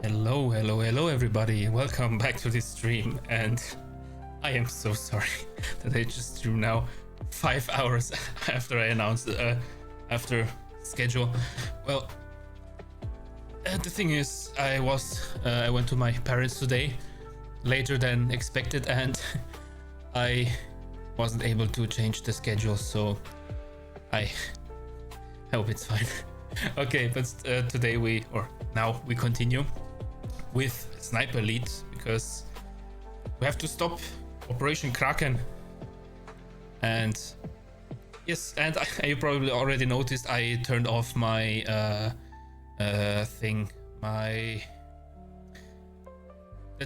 Hello everybody. Welcome back to this stream, and I am so sorry that I just stream now 5 hours after I announced after schedule. Well, the thing is, I went to my parents today later than expected, and I wasn't able to change the schedule, so I hope it's fine. Okay, but now we continue with Sniper Elite because we have to stop Operation Kraken. And yes, and you probably already noticed I turned off my the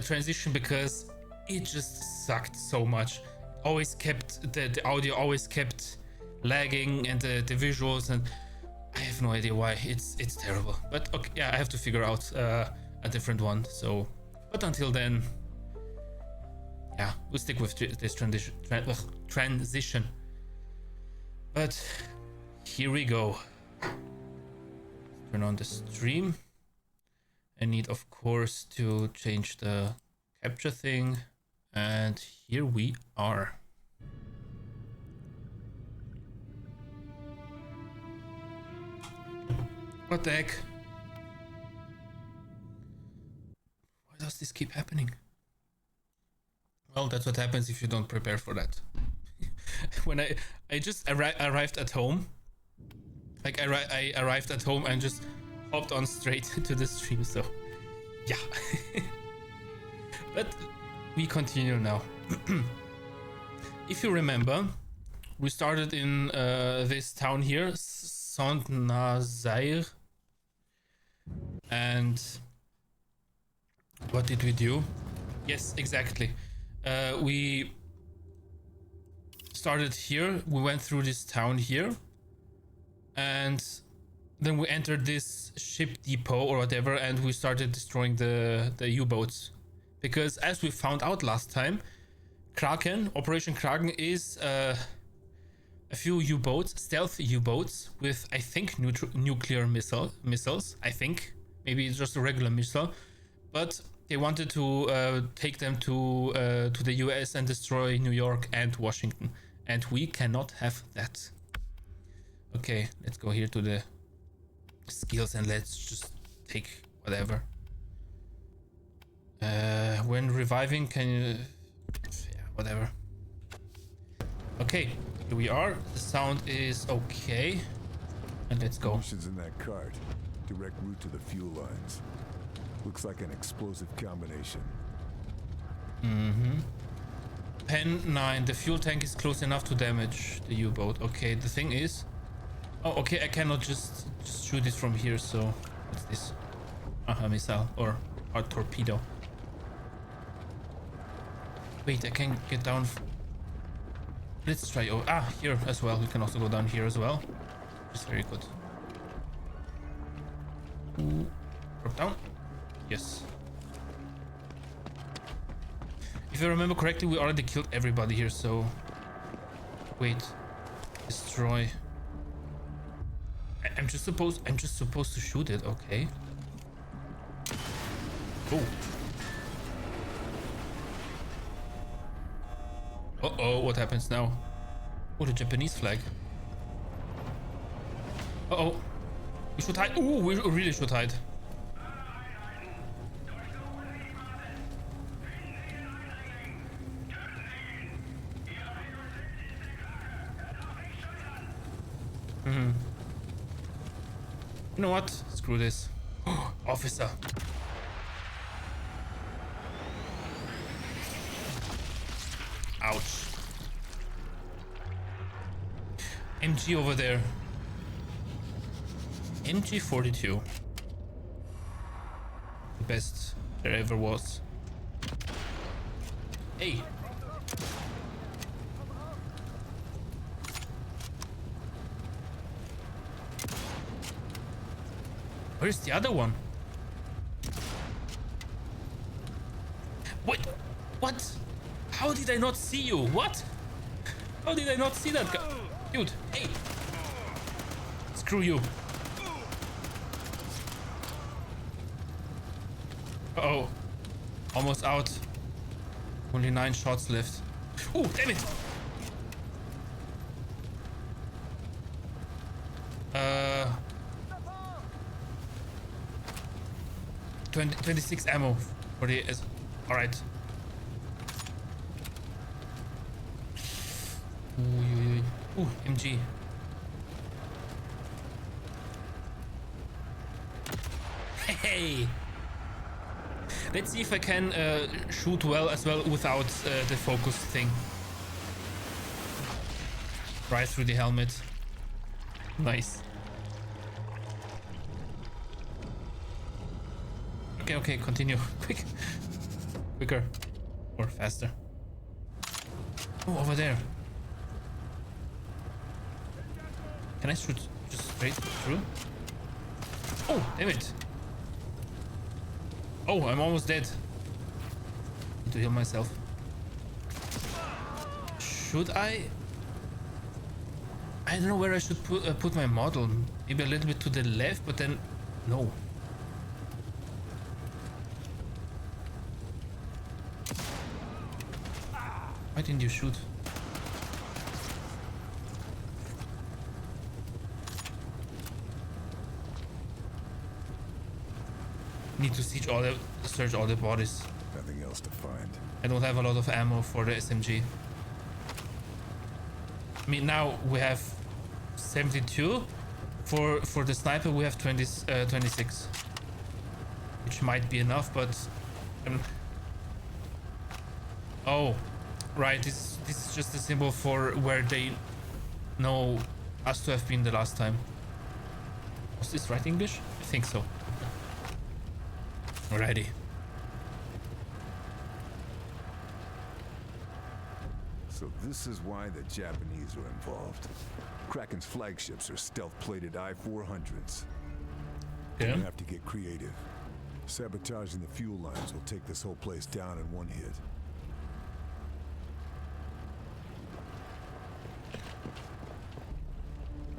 transition because it just sucked so much. Always kept the audio always kept lagging, and the visuals, and I have no idea why. It's terrible. But okay, yeah, I have to figure out a different one. So, but until then, yeah, we'll stick with this transition. But here we go. Turn on the stream. I need, of course, to change the capture thing, and here we are. What the heck? Why does this keep happening? Well, that's what happens if you don't prepare for that. When I just arrived at home, like I arrived at home and just hopped on straight to the stream, so yeah. But we continue now. If you remember, we started in this town here, Saint-Nazaire. And what did we do? Yes, exactly. We started here. We went through this town here, and then we entered this ship depot or whatever, and we started destroying the U-boats. Because as we found out last time, Operation Kraken is a few U-boats, stealth U-boats with, I think, nuclear missiles. I think. Maybe it's just a regular missile, but they wanted to take them to the US and destroy New York and Washington, and we cannot have that. Okay, let's go here to the skills and let's just take whatever. When reviving, can you? Yeah, whatever. Okay, here we are. The sound is okay, and let's go. Munitions in that cart. Direct route to the fuel lines. Looks like an explosive combination. Pen 9. The fuel tank is close enough to damage the U-boat. Okay, the thing is... Oh, okay, I cannot just shoot it from here, so... What's this? A missile or a torpedo. Wait, I can get down... Let's try... Oh, here as well. We can also go down here as well. It's very good. Drop down. Yes. If I remember correctly, we already killed everybody here, so... Wait. Destroy. I'm just supposed to shoot it, okay. Oh. Uh-oh, what happens now? Oh, the Japanese flag. Uh-oh. We should hide. Ooh, we really should hide. You know what? Screw this. Officer. Ouch. MG over there. MG42. The best there ever was. Hey. Where's the other one? Wait, what? How did I not see you? What? How did I not see that guy? Dude, hey. Screw you. Oh, almost out. Only 9 shots left. Oh, damn it! 26 ammo for the all right. Ooh, MG. Hey, let's see if I can shoot well as well without the focus thing. Right through the helmet. Nice. Okay, continue. Quicker. Or faster. Oh, over there. Can I shoot just straight through? Oh, damn it. Oh, I'm almost dead. Need to heal myself. Should I? I don't know where I should put my model. Maybe a little bit to the left, but then no. Why didn't you shoot? Need to search all the bodies. Nothing else to find. I don't have a lot of ammo for the SMG. I mean, now we have 72. For the sniper we have 26, which might be enough, but oh, right. This is just a symbol for where they know us to have been the last time. Was this right English? I think so. Alrighty. So this is why the Japanese are involved. Kraken's flagships are stealth-plated I-400s. Yeah. We have to get creative. Sabotaging the fuel lines will take this whole place down in one hit.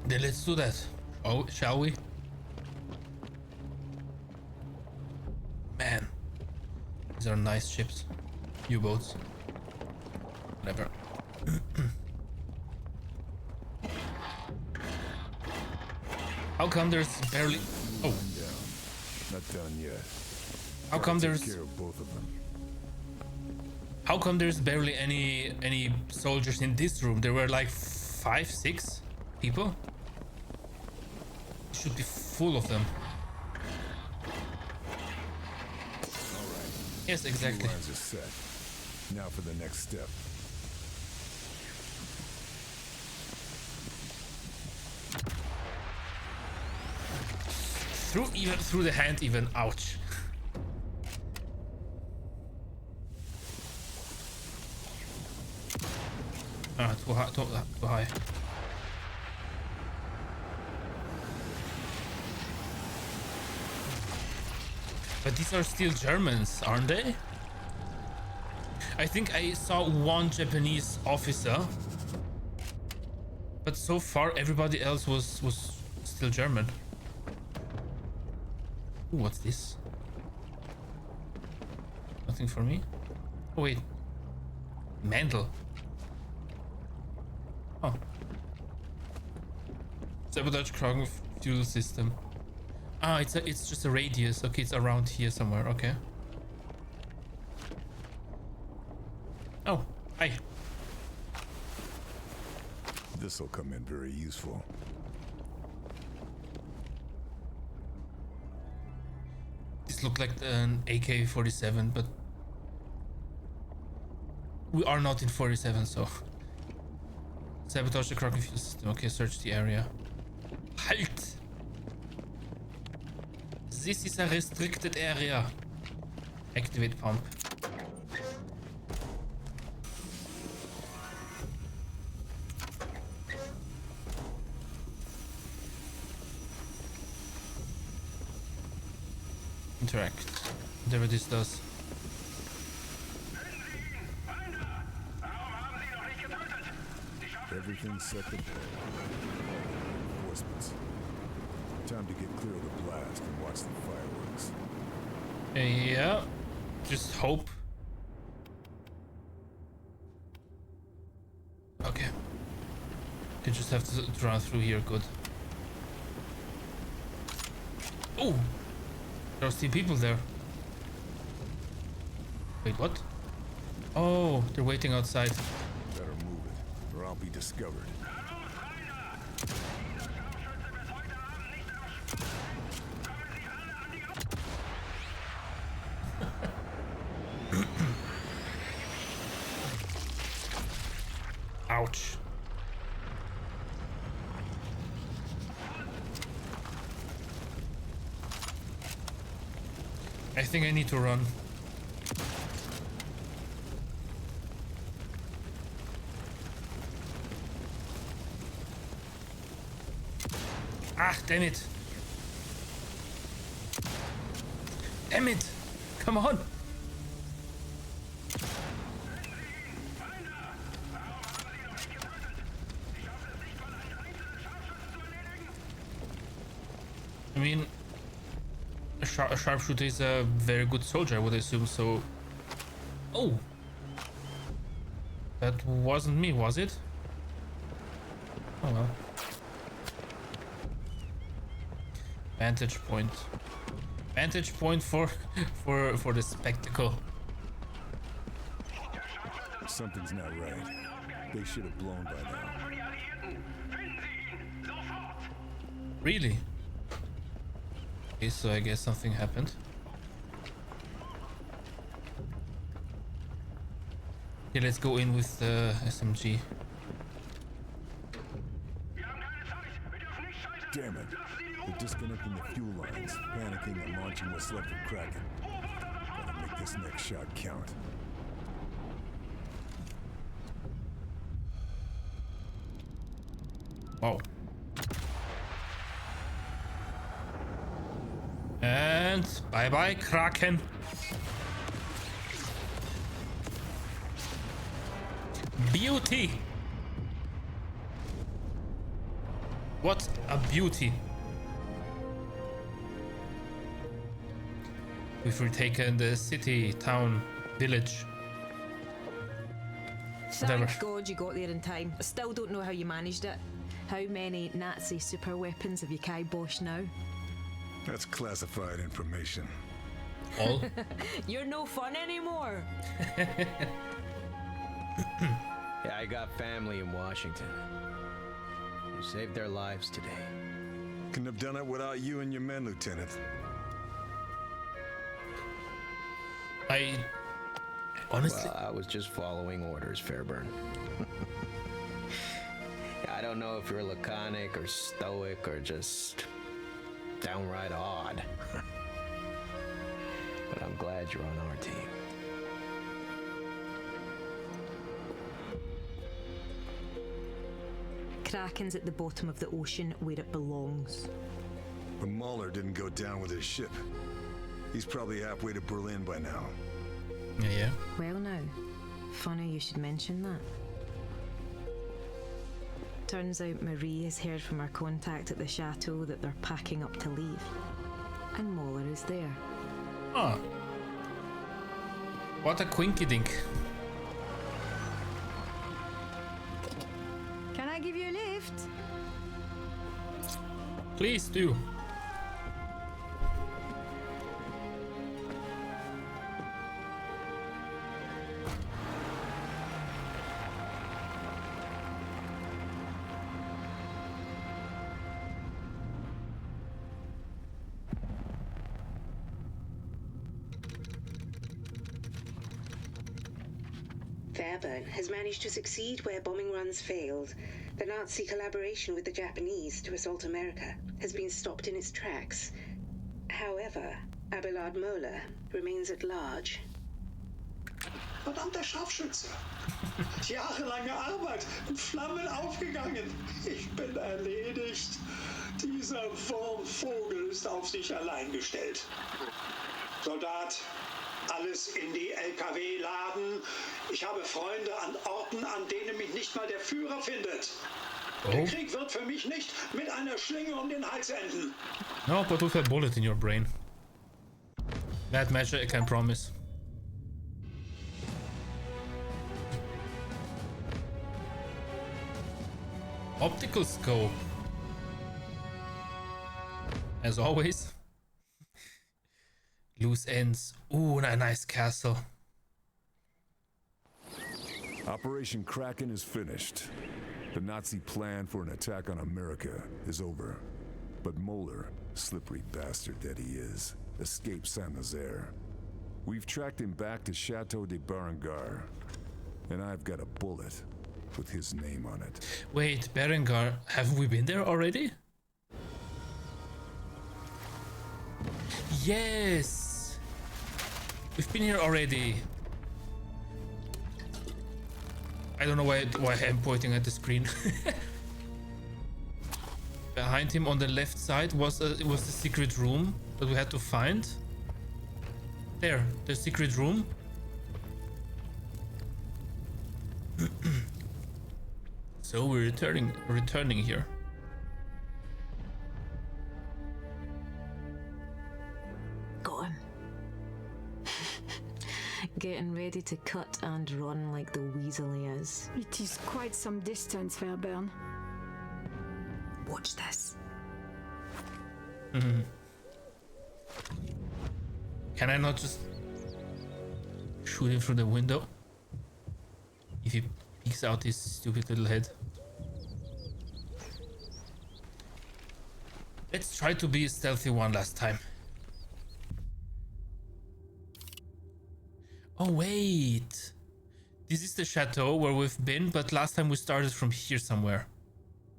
Then let's do that. Oh, shall we? Man, these are nice ships. U-boats. Whatever. How come there's barely... Oh. Not done yet. How come Take there's... care of both of them. How come there's barely any soldiers in this room? There were like 5, 6 people. It should be full of them. All right. Yes, exactly. Fuel lines are set. Now for the next step. Through the hand even. Ouch. Ah, too high. But these are still Germans, aren't they? I think I saw one Japanese officer, but so far everybody else was still German. Ooh, what's this? Nothing for me? Oh wait. Mantle. Oh. Sabotage kraken fuel system. Ah, it's just a radius. Okay, it's around here somewhere. Okay. Oh, hi. This'll come in very useful. This looked like an AK-47, but we are not in 47, so sabotage the kraken fuel system. Okay, search the area. Halt! This is a restricted area. Activate pump. Interact. Whatever this does. Everything's set to play. Reinforcements. Time to get clear of the blast and watch the fireworks. Yeah, just hope. Okay. You just have to run through here, good. Oh! There are still people there. Wait, what? Oh, they're waiting outside. Better move it, or I'll be discovered. Ouch. I think I need to run. Ah, damn it. Damn it. Come on. I mean, a sharpshooter is a very good soldier, I would assume, so... Oh! That wasn't me, was it? Oh well. Vantage point. Vantage point for the spectacle. Something's not right. They should have blown by now. Really? Okay, so I guess something happened. Okay, let's go in with the SMG. Damn it. They're disconnecting the fuel lines, panicking and launching what's left of Kraken. Gotta make this next shot count. Wow. And bye-bye, Kraken. Beauty. What a beauty. We've retaken the city, town, village. Whatever. Thank God you got there in time. I still don't know how you managed it. How many Nazi super weapons have you kiboshed now? That's classified information. All? You're no fun anymore. Yeah, I got family in Washington. You saved their lives today. Couldn't have done it without you and your men, Lieutenant. I honestly... Well, I was just following orders, Fairburn. Yeah, I don't know if you're laconic or stoic or just downright odd. But I'm glad you're on our team. Kraken's at the bottom of the ocean where it belongs. But Mahler didn't go down with his ship. He's probably halfway to Berlin by now. Yeah. Well now, funny you should mention that. Turns out Marie has heard from her contact at the chateau that they're packing up to leave. And Mahler is there. Ah. What a quinky dink. Can I give you a lift? Please do. Fairburn has managed to succeed where bombing runs failed. The Nazi collaboration with the Japanese to assault America has been stopped in its tracks. However, Abelard Moeller remains at large. Verdammter Scharfschütze! Jahrelange Arbeit in Flammen aufgegangen. Ich bin erledigt. Dieser Wurmvogel ist auf sich allein gestellt. Soldat, alles in die LKW laden. Ich habe Freunde an Orten, an denen mich nicht mal der Führer findet. Der Krieg wird für mich nicht mit einer Schlinge um den Hals enden. No, but with a bullet in your brain. That match I can promise. Optical scope. As always. Loose ends. Ooh, a nice castle. Operation Kraken is finished. The Nazi plan for an attack on America is over. But Moeller, slippery bastard that he is, escaped Saint-Nazaire. We've tracked him back to Chateau de Berengar, and I've got a bullet with his name on it. Wait, Berengar, have we been there already? Yes! We've been here already. I don't know why I'm pointing at the screen. Behind him on the left side was the secret room that we had to find. There, the secret room. So we're returning here. Got him. Getting ready to cut and run like the weasel he is. It is quite some distance, Fairburn. Watch this. Can I not just shoot him through the window? If he peeks out his stupid little head. Let's try to be a stealthy one last time. Oh wait, this is the chateau where we've been, but last time we started from here somewhere.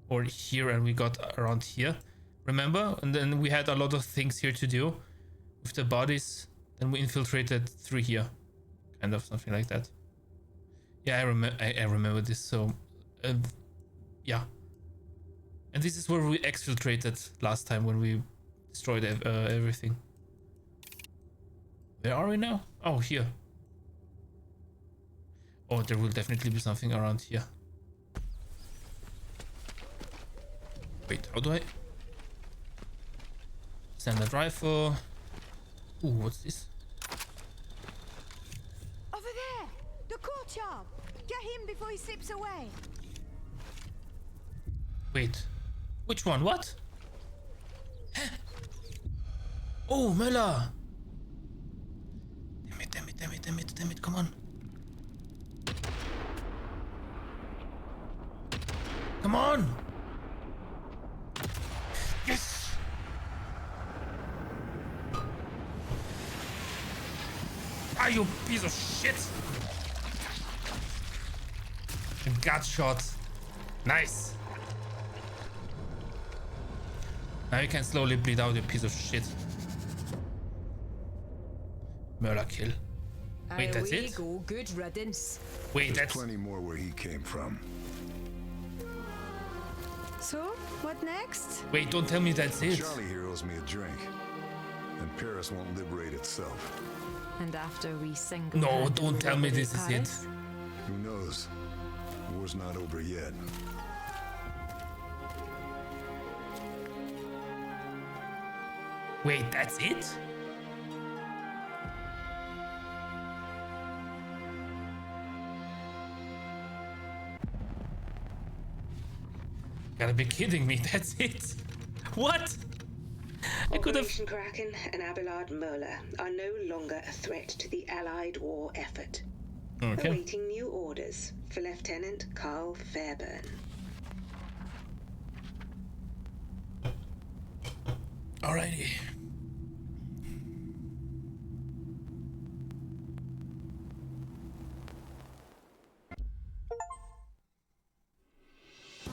Or here and we got around here. Remember? And then we had a lot of things here to do with the bodies. Then we infiltrated through here. Kind of something like that. Yeah, I remember this. So, yeah. And this is where we exfiltrated last time when we destroyed everything. Where are we now? Oh, here. Oh, there will definitely be something around here. Wait, how do I? Standard rifle. Ooh, what's this? Over there! The courtyard! Get him before he slips away! Wait, which one? What? Oh, Möller! Damn it, come on. Come on! Yes! Ah, you piece of shit! A gut shot. Nice. Now you can slowly bleed out, you piece of shit. Murder kill. Wait, that's it? Go. Good riddance. Wait, There's that's... plenty more where he came from. So, what next? Wait, don't tell me that's it. Charlie here owes me a drink, and Paris won't liberate itself. And after we single. No, don't tell me this is it. Who knows? War's not over yet. Wait, that's it? Gotta be kidding me, that's it? What? I could have... Operation Kraken and Abelard Moeller are no longer a threat to the Allied war effort. Okay. Awaiting new orders for Lieutenant Carl Fairburn. Alrighty.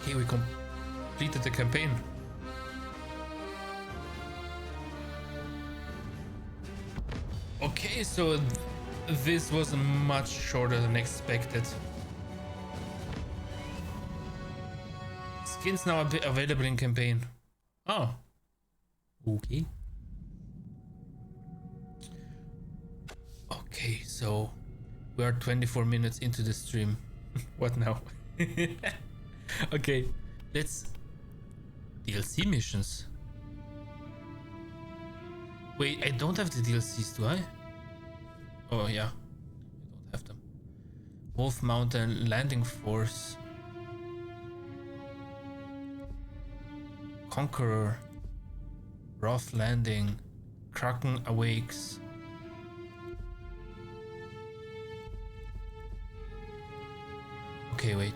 Okay, we completed the campaign. Okay, so this was much shorter than expected. Skins now available in campaign. Oh. Okay. Okay, so we are 24 minutes into the stream. What now? Okay, let's DLC missions. Wait, I don't have the DLCs, do I? Oh yeah, I don't have them. Wolf Mountain Landing Force. Conqueror. Rough Landing. Kraken Awakes. Okay, wait.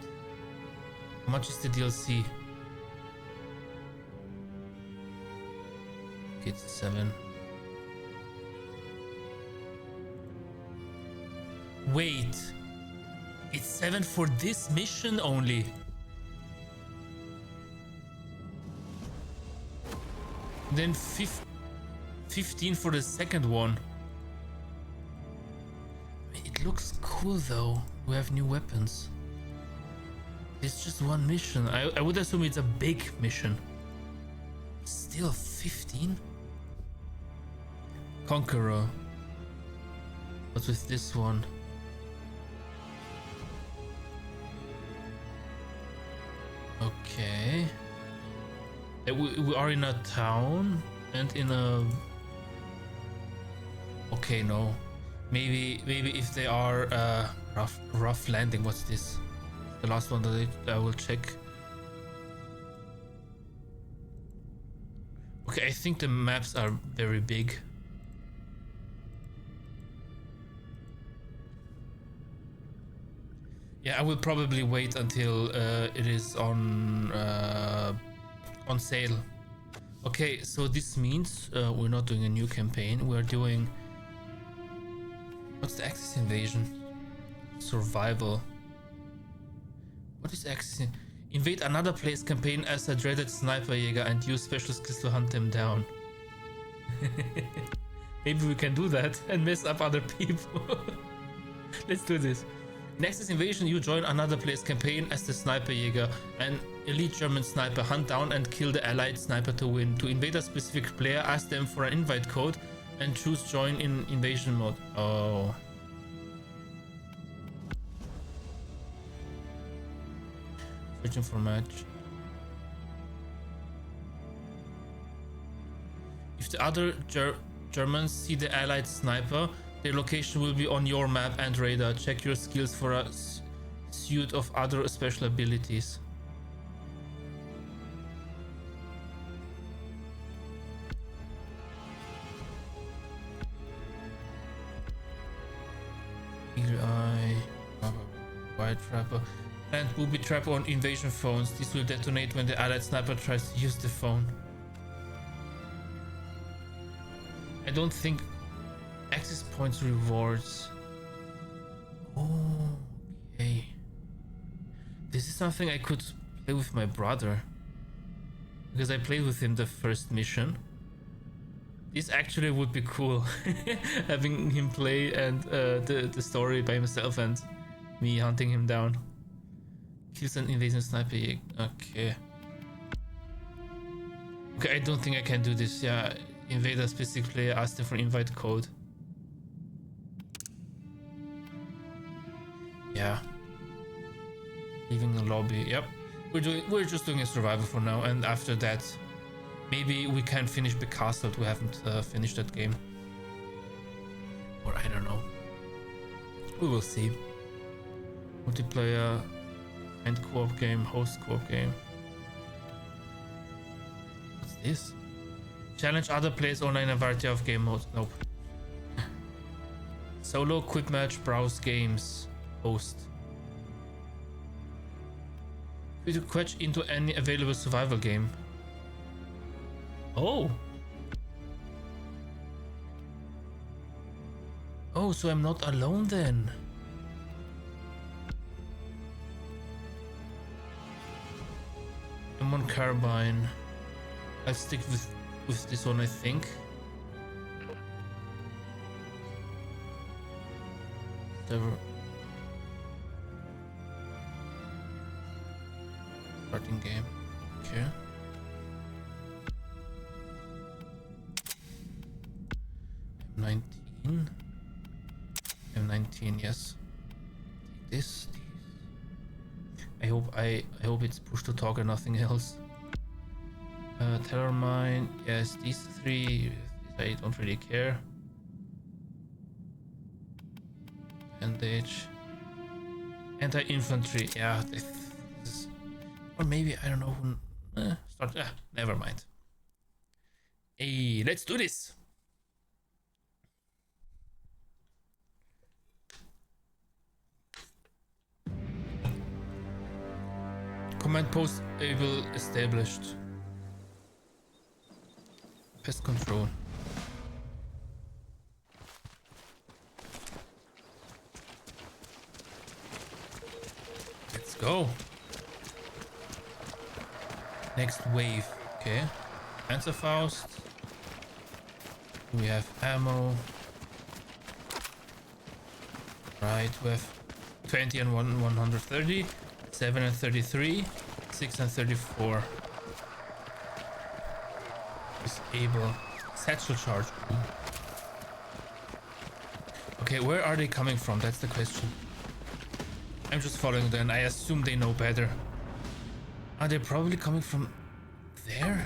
How much is the DLC? Okay, it's 7. Wait. It's 7 for this mission only. Then 15 for the second one. It looks cool though. We have new weapons. It's just one mission. I would assume it's a big mission. Still 15? Conqueror. What's with this one? Okay. We are in a town and in a... Okay, no. Maybe if they are rough landing. What's this? The last one that I will check. Okay, I think the maps are very big. Yeah, I will probably wait until it is on sale. Okay, so this means we're not doing a new campaign. We're doing... What's the Axis Invasion? Survival. What is Axis? Invade another player's campaign as a dreaded sniper jäger and use special skills to hunt them down. Maybe we can do that and mess up other people. Let's do this. In Axis Invasion, you join another player's campaign as the sniper jäger, an elite German sniper. Hunt down and kill the allied sniper to win. To invade a specific player, ask them for an invite code and choose join in invasion mode. Oh. Searching for match. If the other Germans see the allied sniper, their location will be on your map and radar. Check your skills for a suite of other special abilities. Eagle Eye, White Trapper, and Booby Trapper on invasion phones. This will detonate when the allied sniper tries to use the phone. I don't think access points rewards. Okay. This is something I could play with my brother, because I played with him the first mission. This actually would be cool. Having him play and the story by himself and me hunting him down. Kills an invasion sniper. Okay. Okay, I don't think I can do this. Yeah, invade a specific player, ask them for invite code. Yeah. Leaving the lobby. Yep. We're just doing a survival for now, and after that, maybe we can finish the castle. We haven't finished that game, or I don't know. We will see. Multiplayer and co-op game, host co-op game. What's this? Challenge other players online in a variety of game modes. Nope. Solo, quick match, browse games, host. You could quetch into any available survival game. Oh. Oh, so I'm not alone then. M1 carbine. I'll stick with this one, I think. Server. Starting game. Okay. M19. M19, yes. Take this. I hope it's push to talk and nothing else. Terror mine, yes, these three. I don't really care. Bandage. Anti-infantry. Yeah, this is... Or maybe, I don't know who... start... never mind. Hey, let's do this! Command post able established. Pest control. Let's go. Next wave. Okay. Panzerfaust. We have ammo. Right, we have 20 and 130. 7 and 33, 6 and 34. Disable. Satchel charge. Okay, where are they coming from? That's the question. I'm just following them. I assume they know better. Are they probably coming from there?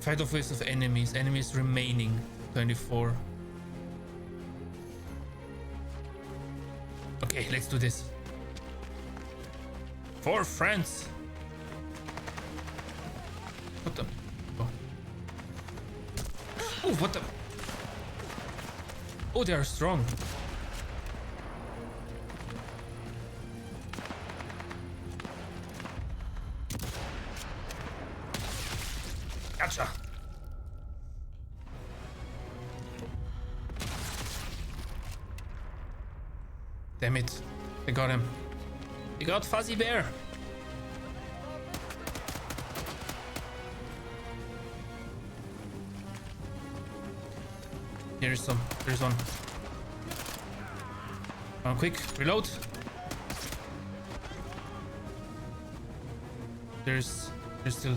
Fight off waves of enemies. Enemies remaining. 24. Okay, let's do this. For France. What the? Oh. Oh, what the? Oh, they are strong. Gotcha. Damn it. They got him. They got Fuzzy Bear. Here's some. There's one. Come on, quick. Reload. There's still...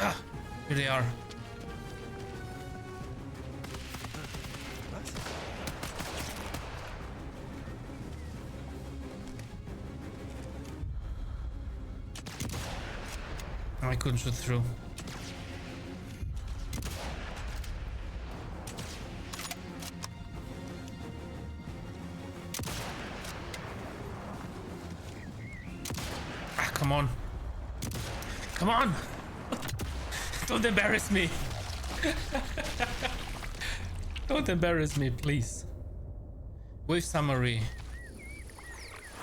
Ah! Here they are. I couldn't shoot through. Ah, come on. Come on! Don't embarrass me! Don't embarrass me, please. Wave summary.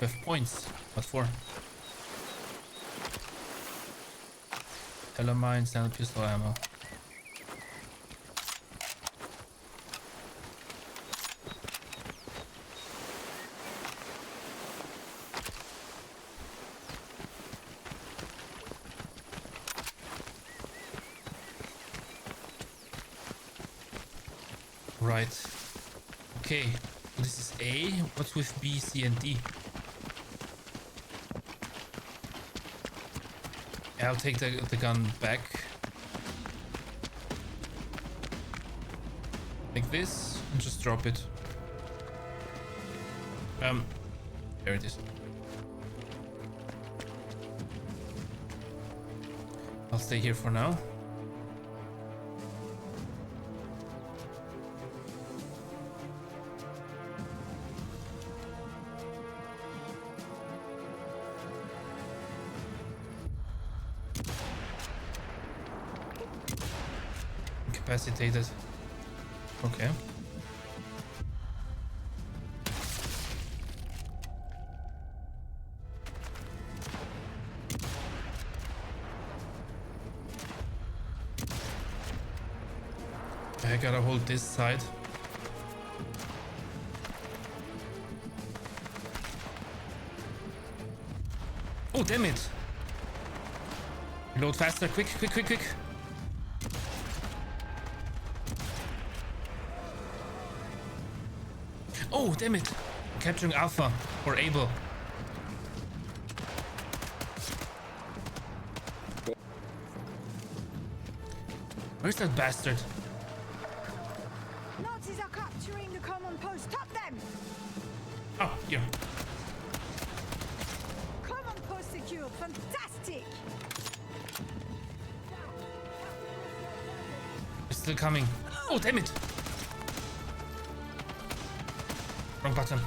We have points. What for? Telemine, standard pistol ammo. Right. Okay. This is A. What's with B, C, and D? I'll take the gun back. Like this, and just drop it. There it is. I'll stay here for now. Incapacitated. Okay. I gotta hold this side. Oh, damn it! Reload faster, quick, quick, quick, quick! Oh, damn it! Capturing Alpha or Able. Where's that bastard? Nazis are capturing the common post. Stop them! Oh, here. coming. Oh, damn it. Wrong button.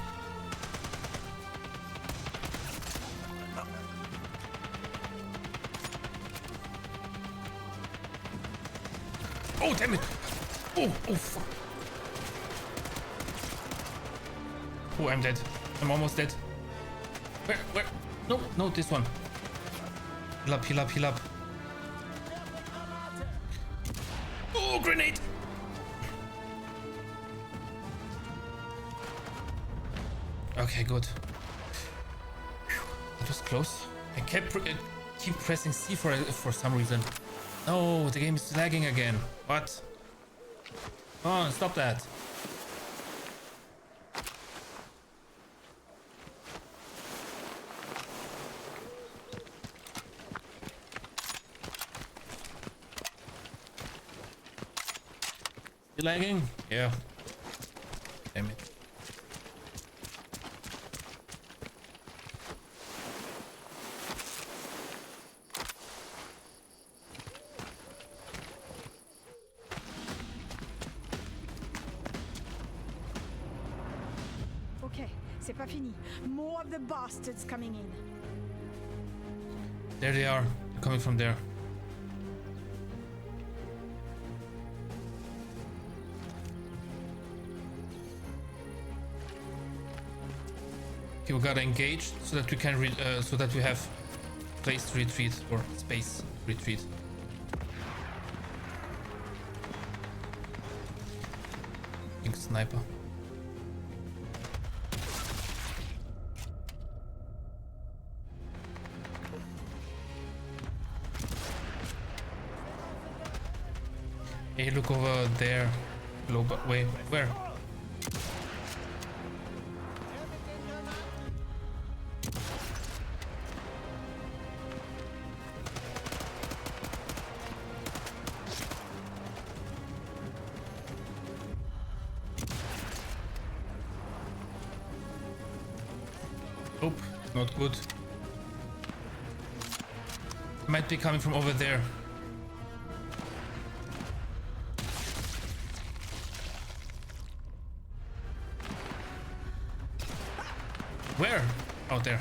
Oh, damn it. Oh, fuck. Oh, I'm dead. I'm almost dead. Where? No, this one. Heal up. Oh, grenade! Okay, good. That was close. I keep pressing C for some reason. No, the game is lagging again. What? Come on, stop that. You lagging? Yeah. Damn it. Okay, c'est pas fini. More of the bastards coming in. There they are, coming from there. Okay, we gotta engage so that we can so that we have place to retreat or space to retreat. Pink sniper. Hey, look over there. Wait, where? Oh, not good. Might be coming from over there. Where? Out there.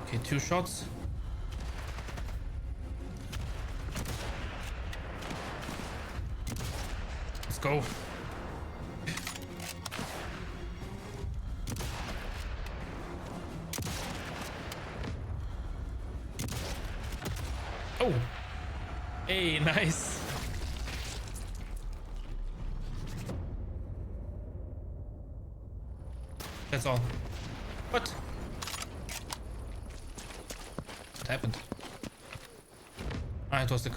Okay, 2 shots. Let's go. Oh. Hey, nice. That's all. What happened? Ah, it was the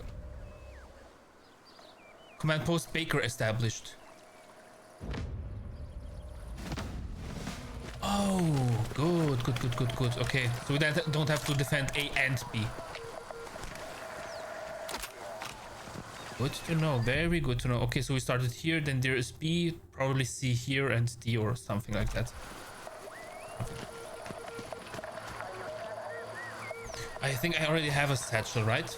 command post Baker established. Oh, good. Okay, so we don't have to defend A and B. Good to know, very good to know. Okay, so we started here, then there is B, probably C here and D or something like that. I think I already have a satchel, right?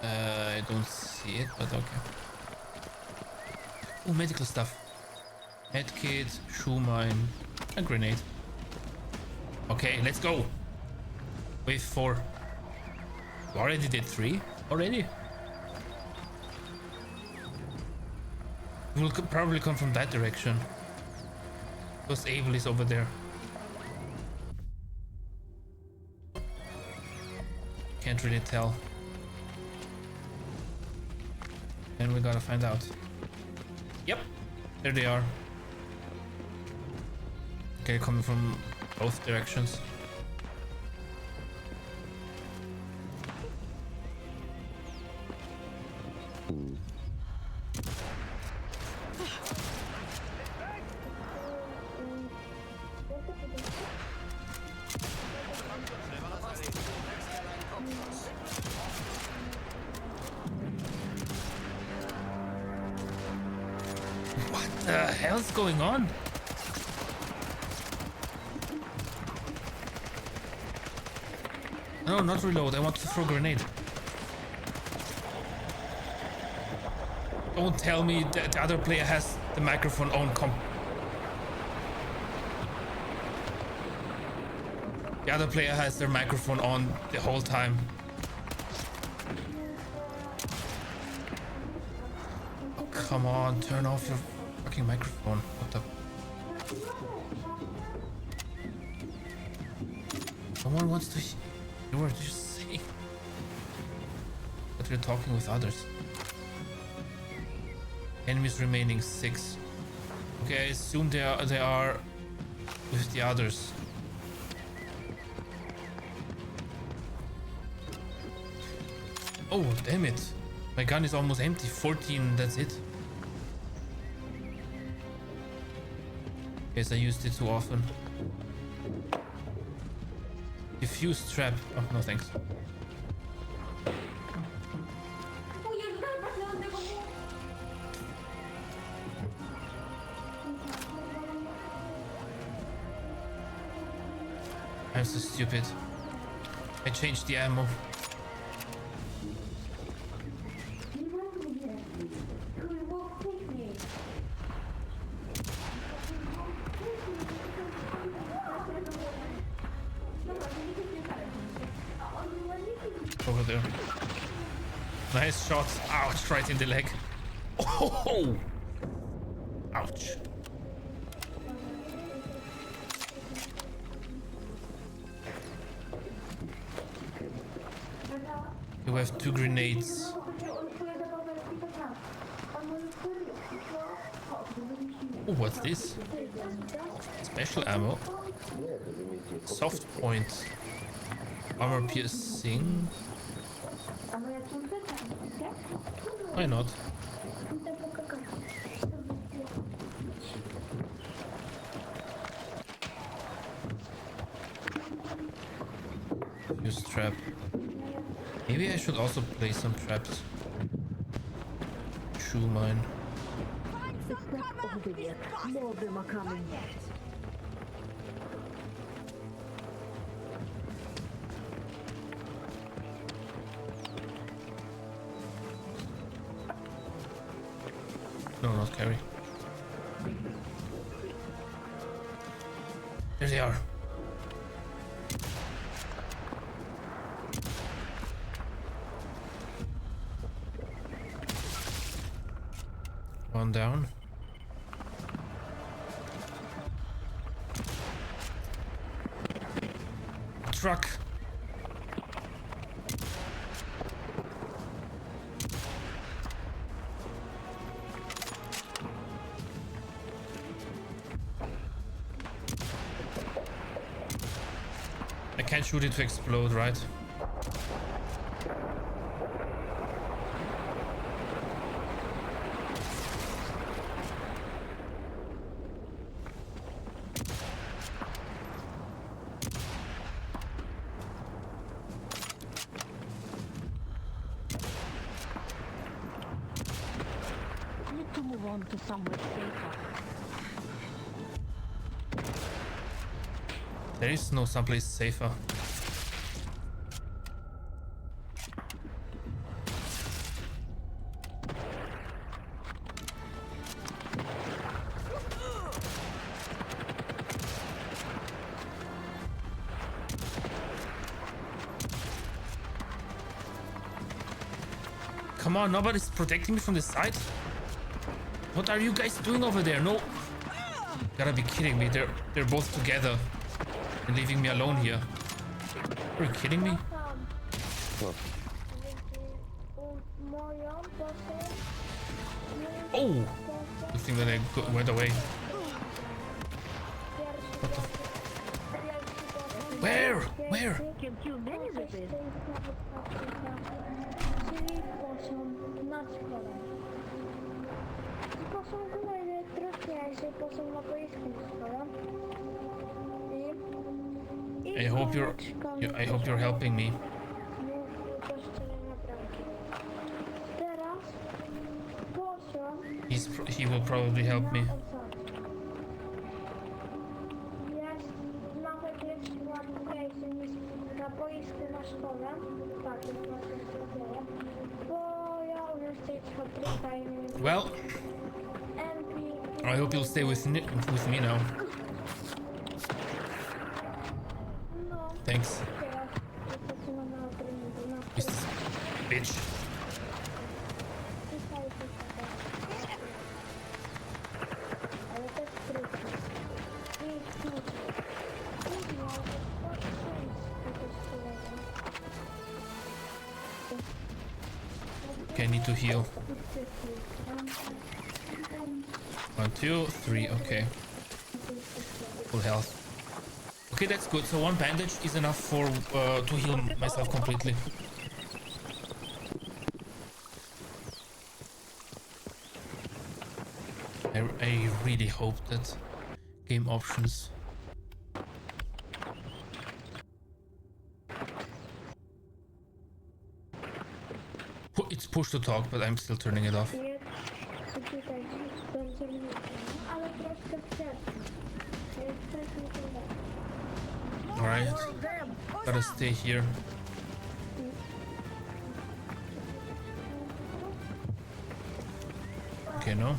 I don't see it, but okay. Oh, medical stuff. Medkit, shoe mine, a grenade. Okay, let's go. Wave 4. We already did 3. Already? We'll probably come from that direction. Because Abel is over there. Can't really tell. And we gotta find out. Yep, there they are. Okay, coming from both directions. What the hell's going on? No, not reload. I want to throw a grenade. Don't tell me that the other player has the microphone on. The other player has their microphone on the whole time. Oh, come on, turn off your fucking microphone. What the? Someone wants to hear what you're saying. But we're talking with others. Enemies remaining 6. Okay, I assume they are with the others. Oh, damn it. My gun is almost empty. 14, that's it. Guess I used it too often. Diffuse trap. Oh, no thanks. I'm so stupid. I changed the ammo. Over there. Nice shots. Ouch, right in the leg. Oh! Ouch. You have 2 grenades. Oh, what's this? Special ammo. Soft point. Armor piercing. Why not? Use trap. Maybe I should also play some traps. Shoe mine. More of them are coming. No, not carry. There they are. One down. Truck. I can't shoot it to explode, right? To move on to somewhere safer. There is no someplace safer. Come on, nobody's protecting me from the side? What are you guys doing over there? No. Gotta be kidding me. They're both together and leaving me alone here. Are you kidding me? Oh! Good thing that I went away. What the Where? Where? I hope you're helping me. He will probably help me. Well, I hope you'll stay with me now. Thanks. This bitch. Okay, I need to heal. 1, 2, 3, okay. Full health. Okay, that's good. So 1 bandage is enough for to heal myself completely. I really hope that game options. It's push to talk, but I'm still turning it off. Alright, gotta stay here. Okay, no.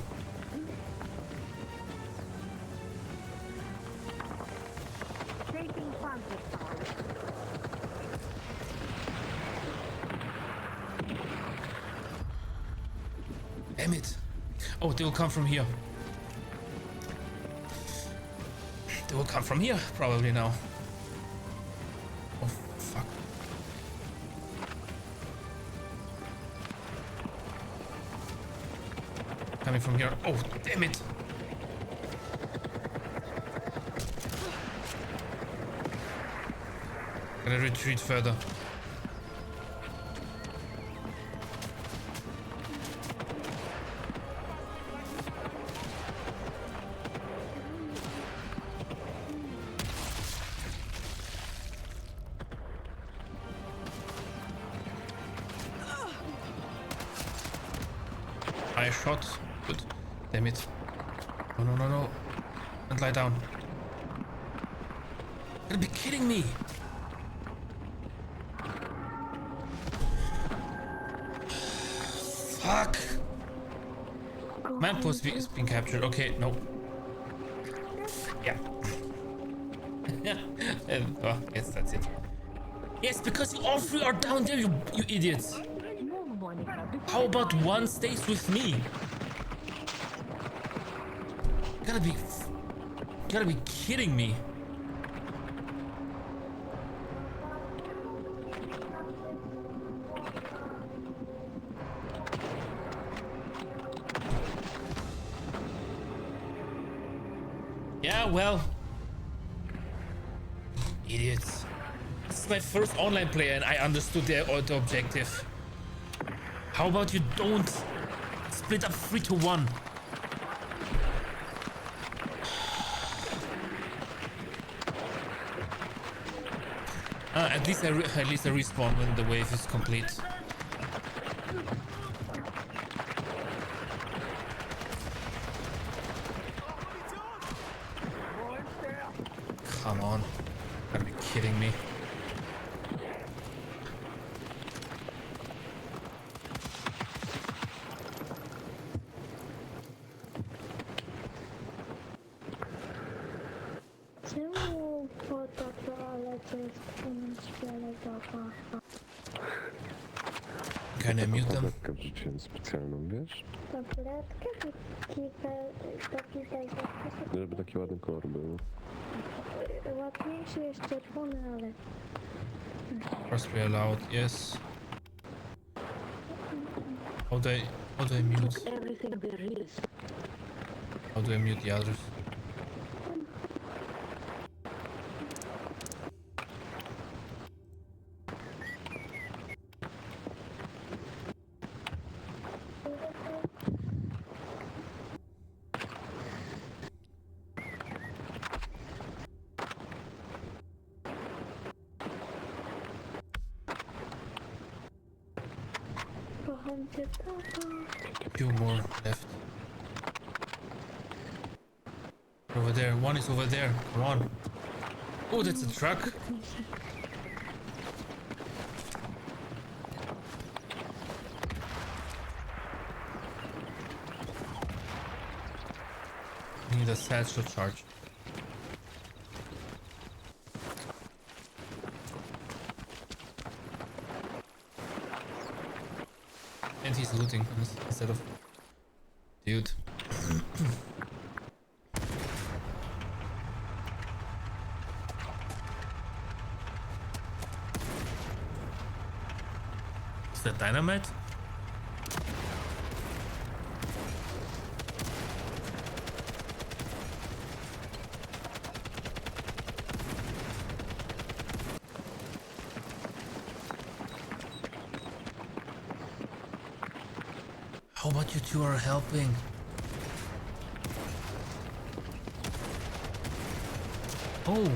Damn it. Oh, they will come from here. They will come from here, probably now. Oh, fuck. Coming from here. Oh, damn it. Gotta retreat further. I shot. Good. Damn it. No, no, no, no. And lie down. You gotta be kidding me. Fuck. Man post is being captured. Okay, no. Yeah. Oh, yes, that's it. Yes, because you all 3 are down there, you idiots. How about 1 stays with me? You gotta be kidding me. Yeah, well, idiots. This is my first online play and I understood the objective. How about you don't split up 3 to 1? At least I respawn when the wave is complete. Come on. Gotta be kidding me. Can I mute them? Tabletkę wrzuciłem specjalną, wiesz? Tabletkę? Żeby taki ładny kolor był. Ładniejszy jest czerwony, ale... First we allowed, yes. How do I mute? How do I mute the others? Few more left. Over there, 1 is over there. Come on. Oh, that's a truck. the satchel charge. And he's looting instead of... Dude. Is that dynamite? How about you two are helping? Oh.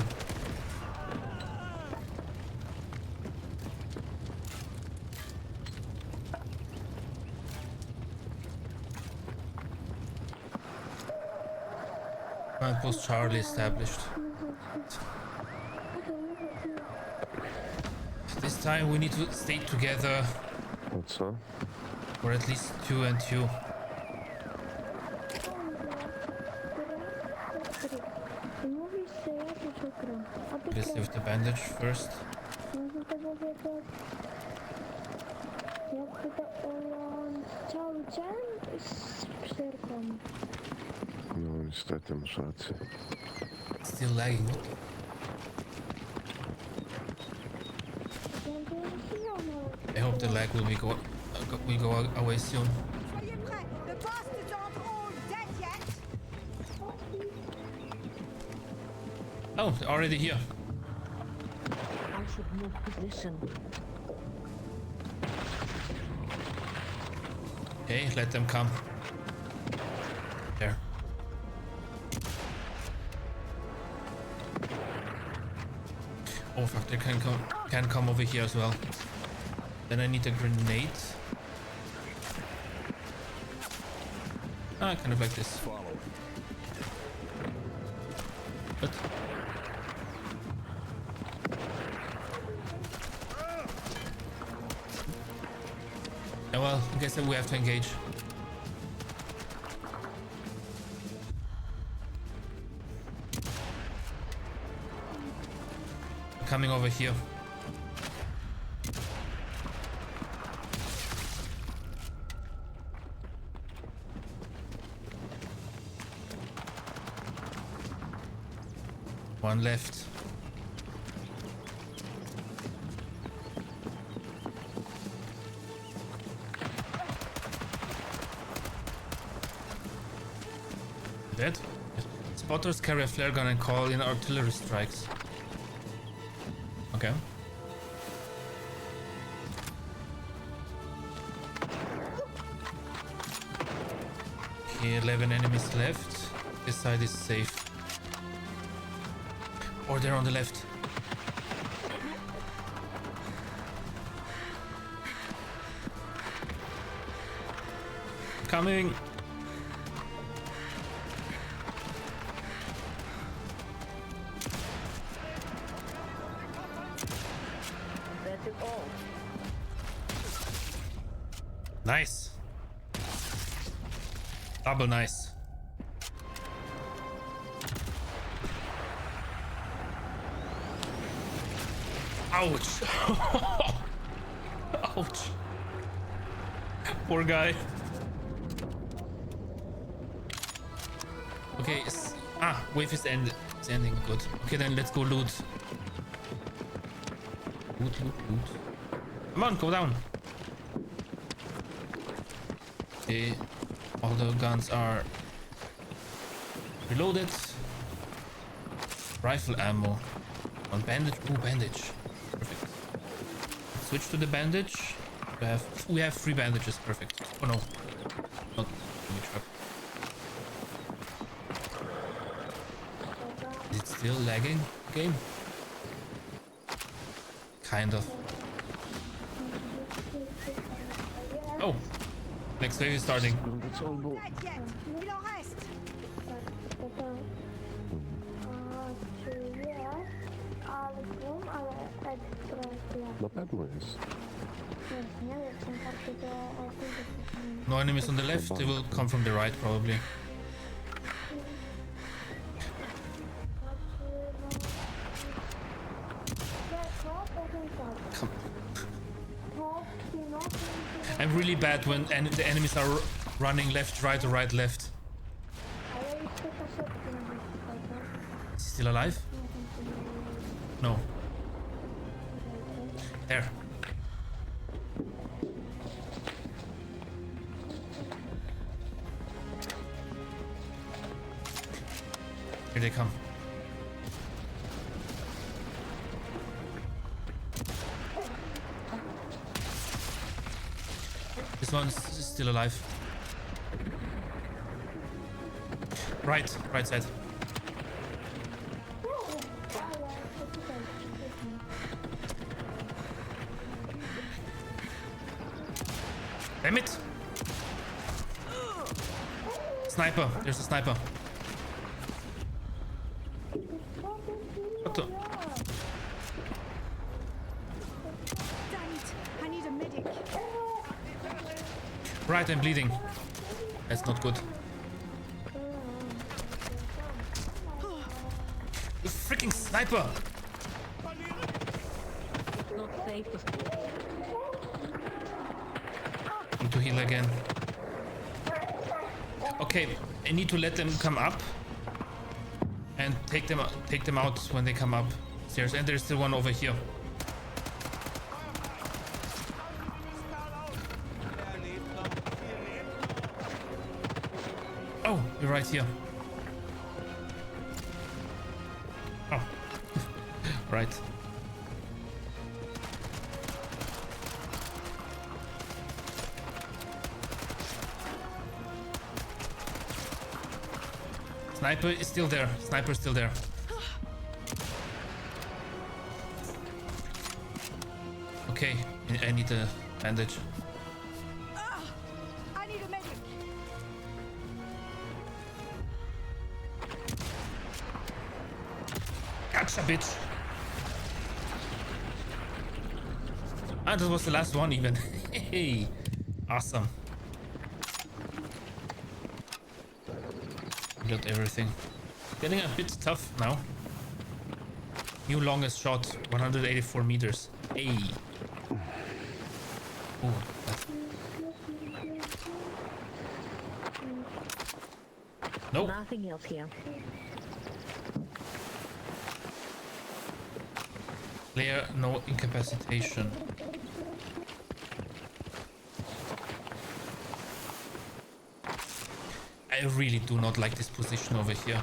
Post Charlie established. This time we need to stay together. What's up? Or at least 2 and 2. Let's leave the bandage first. No, niestety masz rację. Still lagging. I hope the lag will go away soon. Soyez prêts. The bastards aren't all dead yet. Oh, they're already here. I should move position. Okay, let them come. There. Oh fuck, they can come over here as well. Then I need a grenade. Ah, kind of like this. But yeah, well, I guess that we have to engage. Coming over here. One left. Dead? Spotters carry a flare gun and call in artillery strikes. Okay. Okay, 11 enemies left. This side is safe. Or they're on the left. Coming. Nice. Double nice. Ouch. Ouch. Poor guy. Okay, wave is ending. Good. Okay, then let's go loot. Loot. Come on, go down. Okay, all the guns are reloaded. Rifle ammo. On bandage. Ooh, bandage. Perfect. Switch to the bandage. We have 3 bandages. Perfect. Oh no. Not any trap. Is it still lagging? Game? Kind of. Oh. Next wave is starting. Dead yet. Il en reste. Na pewno jest. No enemies on the left, they will come from the right probably. I'm really bad when the enemies are running left, right, or right, left. Is he still alive? No. There. Here they come. This one's still alive. Right side. Damn it! Sniper, there's a sniper. What the? Damn it! I need a medic. Right, I'm bleeding. That's not good. The freaking sniper! Not safe. Need to heal again. Okay, I need to let them come up and take them out when they come up stairs. And there's still one over here. Oh, you're right here. Oh, right. Sniper is still there. Sniper is still there. Okay, I need a bandage. I need a medic. Gotcha, bitch. Ah, that was the last one even. Hey, awesome. Got everything. Getting a bit tough now. New longest shot, 184 meters. Hey. Oh, nope. Nothing else here. Player, no incapacitation. I really do not like this position over here.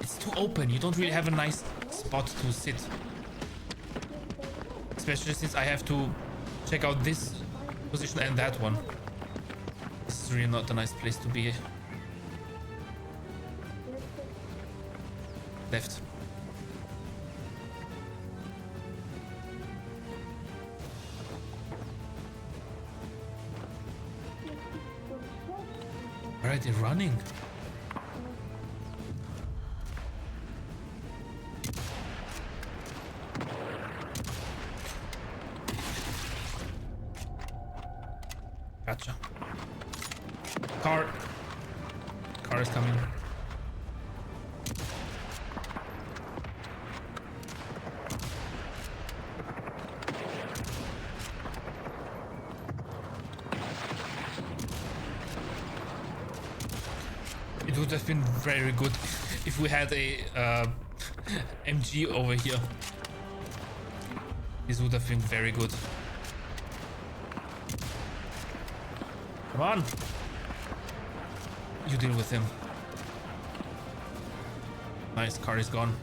It's too open. You don't really have a nice spot to sit. Especially since I have to check out this position and that one. This is really not a nice place to be. Left. Where are they running? Gotcha. Car is coming. It would have been very good if we had a MG over here. This would have been very good. Come on! You deal with him. Nice, car is gone.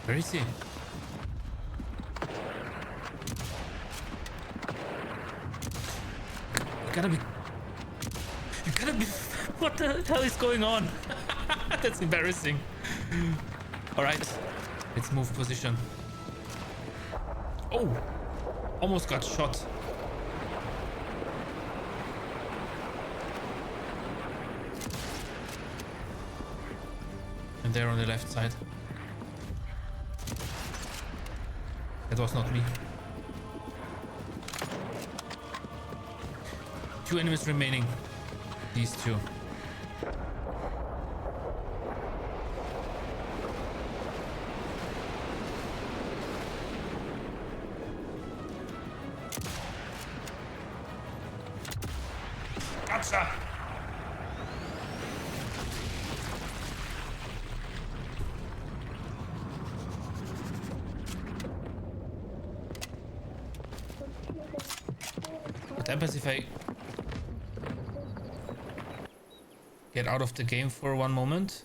Where is he? You gotta be... What the hell is going on? That's embarrassing. Alright. Let's move position. Oh! Almost got shot. And there on the left side. That was not me. 2 enemies remaining. These two. Gotcha! What happens if I get out of the game for one moment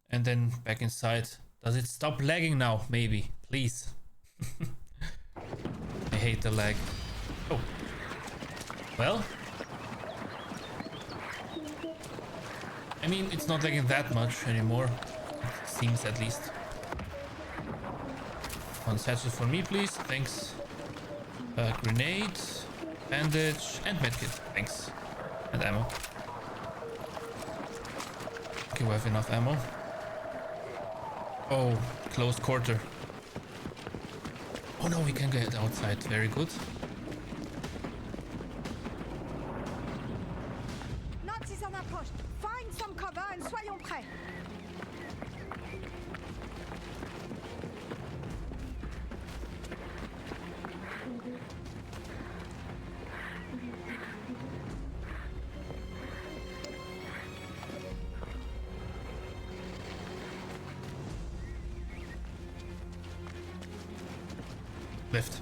and then back inside? Does it stop lagging now? Maybe, please. I hate the lag. Oh, well, I mean, it's not lagging that much anymore, it seems, at least. One satchel for me, please. Thanks. Grenade, bandage, and medkit. Thanks. And ammo. Okay, we have enough ammo. Oh, closed quarter. Oh no, we can get outside. Very good. Nazis en approche. Find some cover and soyons prêts. Left.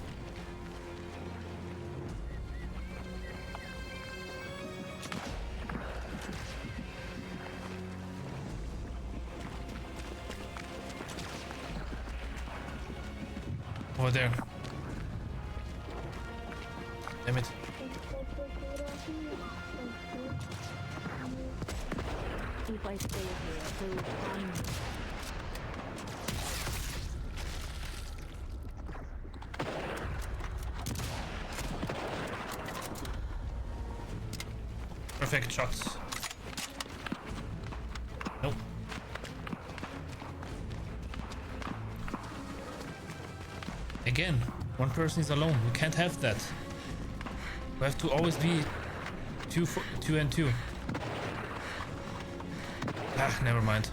Over there. Damn it. If I stay here, they will find me. Perfect shots. Nope. Again, one person is alone. We can't have that. We have to always be two and two. Ah, never mind.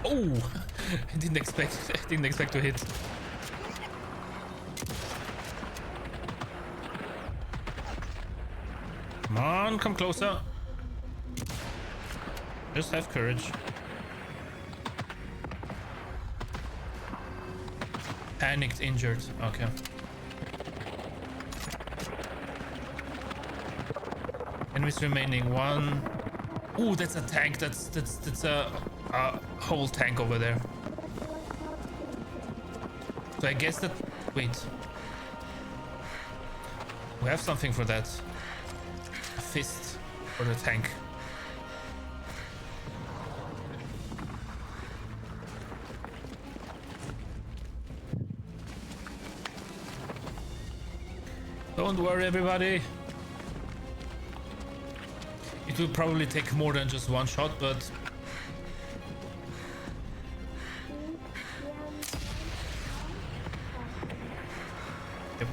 Oh, I didn't expect to hit. Come on, come closer. Just have courage. Panicked, injured. Okay. Enemies remaining. One. Oh, that's a tank. That's a whole tank over there. So I guess that. Wait. We have something for that. A fist for the tank. Don't worry, everybody. It will probably take more than just one shot, but yep.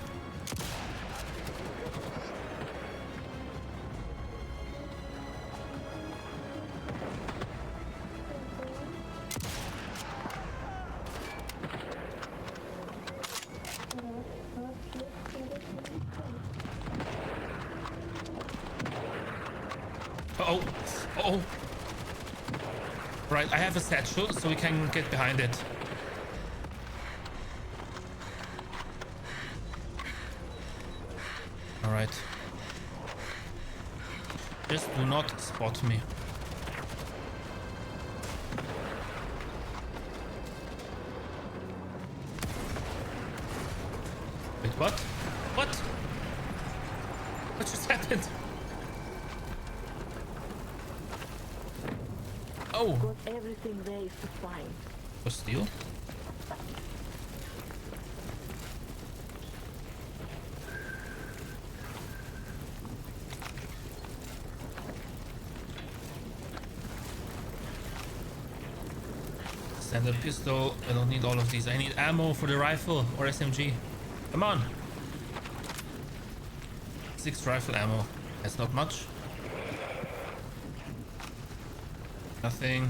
Uh-oh. Uh-oh. Right, I have a satchel, so we can get behind it. Alright. Just do not spot me. Wait, what? What? What just happened? Oh! Got everything there is to find. For steel? Standard pistol. I don't need all of these. I need ammo for the rifle or SMG. Come on. 6 rifle ammo. That's not much. Nothing.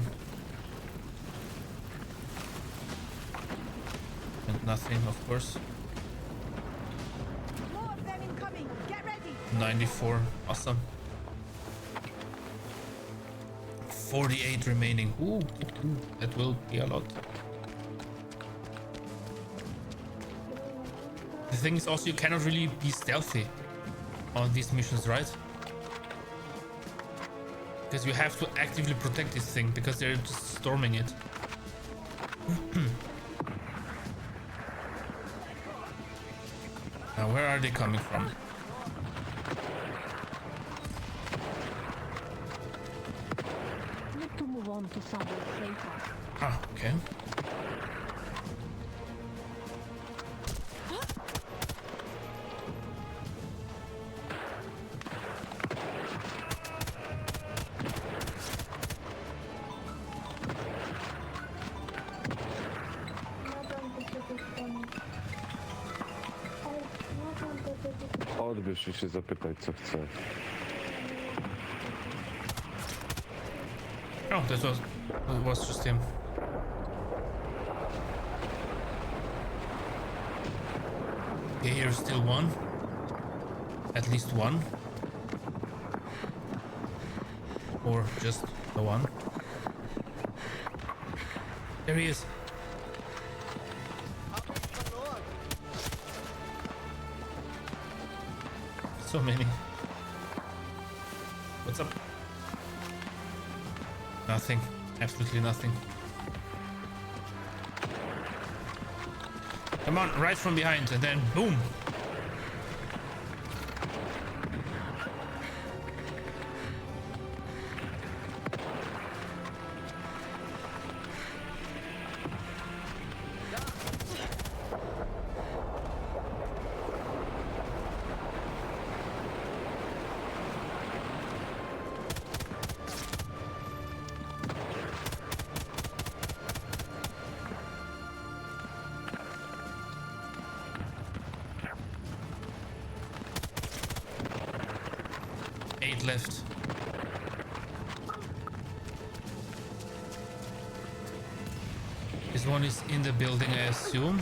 And nothing, of course. More of them incoming. Get ready. 94. Awesome. 48 remaining. Ooh, that will be a lot. The thing is also you cannot really be stealthy on these missions, right? Because you have to actively protect this thing because they're just storming it. Now where are they coming from? Need to move on to somewhere safer. Ah, okay. Odbierz i się zapytaj, co chce. Oh, that was just him. Okay, here's still one. At least one. Or just the one. There he is. So many. What's up? Nothing. Absolutely nothing. Come on, right from behind and then boom. Left. This one is in the building, I assume.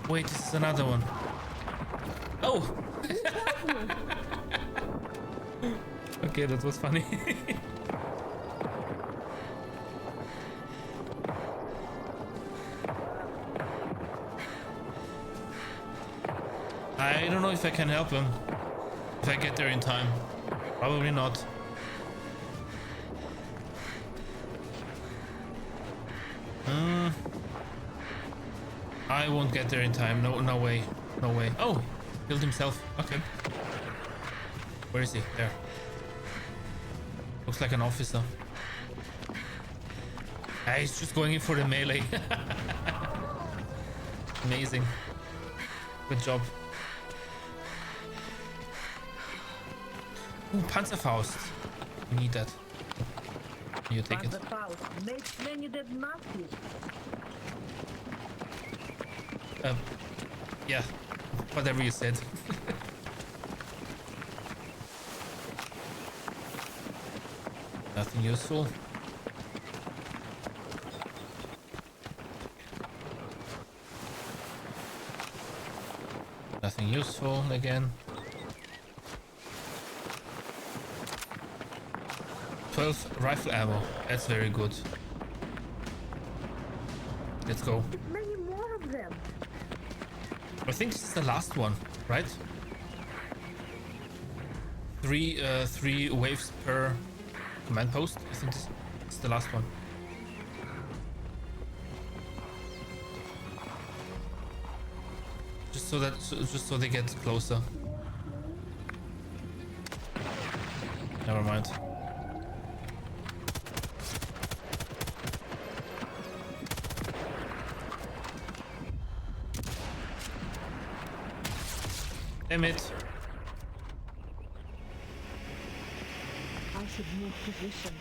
Wait, this is another one. Oh! Okay, that was funny. I don't know if I can help him. If I get there in time. Probably not. I won't get there in time. No way. No way. Oh! Killed himself. Okay. Where is he? There. Looks like an officer. Ah, he's just going in for the melee. Amazing. Good job. Ooh, Panzerfaust. We need that. You take it. Panzerfaust makes many dead Nazis. Yeah. Whatever you said. Nothing useful. Nothing useful again. 12 rifle ammo. That's very good. Let's go. Many more of them. I think this is the last one, right? Three waves per command post. I think this is the last one. Just so they get closer. Never mind. Damn it. I should move position.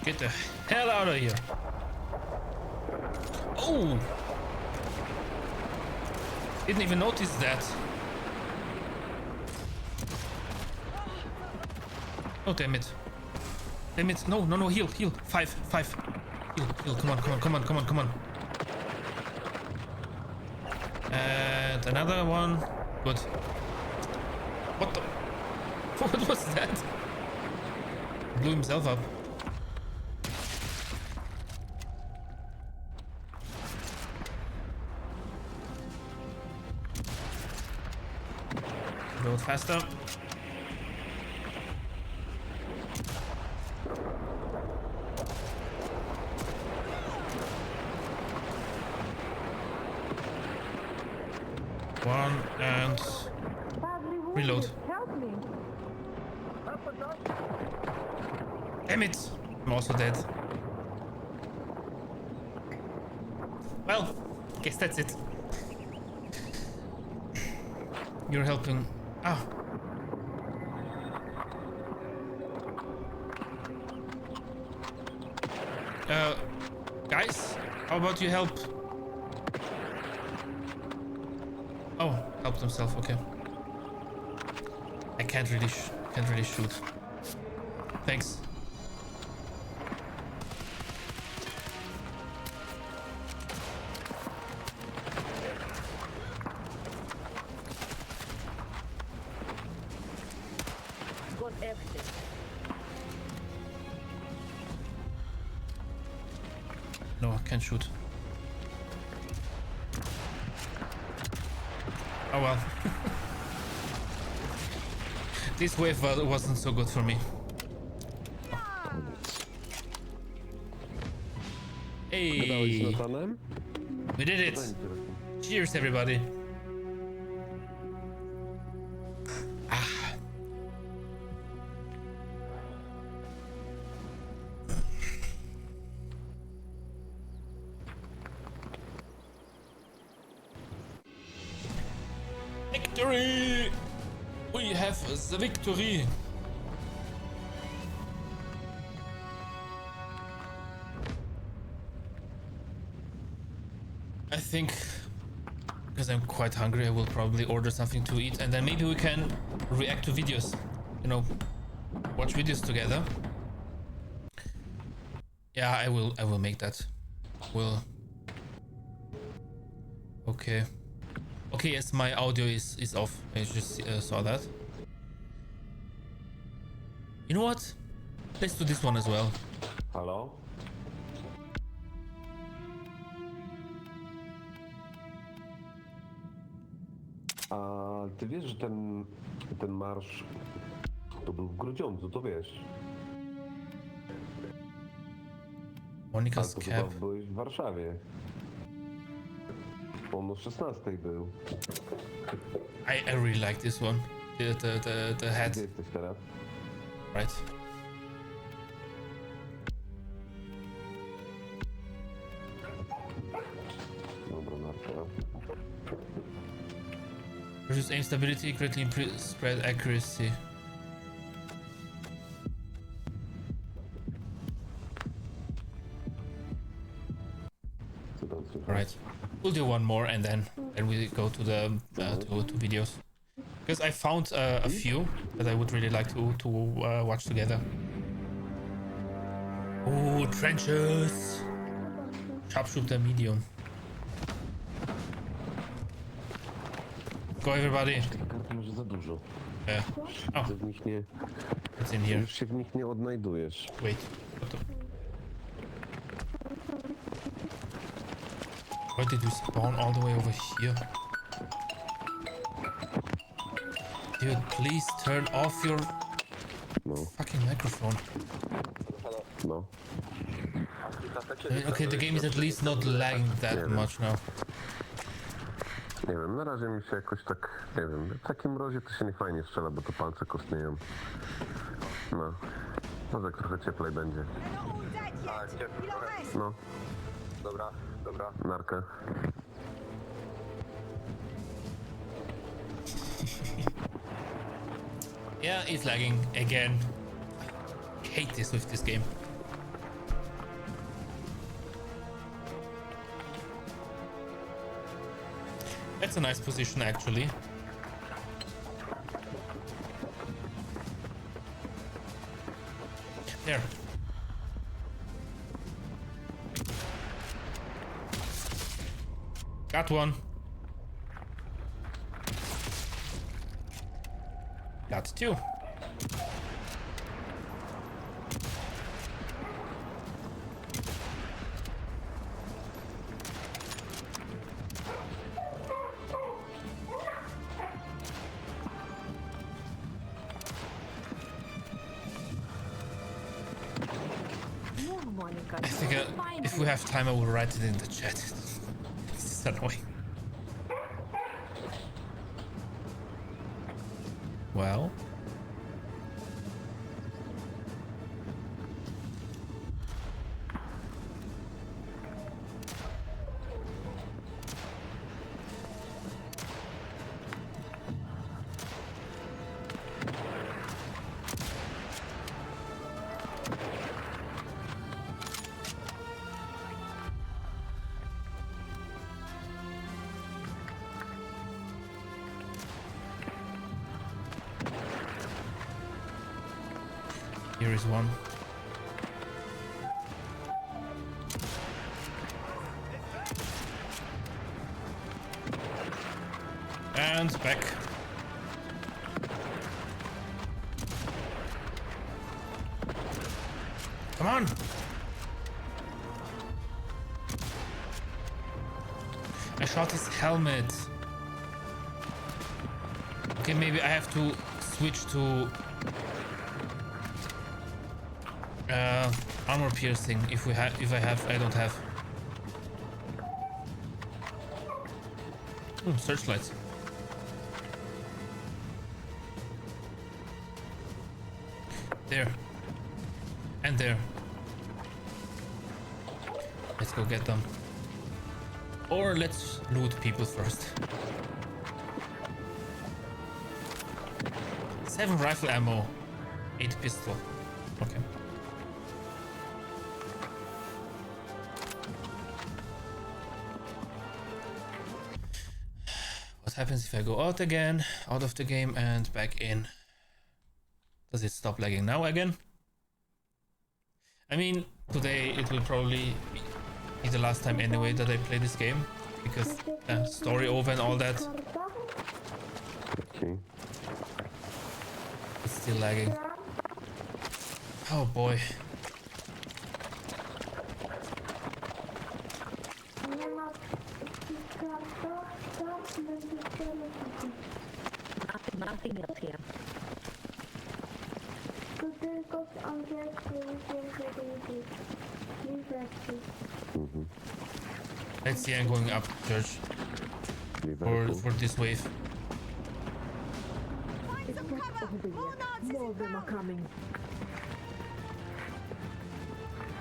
Get the hell out of here. Oh! Didn't even notice that. Oh, damn it. Damn it. No, no, no. Heal, heal. Five. Heal, heal. Come on. And another one. Good. What the? What was that? Blew himself up. Go faster. One and reload. Help me. Damn it! I'm also dead. Well, guess that's it. You're helping. Ah. Guys, how about you help? Oh, helped himself. Okay. I can't really shoot. Thanks. Got everything. No, I can't shoot. Oh well. This wave wasn't so good for me. Hey! We did it! Cheers, everybody! Ah. Victory! We have the victory! I think, because I'm quite hungry, I will probably order something to eat, and then maybe we can react to videos. You know, watch videos together. Yeah, I will make that. Okay. Okay, yes, my audio is off. I just saw that. You know what? Let's do this one as well. Halo? A ty wiesz, że ten marsz to był w Grudziądzu, to wiesz. Monica's to cap. chyba byłeś w Warszawie. On o 16 był. I really like this one. The hat. Gdzie jesteś teraz? Right. Dobra, narka. Reduce aim stability, greatly spread accuracy. Alright, we'll do one more and then we go to the to videos. Because I found a few that I would really like to watch together. Oh, trenches! Sharpshooter medium. Go everybody. Może za dużo. Yeah. Oh, W nich nie, it's in here. już się w nich nie odnajdujesz. Wait. What the? Why did you spawn all the way over here? Dude, please turn off your fucking microphone. No. Okay, the game is at least not lagging that much now. Nie wiem, na razie mi się jakoś tak, nie wiem, w takim mrozie to się nie fajnie strzela, bo to palce kostnieją. No. Może jak trochę cieplej będzie. No. Dobra. Narkę. Yeah, it's lagging again. I hate this with this game. That's a nice position, actually. There. Got one. Got two. I think if we have time, I will write it in the chat. It's just annoying. Well. Here is one. And back. Come on! I shot his helmet. Okay, maybe I have to switch to armor piercing if I don't have. Searchlights. There. And there. Let's go get them. Or let's loot people first. 7 rifle ammo. 8 pistol. Okay. What happens if I go out again, out of the game and back in? Does it stop lagging now again? I mean, today it will probably be the last time anyway that I play this game, because story over and all that. Okay. It's still lagging. Oh boy. Nothing else here. Let's see, I'm going up, George, for this wave. Find some cover! More Nazis More of them are inbound! coming.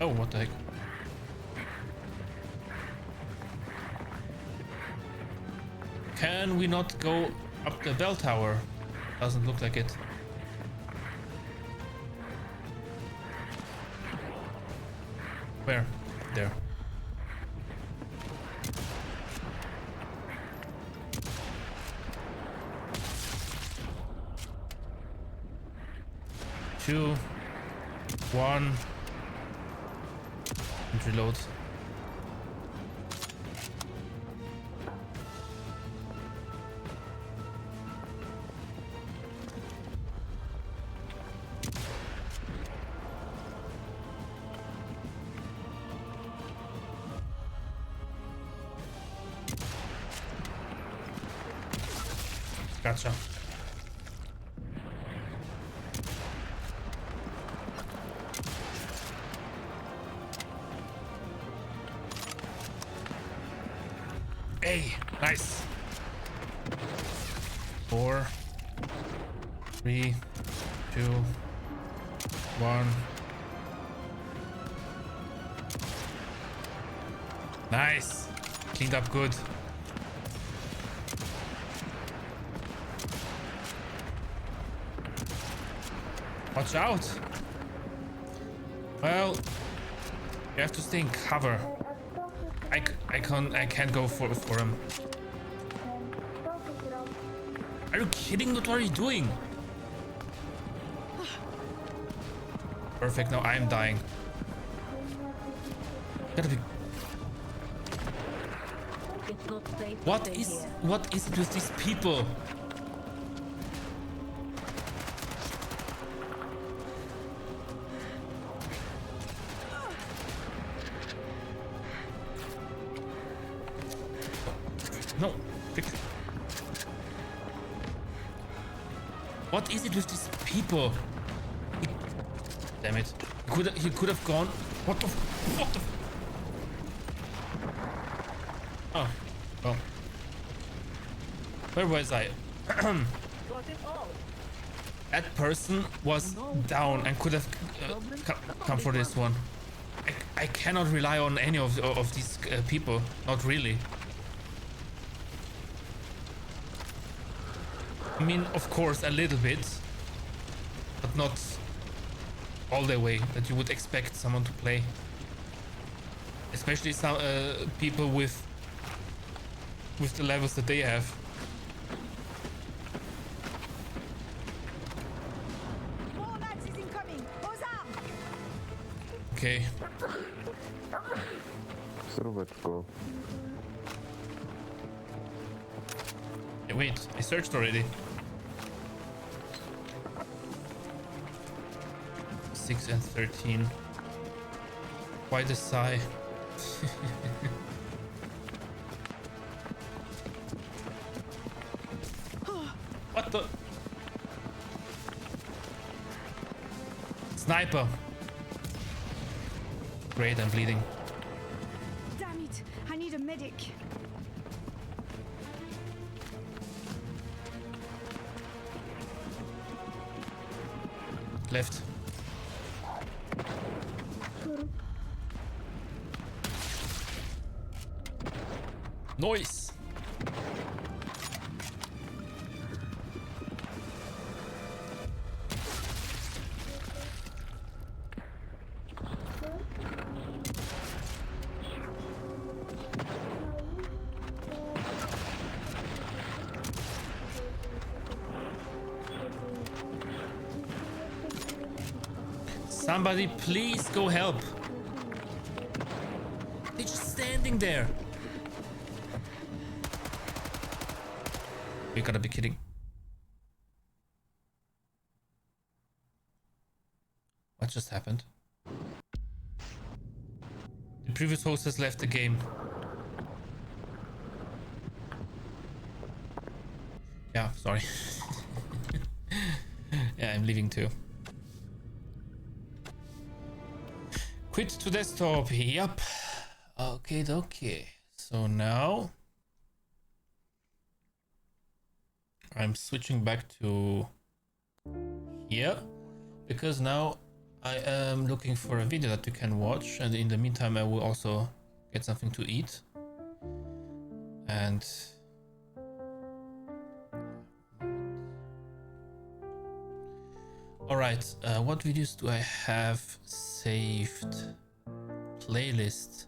Oh, what the heck? Can we not go up the bell tower? Doesn't look like it. Where? There. Two, one, and reload. Gotcha. Hey, nice. 4, 3, 2, 1. Nice. Cleaned up good. Watch out. Well, you have to stay in cover. I can't go for him. Are you kidding? What are you doing? Perfect, now I'm dying. Gotta be... It's not safe to What stay is... here. What is it with these people? No, quick. What is it with these people? Damn it. He could have gone. What the Oh, well. Where was I? Got it all. That person was down and could have come for this one. I cannot rely on any of these people. Not really. I mean, of course, a little bit, but not all the way that you would expect someone to play. Especially some people with the levels that they have. More Nazis incoming! Aux armes! Okay. Suróweczko. Hey, wait, I searched already. 6 and 13. Quite a sigh. What the? Sniper. Great, I'm bleeding. Damn it! I need a medic. Left. Noise. Somebody please go help. They're just standing there. You gotta be kidding. What just happened? The previous host has left the game. Yeah, sorry. Yeah, I'm leaving too. Quit to desktop. Yup. Okay. So now I'm switching back to here because now I am looking for a video that you can watch, and in the meantime I will also get something to eat. And all right, what videos do I have saved? Playlist.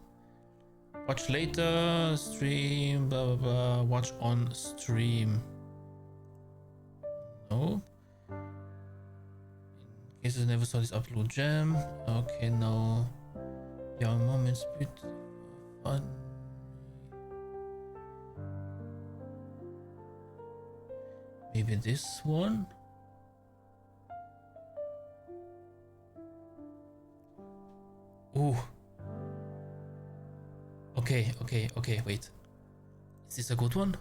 Watch later, stream, blah blah blah. Watch on stream. No. In case you never saw this upload gem. Okay, no. Young moments, bit fun. Maybe this one. Ooh. Okay, wait. Is this a good one?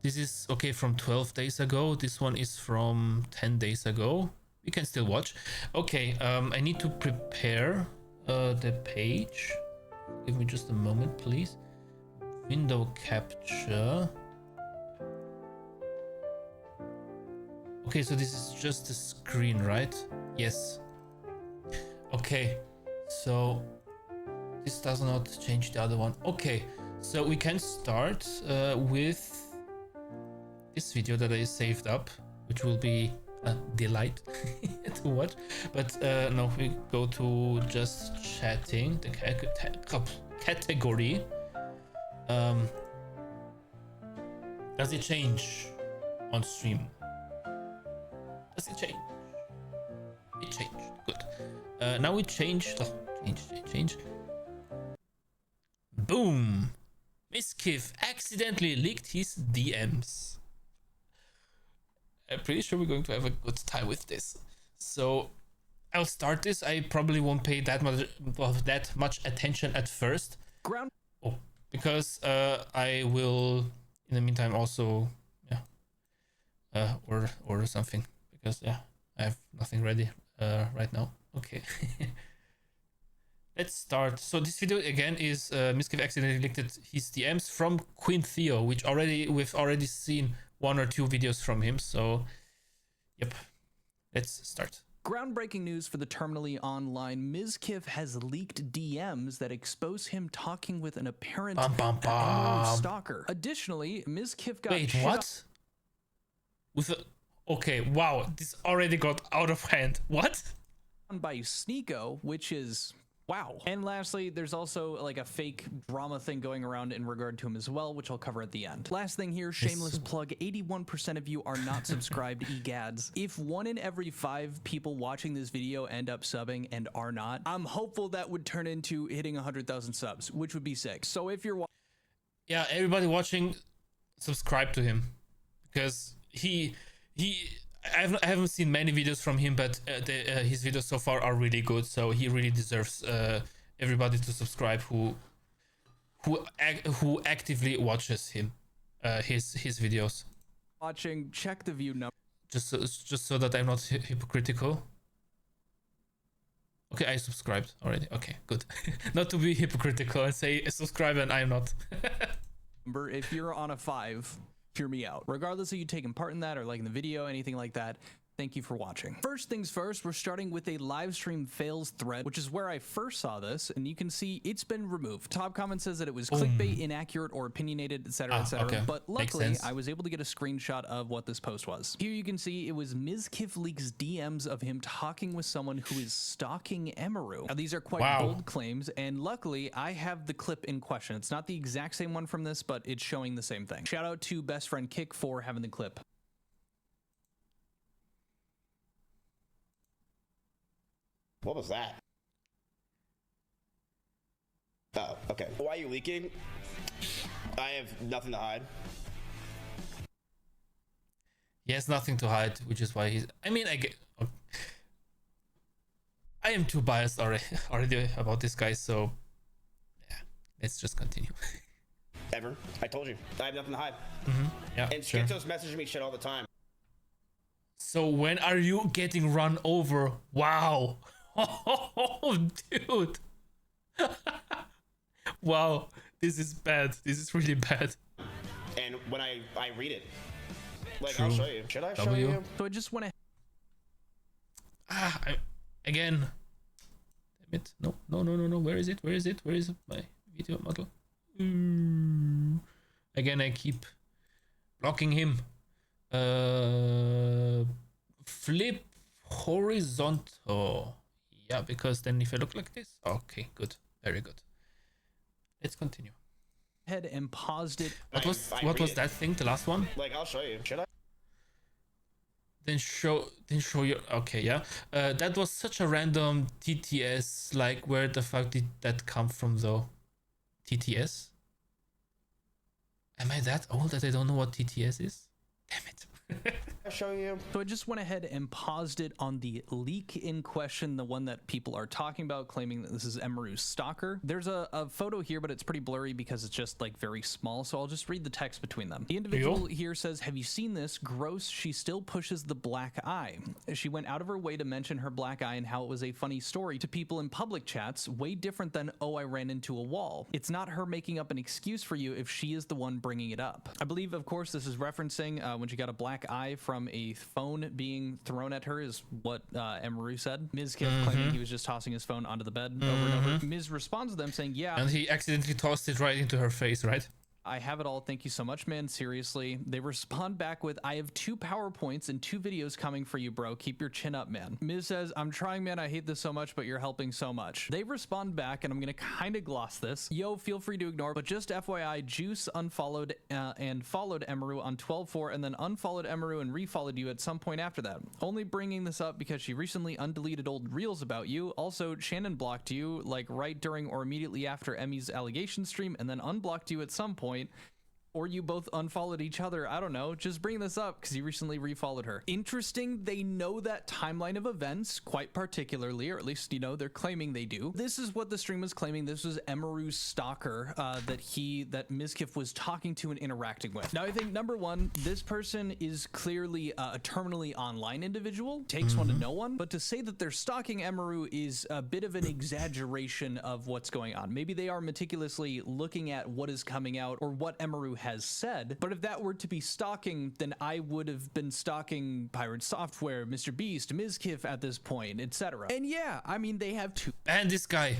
This is okay from 12 days ago. This one is from 10 days ago. We can still watch. Okay, I need to prepare the page. Give me just a moment, please. Window capture. Okay, so this is just the screen, right? Yes. Okay, so this does not change the other one. Okay, so we can start with this video that I saved up, which will be a delight to watch. But no, we go to just chatting, the category. Does it change? on stream. Does it change? It changed. Good. Now it changed. Change. Boom! Miskiff accidentally leaked his DMs. I'm pretty sure we're going to have a good time with this. So I'll start this. I probably won't pay that much attention at first. Because I will in the meantime also order something, because I have nothing ready right now. Okay. Let's start. So this video again is Miskiff accidentally leaked his DMs from Queen Theo, which we've already seen 1 or 2 videos from him. So yep, let's start. Groundbreaking news for the terminally online. Miskiff has leaked DMs that expose him talking with an apparent stalker. Additionally, Miskiff got what? Okay, wow, this already got out of hand. What? By Sneeko, which is wow. And lastly, there's also like a fake drama thing going around in regard to him as well, which I'll cover at the end. Last thing here, shameless plug, 81% of you are not subscribed, egads. If 1 in every 5 people watching this video end up subbing and are not, I'm hopeful that would turn into hitting 100,000 subs, which would be sick. So if you're everybody watching, subscribe to him, because I haven't seen many videos from him, but his videos so far are really good. So he really deserves everybody to subscribe who actively watches him, his videos. Watching, check the view number. Just so that I'm not hypocritical. Okay, I subscribed already. Okay, good. Not to be hypocritical and say subscribe and I'm not. If you're on a 5. Hear me out. Regardless of you taking part in that or liking the video, anything like that, thank you for watching. First things first, we're starting with a live stream fails thread, which is where I first saw this, and you can see it's been removed. Top comment says that it was clickbait, inaccurate, or opinionated, etc., etc. Okay. But luckily, I was able to get a screenshot of what this post was. Here you can see it was Miskiff leaks DMs of him talking with someone who is stalking Emaru. Now, these are quite bold claims, and luckily, I have the clip in question. It's not the exact same one from this, but it's showing the same thing. Shout out to best friend Kick for having the clip. What was that? Oh, okay. Why are you leaking? I have nothing to hide. He has nothing to hide, which is why he's... I mean, I am too biased already about this guy, so... Yeah, let's just continue. Ever. I told you. I have nothing to hide. Yeah, and Schizo's messaging me shit all the time. So when are you getting run over? Wow. Oh, dude. Wow, this is bad. This is really bad. And when I read it, like, I'll show you. Should I show you? So I just want to... again. Damn it. No. Where is it? Where is my video model? Again, I keep blocking him. Flip horizontal. Yeah, because then if I look like this, okay, good, very good. Let's continue. Head and paused it. What was that thing? The last one? Like, I'll show you. Should I? Then show your. Okay, yeah. That was such a random TTS. Like, where the fuck did that come from, though? TTS? Am I that old that I don't know what TTS is? Damn it. I'll show you. So I just went ahead and paused it on the leak in question, the one that people are talking about, claiming that this is Emaru's stalker. There's a photo here, but it's pretty blurry because it's just like very small, so I'll just read the text between them. The individual here says, "Have you seen this? Gross, she still pushes the black eye. She went out of her way to mention her black eye and how it was a funny story to people in public chats, way different than, oh, I ran into a wall. It's not her making up an excuse for you if she is the one bringing it up." I believe, of course, this is referencing when she got a black eye from a phone being thrown at her, is what Emaru said. Miskiff claiming he was just tossing his phone onto the bed over and over. Miz responds to them saying, yeah. And he accidentally tossed it right into her face, right? I have it all. Thank you so much, man. Seriously. They respond back with, I have 2 PowerPoints and 2 videos coming for you, bro. Keep your chin up, man. Miz says, I'm trying, man. I hate this so much, but you're helping so much. They respond back, and I'm going to kind of gloss this. Yo, feel free to ignore, but just FYI, Juice unfollowed and followed Emaru on 12/4 and then unfollowed Emaru and refollowed you at some point after that. Only bringing this up because she recently undeleted old reels about you. Also, Shannon blocked you like right during or immediately after Emmy's allegation stream and then unblocked you at some point. Or you both unfollowed each other. I don't know. Just bring this up because you recently refollowed her. Interesting. They know that timeline of events quite particularly, or at least, you know, they're claiming they do. This is what the stream was claiming. This was Emaru's stalker that Mizkif was talking to and interacting with. Now, I think number one, this person is clearly a terminally online individual. Takes one to know one. But to say that they're stalking Emaru is a bit of an exaggeration of what's going on. Maybe they are meticulously looking at what is coming out or what Emaru has said, but if that were to be stalking, then I would have been stalking Pirate Software, Mr. Beast, Mizkif at this point, etc. And yeah, I mean, they have 2 and this guy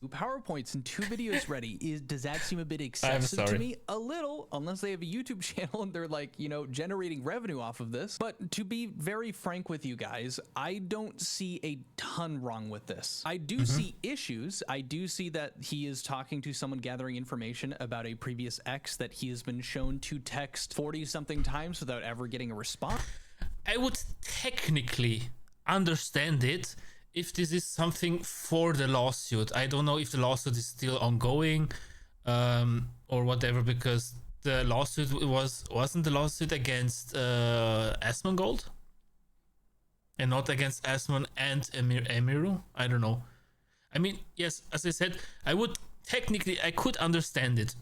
PowerPoints and 2 videos ready. Does that seem a bit excessive to me? A little, unless they have a YouTube channel and they're like, you know, generating revenue off of this. But to be very frank with you guys, I don't see a ton wrong with this. I do see issues. I do see that he is talking to someone gathering information about a previous ex that he has been shown to text 40 something times without ever getting a response. I would technically understand it if this is something for the lawsuit. I don't know if the lawsuit is still ongoing or whatever, because the lawsuit wasn't the lawsuit against Asmongold and not against Asmon and Emiru. I don't know. I mean, yes, as I said, I could understand it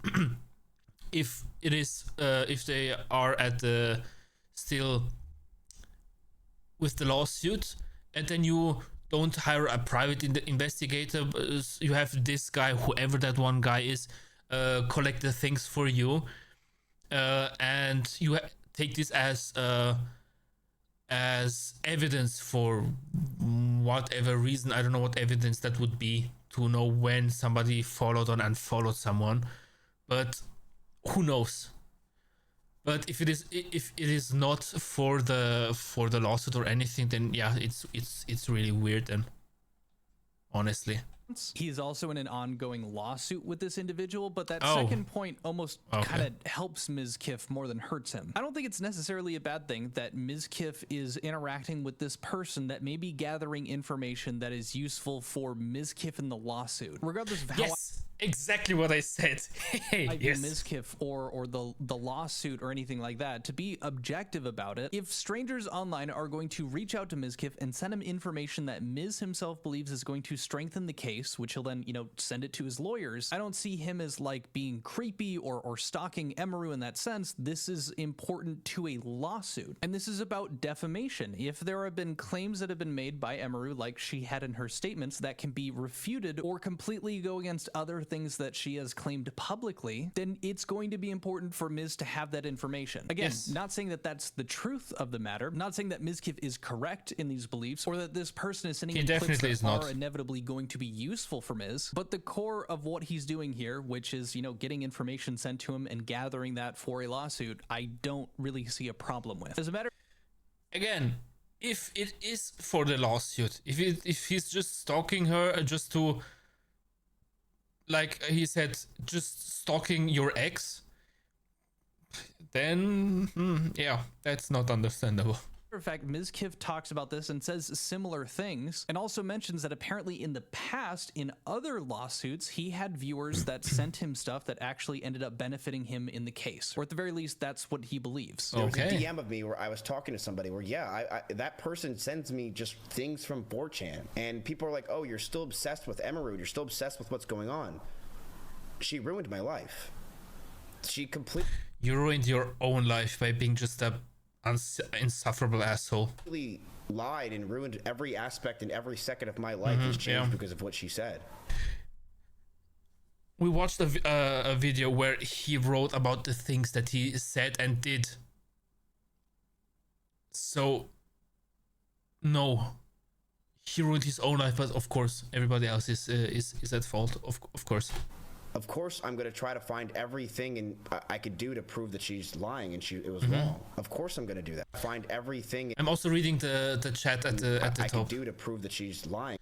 if it is if they are at the still with the lawsuit, and then you don't hire a private investigator. You have this guy, whoever that one guy is, collect the things for you, and you take this as evidence for whatever reason. I don't know what evidence that would be to know when somebody followed or unfollowed someone, but who knows? But if it is not for the lawsuit or anything, then yeah, it's really weird then, honestly. He's also in an ongoing lawsuit with this individual, but that second point almost kind of helps Mizkif more than hurts him. I don't think it's necessarily a bad thing that Mizkif is interacting with this person that may be gathering information that is useful for Mizkif in the lawsuit, regardless of how. Yes. Exactly what I said. I view Mizkif or the lawsuit or anything like that. To be objective about it, if strangers online are going to reach out to Mizkif and send him information that Miz himself believes is going to strengthen the case, which he'll then, you know, send it to his lawyers, I don't see him as like being creepy or stalking Emaru in that sense. This is important to a lawsuit, and this is about defamation. If there have been claims that have been made by Emaru, like she had in her statements, that can be refuted or completely go against other things that she has claimed publicly, then it's going to be important for Miz to have that information. Again, not saying that that's the truth of the matter, not saying that Mizkif is correct in these beliefs or that this person is sending in clips that are inevitably going to be useful for Miz, but the core of what he's doing here, which is, you know, getting information sent to him and gathering that for a lawsuit, I don't really see a problem with. As a matter, again, if it is for the lawsuit, if he's just stalking her just to, like he said, just stalking your ex, then yeah, that's not understandable. In fact, Mizkif talks about this and says similar things, and also mentions that apparently in the past, in other lawsuits, he had viewers that sent him stuff that actually ended up benefiting him in the case, or at the very least, that's what he believes. There was a DM of me where I was talking to somebody where, I that person sends me just things from 4chan, and people are like, oh, you're still obsessed with Emaru, you're still obsessed with what's going on. She ruined my life. You ruined your own life by being just a insufferable asshole. Really lied and ruined every aspect and every second of my life has changed because of what she said. We watched a video where he wrote about the things that he said and did. So no, he ruined his own life, but of course everybody else is at fault, of course. Of course, I'm going to try to find everything I could do to prove that she's lying and it was wrong. Of course, I'm going to do that. Find everything. I'm also reading the chat at the I top. could do to prove that she's lying.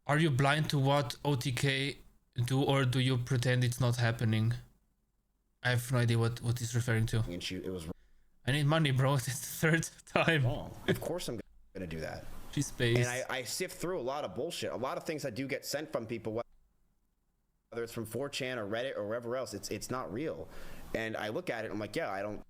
Are you blind to what OTK do, or do you pretend it's not happening? I have no idea what he's referring to. And it was. I need money, bro. It's the third time. Wrong. Of course, I'm going to do that. She's based. And I sift through a lot of bullshit. A lot of things I do get sent from people, whether it's from 4chan or Reddit or wherever else. It's not real. And I look at it, I'm like, yeah, I don't.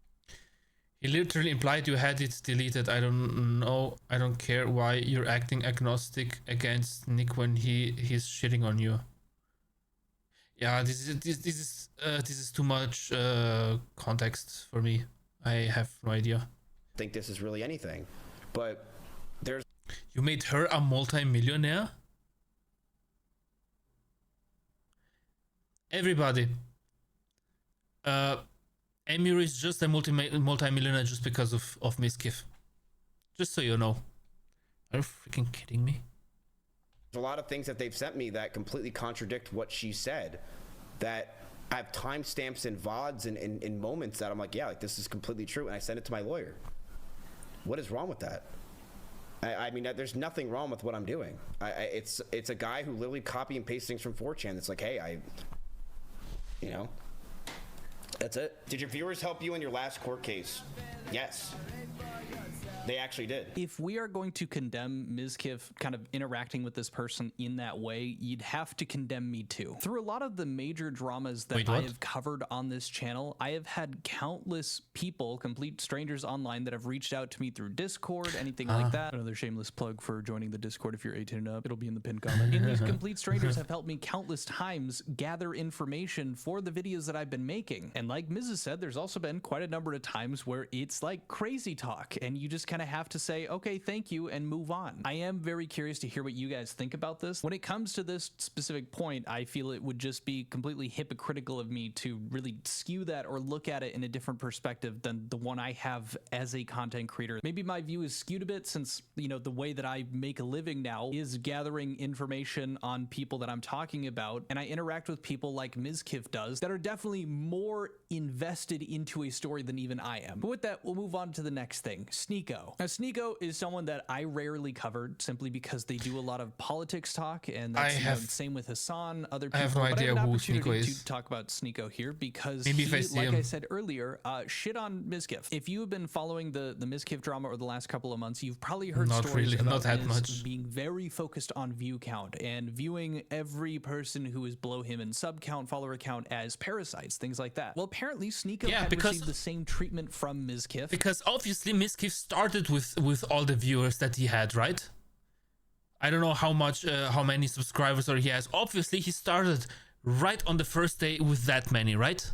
He literally implied you had it deleted. I don't know. I don't care why you're acting agnostic against Nick when he's shitting on you. Yeah, this is too much context for me. I have no idea. Think this is really anything, but there's. You made her a multi-millionaire? Everybody. Emir is just a multi-millionaire just because of Miskiff. Just so you know. Are you freaking kidding me? There's a lot of things that they've sent me that completely contradict what she said. That I have timestamps and VODs and in moments that I'm like, yeah, like this is completely true. And I send it to my lawyer. What is wrong with that? I mean, there's nothing wrong with what I'm doing. It's a guy who literally copy and paste things from 4chan. It's like, hey, you know, that's it. Did your viewers help you in your last court case? Yes. They actually did. If we are going to condemn Mizkif kind of interacting with this person in that way, you'd have to condemn me too. Through a lot of the major dramas that I have covered on this channel, I have had countless people, complete strangers online, that have reached out to me through Discord, anything like that. Another shameless plug for joining the Discord if you're 18 and up. It'll be in the pinned comment. And these complete strangers have helped me countless times gather information for the videos that I've been making. And like Mrs. said, there's also been quite a number of times where it's like crazy talk and you just kind of have to say, okay, thank you, and move on. I am very curious to hear what you guys think about this. When it comes to this specific point, I feel it would just be completely hypocritical of me to really skew that or look at it in a different perspective than the one I have as a content creator. Maybe my view is skewed a bit since, you know, the way that I make a living now is gathering information on people that I'm talking about, and I interact with people like Mizkif does that are definitely more invested into a story than even I am. But with that, we'll move on to the next thing, Sneeko. Now, Sneeko is someone that I rarely covered simply because they do a lot of politics talk, and that's the same with Hassan, other people. I have no idea who Sneeko is. To talk about Sneeko here because maybe he, like I said earlier, shit on Mizkif. If you have been following the Mizkif drama over the last couple of months, you've probably heard stories about Miz being very focused on view count and viewing every person who is below him in sub count, follower count as parasites, things like that. Well, apparently Sneeko had received the same treatment from Mizkif. Because obviously Mizkif started with all the viewers that he had, right? I don't know how many subscribers or he has. Obviously he started right on the first day with that many, right?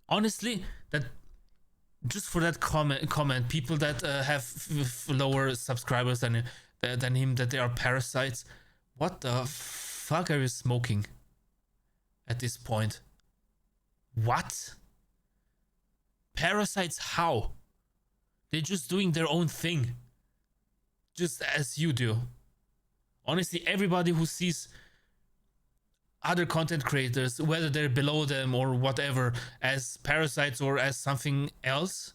Honestly, that just for that comment, people that have lower subscribers than him, that they are parasites. What the fuck are you smoking at this point? What? Parasites how? They're just doing their own thing. Just as you do. Honestly, everybody who sees other content creators, whether they're below them or whatever, as parasites or as something else,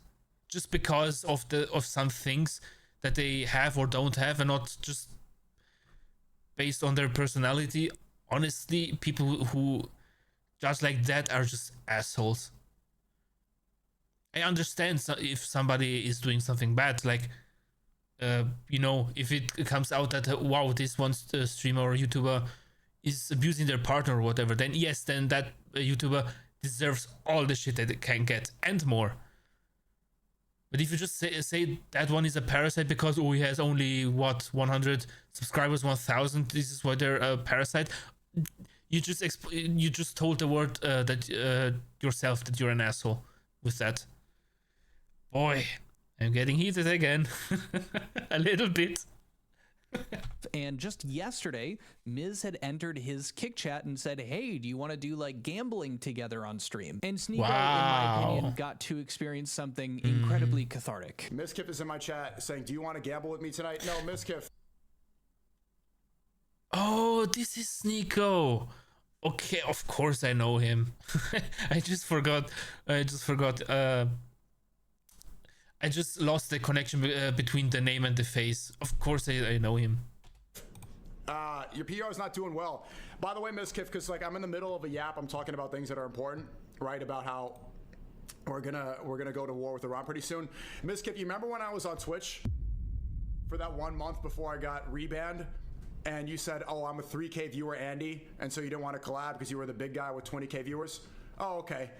just because of some things that they have or don't have, and not just based on their personality. Honestly, people who judge like that are just assholes. I understand if somebody is doing something bad, like, you know, if it comes out that, wow, this one streamer or YouTuber is abusing their partner or whatever, then yes, then that YouTuber deserves all the shit that it can get and more. But if you just say that one is a parasite because, oh, he has only, what, 100 subscribers, 1,000, this is why they're a parasite, you just told the word that yourself that you're an asshole with that. Boy, I'm getting heated again. A little bit. And just yesterday, Miz had entered his Kick Chat and said, hey, do you want to do like gambling together on stream? And Sneeko, in my opinion, got to experience something incredibly cathartic. Mizkif is in my chat saying, do you want to gamble with me tonight? No, Mizkif. Oh, this is Sneeko. Okay, of course I know him. I just forgot. I just lost the connection between the name and the face. Of course I know him. Your PR is not doing well. By the way, Miskiff, because like I'm in the middle of a yap, I'm talking about things that are important, right? About how we're gonna go to war with Iran pretty soon. Miskiff, you remember when I was on Twitch for that 1 month before I got rebanned, and you said, "Oh, I'm a 3K viewer, Andy," and so you didn't want to collab because you were the big guy with 20K viewers? Oh, okay.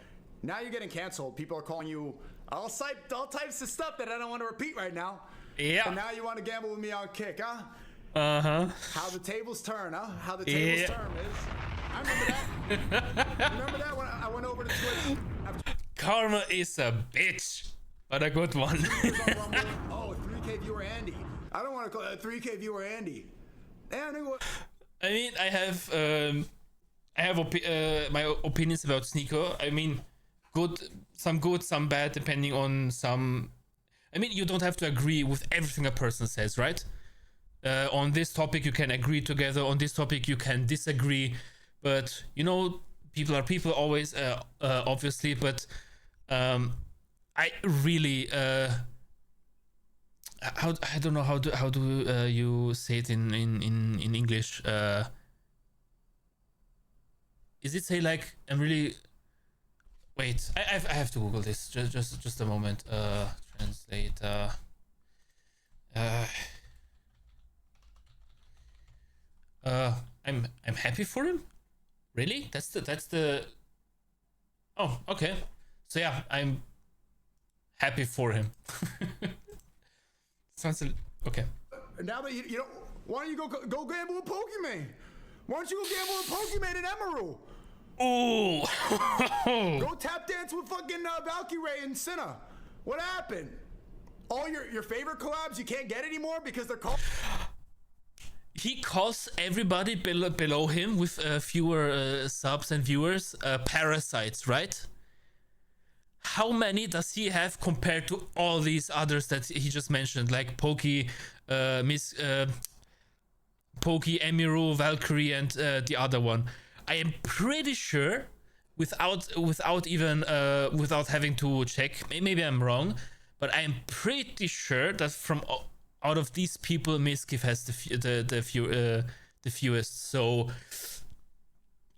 Now you're getting canceled. People are calling you all types of stuff that I don't want to repeat right now. Yeah. And now you want to gamble with me on Kick, huh? Uh-huh. How the tables turn, huh? How the tables turn is. I remember that. Remember that when I went over to Twitch? Karma is a bitch, but a good one. Oh, 3K viewer Andy. I don't want to call it 3K viewer Andy. I mean, I have my opinions about Sneeko. I mean, good, some bad, depending on some. I mean, you don't have to agree with everything a person says, right? On this topic, you can agree together. On this topic, you can disagree. But you know, people are people always, obviously. But I really, I don't know how do you say it in English? Is it say like I'm really? Wait, I have to Google this. Just a moment. Translate. I'm happy for him. Really? That's the. Oh, okay. So yeah, I'm happy for him. Sounds okay. Now that you know, why don't you go gamble with Pokemon? Why don't you go gamble with Pokemon and Emerald? Ooh. Go tap dance with fucking Valkyrie and Senna. What happened? All your favorite collabs you can't get anymore because they're called. He calls everybody below him with fewer subs and viewers parasites, right? How many does he have compared to all these others that he just mentioned, like Pokey, Pokey, Emiru, Valkyrie, and the other one? I am pretty sure, without having to check, maybe I'm wrong, but I am pretty sure that from out of these people, Miskiff has the fewest. So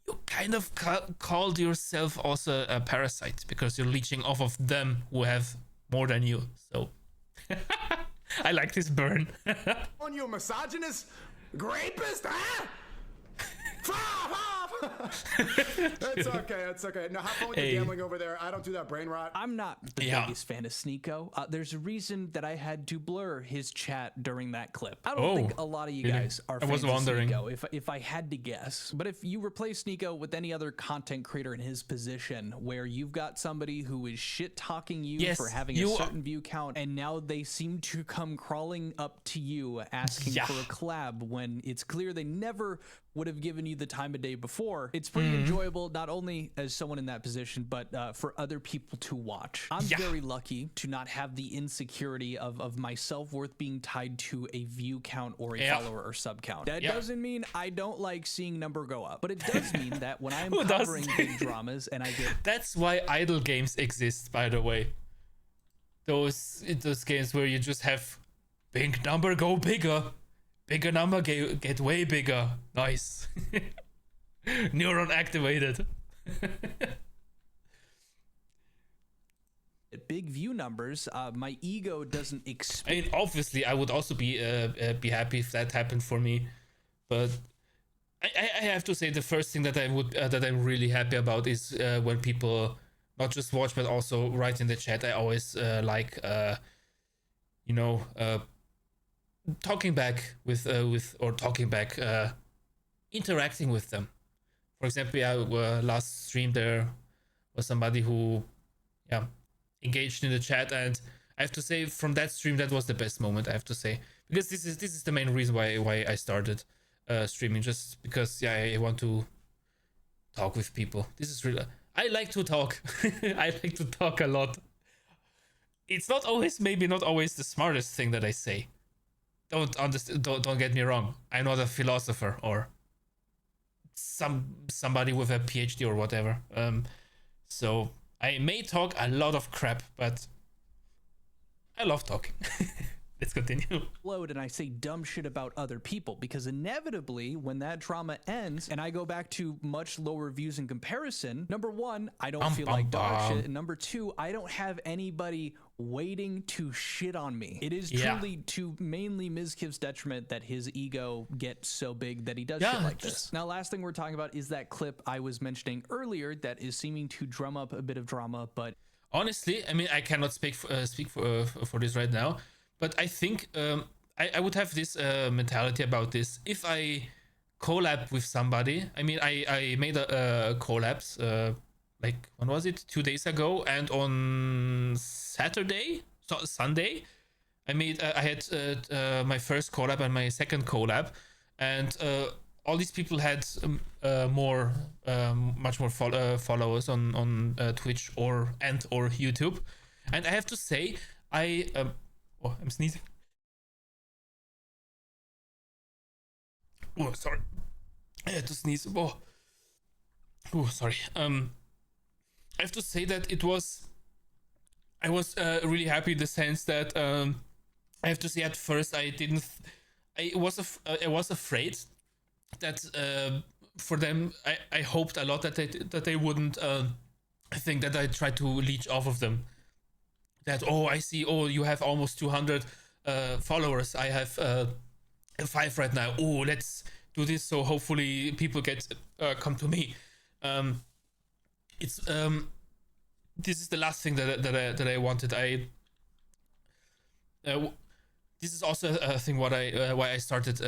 you kind of called yourself also a parasite because you're leeching off of them who have more than you. So I like this burn. On you, misogynist, rapist, huh? That's okay. That's okay. Now, have fun with the gambling over there. I don't do that brain rot. I'm not the biggest fan of Sneeko. There's a reason that I had to blur his chat during that clip. I don't think a lot of you guys are fans of Sneeko, if I had to guess. But if you replace Sneeko with any other content creator in his position, where you've got somebody who is shit-talking you for having a certain view count, and now they seem to come crawling up to you asking for a collab when it's clear they never would have given you the time of day before, it's pretty enjoyable, not only as someone in that position, but for other people to watch. I'm very lucky to not have the insecurity of my self-worth being tied to a view count or a follower or sub count. That doesn't mean I don't like seeing number go up, but it does mean that when I'm covering big dramas and I get... That's why idle games exist, by the way. Those games where you just have big number go bigger. Bigger number get way bigger. Nice. Neuron activated. At big view numbers, my ego doesn't expect. I mean, obviously, I would also be happy if that happened for me, but I have to say the first thing that I'm really happy about is when people not just watch but also write in the chat. I always like talking back interacting with them. For example, last stream there was somebody who engaged in the chat, and I have to say from that stream that was the best moment, I have to say, because this is the main reason why I started streaming, just because I want to talk with people. This is really, I like to talk. I like to talk a lot. It's maybe not always the smartest thing that I say. Don't get me wrong. I'm not a philosopher or somebody with a PhD or whatever. So I may talk a lot of crap, but I love talking. Let's continue. And I say dumb shit about other people, because inevitably when that drama ends and I go back to much lower views in comparison, number one, I don't feel like dog shit, and number two, I don't have anybody waiting to shit on me. It is truly to mainly Mizkiv's detriment that his ego gets so big that he does shit like this. Now, last thing we're talking about is that clip I was mentioning earlier that is seeming to drum up a bit of drama, but honestly, I mean, I cannot speak for this right now. But I think I would have this mentality about this. If I collab with somebody, I mean, I made a collabs, like, when was it? 2 days ago. And on Sunday, I had my first collab and my second collab. And all these people had much more followers on Twitch or YouTube. And I have to say, oh, I'm sneezing. Oh, sorry. I had to sneeze. Oh, sorry. I have to say that I was really happy in the sense that I have to say at first I was afraid that for them I hoped a lot that they wouldn't think that I tried to leech off of them. That, oh, I see, oh, you have almost 200 followers. I have 5 right now. Oh, let's do this so hopefully people come to me. This is the last thing that I wanted. This is also a thing why I started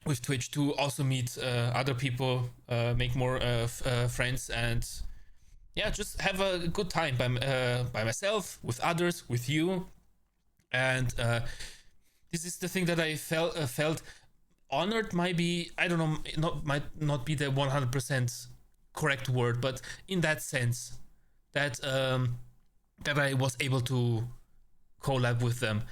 with Twitch, to also meet other people, make more friends, and just have a good time by myself, with others, with you. And this is the thing that I felt honored. Might be, I don't know, might not be the 100% correct word, but in that sense that that I was able to collab with them.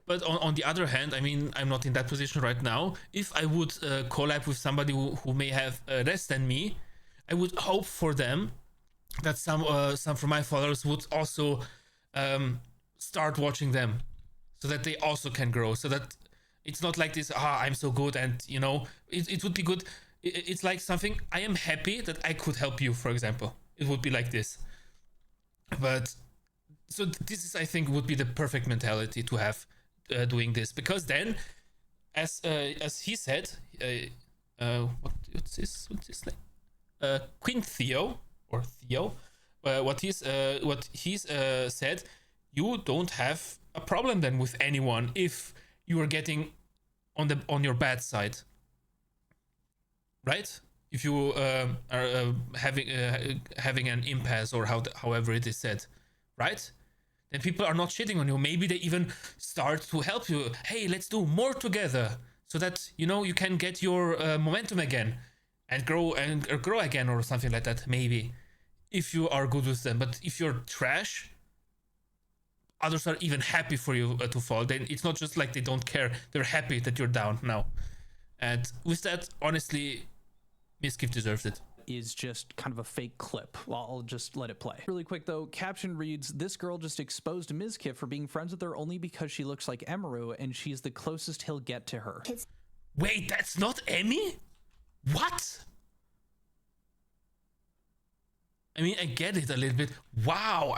But on the other hand, I mean, I'm not in that position right now. If I would collab with somebody who may have less than me, I would hope for them that some from my followers would also start watching them, so that they also can grow, so that it's not like this, I'm so good, and you know, it would be good. It's like something, I am happy that I could help you, for example. It would be like this. But so this is, I think, would be the perfect mentality to have doing this, because then as he said, what's his name, Queen Theo, or Theo, what he's said, you don't have a problem then with anyone if you are getting on your bad side, right? If you are having an impasse, or however it is said, right? Then people are not shitting on you. Maybe they even start to help you. Hey, let's do more together, so that, you know, you can get your momentum again and grow again, or something like that. Maybe, if you are good with them. But if you're trash, others are even happy for you to fall. Then it's not just like they don't care; they're happy that you're down now. And with that, honestly, Miskiff deserves it. Is just kind of a fake clip. Well, I'll just let it play. Really quick though, caption reads, "This girl just exposed Mizkif for being friends with her only because she looks like Emaru and she's the closest he'll get to her." Wait, that's not Emmy? What? I mean, I get it a little bit. Wow,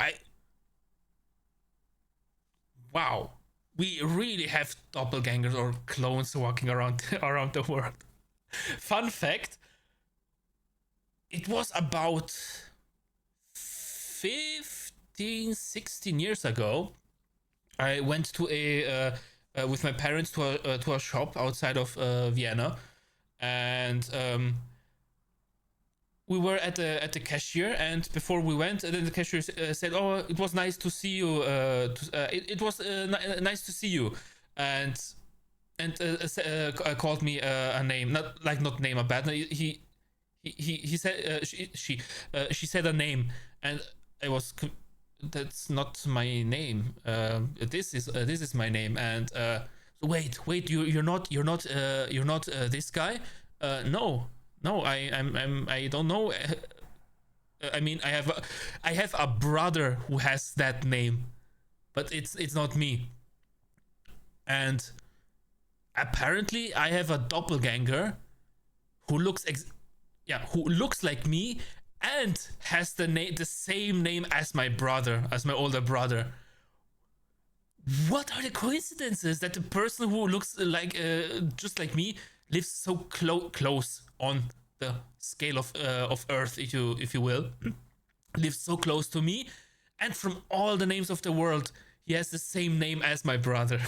wow. We really have doppelgangers or clones walking around the world. Fun fact, it was about 15, 16 years ago. I went to with my parents to a shop outside of Vienna, and we were at the cashier. And before we went, then the cashier said, "Oh, it was nice to see you. It was nice to see you," and called me a name, not name a bad name. He said she said a name, and I was, that's not my name. This is my name. And wait, you're not this guy? No, No, I don't know. I mean, I have a brother who has that name, but it's not me. And apparently, I have a doppelganger who looks who looks like me and has the same name as my brother, as my older brother. What are the coincidences that the person who looks like just like me lives so close on the scale of Earth, if you will, lives so close to me, and from all the names of the world, he has the same name as my brother.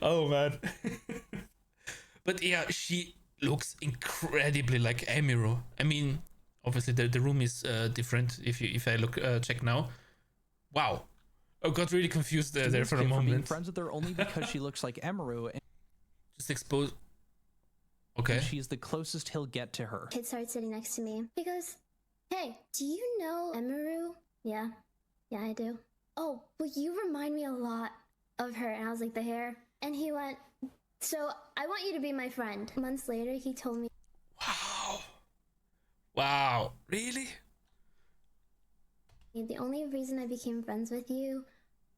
Oh man. But yeah, she looks incredibly like Emiru. I mean, obviously the room is different if I look check now. Wow. I got really confused there for a moment. Being friends with her only because she looks like Emiru. And just expose. Okay. She's the closest he'll get to her. Kid started sitting next to me. He goes, "Hey, do you know Emiru?" Yeah, I do. "Oh, well, you remind me a lot of her." And I was like, "The hair?" And he went, "So I want you to be my friend." Months later, he told me. Wow, really? The only reason I became friends with you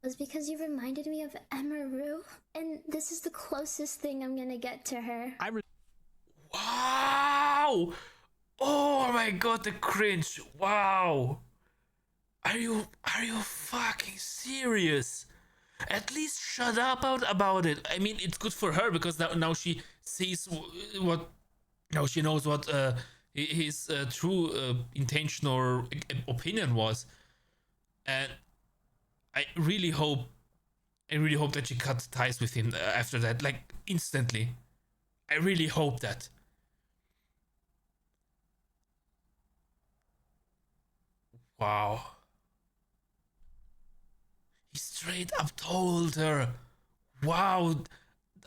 was because you reminded me of Emiru, and this is the closest thing I'm gonna get to her. Wow! Oh my god, the cringe! Wow! Are you fucking serious? At least shut up about it. I mean, it's good for her because now she sees what. Now she knows what his true intention or opinion was, and I really hope that she cut ties with him after that, like instantly. I really hope that. Wow. He straight up told her. Wow.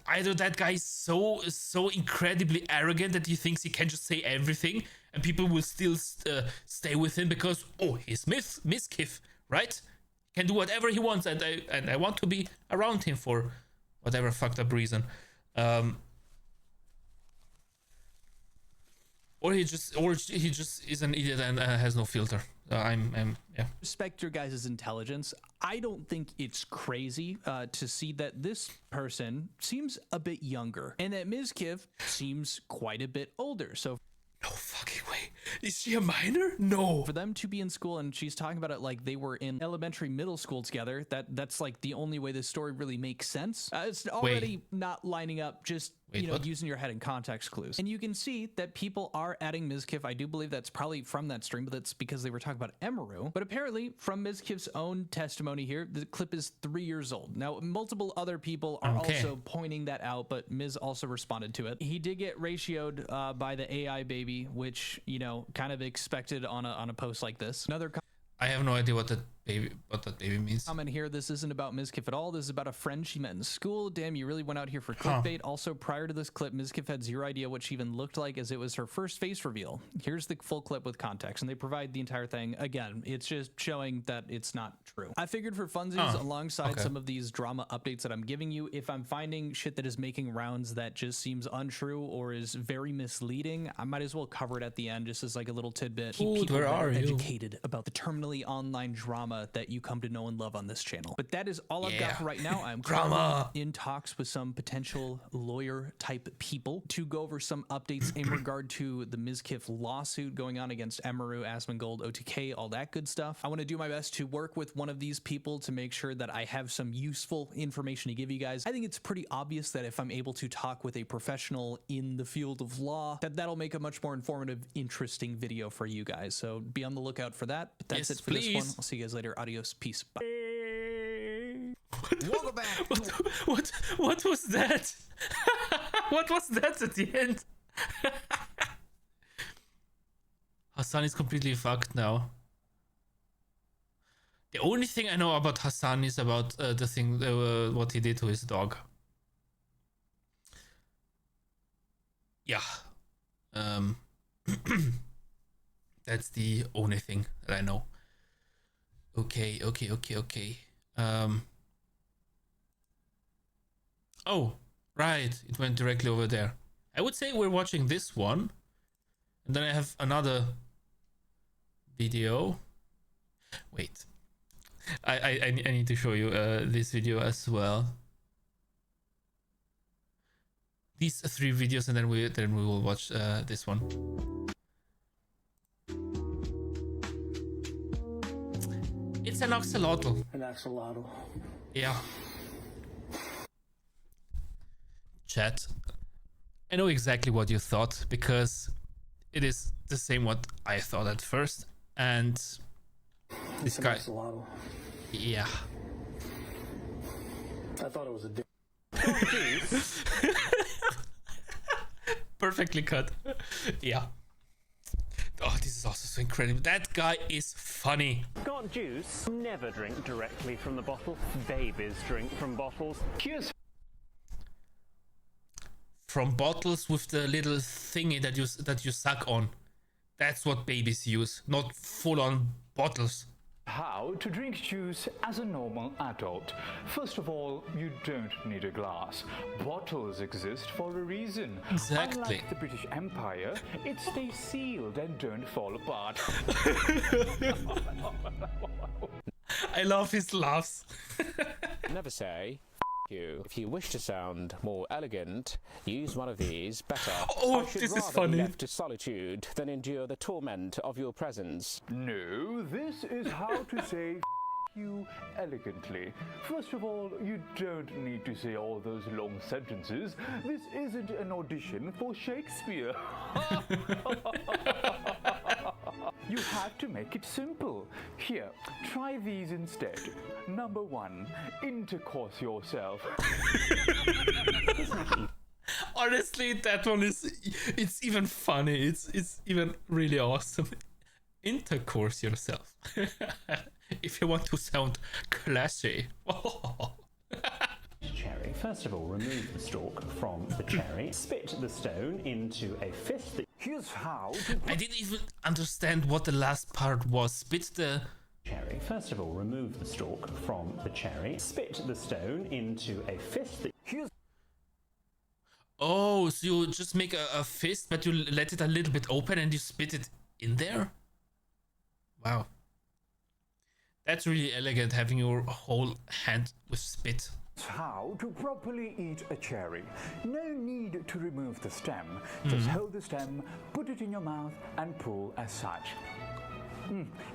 Either that guy is so incredibly arrogant that he thinks he can just say everything and people will still stay with him because, oh, he's Miskiff, right? He can do whatever he wants, and I want to be around him for whatever fucked up reason. Or he just is an idiot and has no filter. Yeah. Respect your guys' intelligence. I don't think it's crazy to see that this person seems a bit younger and that Ms. Kiv seems quite a bit older. So no fucking way. Is she a minor? No. For them to be in school, and she's talking about it like they were in elementary, middle school together, that's like the only way this story really makes sense. It's already not lining up, just using your head in context clues. And you can see that people are adding Ms. Kiff. I do believe that's probably from that stream, but that's because they were talking about Emiru. But apparently, from Ms. Kiff's own testimony here, the clip is 3 years old. Now, multiple other people are also pointing that out, but Ms. also responded to it. He did get ratioed by the AI baby, which, kind of expected on a post like this. I have no idea what that baby means. Comment here, this isn't about Mizkif at all. This is about a friend she met in school. Damn, you really went out here for clickbait. Also, prior to this clip, Mizkif had zero idea what she even looked like, as it was her first face reveal. Here's the full clip with context, and they provide the entire thing. Again, it's just showing that it's not true. I figured for funsies, alongside some of these drama updates that I'm giving you, if I'm finding shit that is making rounds that just seems untrue or is very misleading, I might as well cover it at the end just as like a little tidbit. Keep people where are you? educated about the terminally online drama that you come to know and love on this channel. But that is all I've got for right now. I'm currently in talks with some potential lawyer type people to go over some updates in regard to the Mizkif lawsuit going on against Emiru, Asmongold, OTK, all that good stuff. I want to do my best to work with one of these people to make sure that I have some useful information to give you guys. I think it's pretty obvious that if I'm able to talk with a professional in the field of law, that'll make a much more informative, interesting video for you guys. So be on the lookout for that. But that's it for this one. I'll see you guys later. Adios. Peace. Bye. Welcome back. What was that? What was that at the end? Hassan is completely fucked now. The only thing I know about Hassan is about the thing, what he did to his dog. Yeah. That's the only thing that I know. Okay. Oh, right. It went directly over there. I would say we're watching this one, and then I have another video. Wait, I need to show you this video as well. These 3 videos, and then we will watch this one. It's an axolotl. An axolotl. Yeah. Chat. I know exactly what you thought, because it is the same what I thought at first, and this guy. Axolotl. Yeah. I thought it was a dick. Perfectly cut. Yeah. Oh, this is also so incredible. That guy is funny. Got juice? Never drink directly from the bottle. Babies drink from bottles. Here's from bottles with the little thingy that you suck on. That's what babies use, not full-on bottles. How to drink juice as a normal adult. First of all, you don't need a glass. Bottles exist for a reason. Exactly. Unlike the British Empire, it stays sealed and don't fall apart. I love his laughs. Never say you. If you wish to sound more elegant, use one of these better. Oh, I should this is rather funny. be left to solitude than endure the torment of your presence. No, this is how to say you elegantly. First of all, you don't need to say all those long sentences. This isn't an audition for Shakespeare. You have to make it simple. Here, try these instead. Number 1, intercourse yourself. Honestly, that one it's even funny. It's even really awesome. Intercourse yourself. If you want to sound classy. cherry. First of all, remove the stalk from the cherry. Spit the stone into a fist. Here's how to I didn't even understand what the last part was. Spit the cherry. First of all, remove the stalk from the cherry. Spit the stone into a fist. Here's Oh, so you just make a fist, but you let it a little bit open and you spit it in there? Wow. That's really elegant, having your whole hand with spit. How to properly eat a cherry. No need to remove the stem. Just hold the stem, put it in your mouth, and pull as such.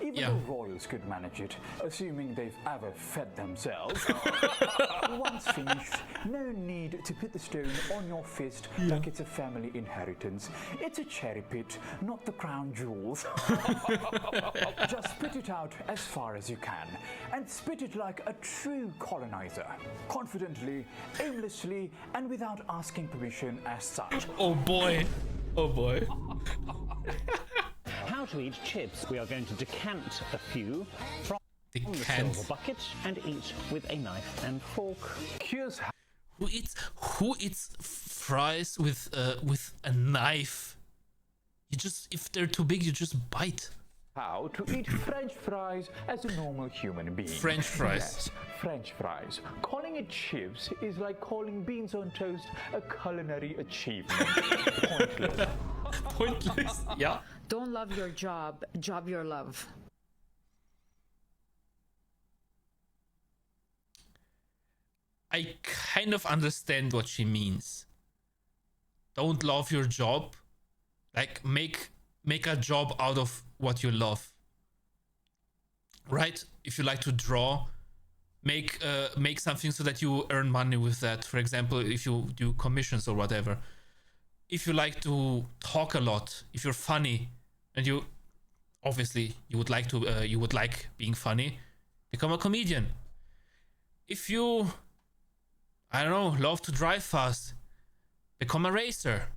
Even the royals could manage it, assuming they've ever fed themselves. Once finished, no need to put the stone on your fist like it's a family inheritance. It's a cherry pit, not the crown jewels. Just spit it out as far as you can, and spit it like a true colonizer. Confidently, aimlessly, and without asking permission as such. Oh boy. Oh boy. how to eat chips. We are going to decant a few from the Decant. silver bucket and eat with a knife and fork. Here's how. Who eats fries with a knife? You just, if they're too big, you just bite. How to eat French fries as a normal human being. French fries. Yes, French fries. Calling it chips is like calling beans on toast a culinary achievement. Pointless. Pointless, yeah. Don't love your job, job your love. I kind of understand what she means. Don't love your job. Like, make a job out of what you love. Right? If you like to draw, make something so that you earn money with that. For example, if you do commissions or whatever. If you like to talk a lot, if you're funny, and you obviously you would like being funny, become a comedian. If you, I don't know, love to drive fast, become a racer,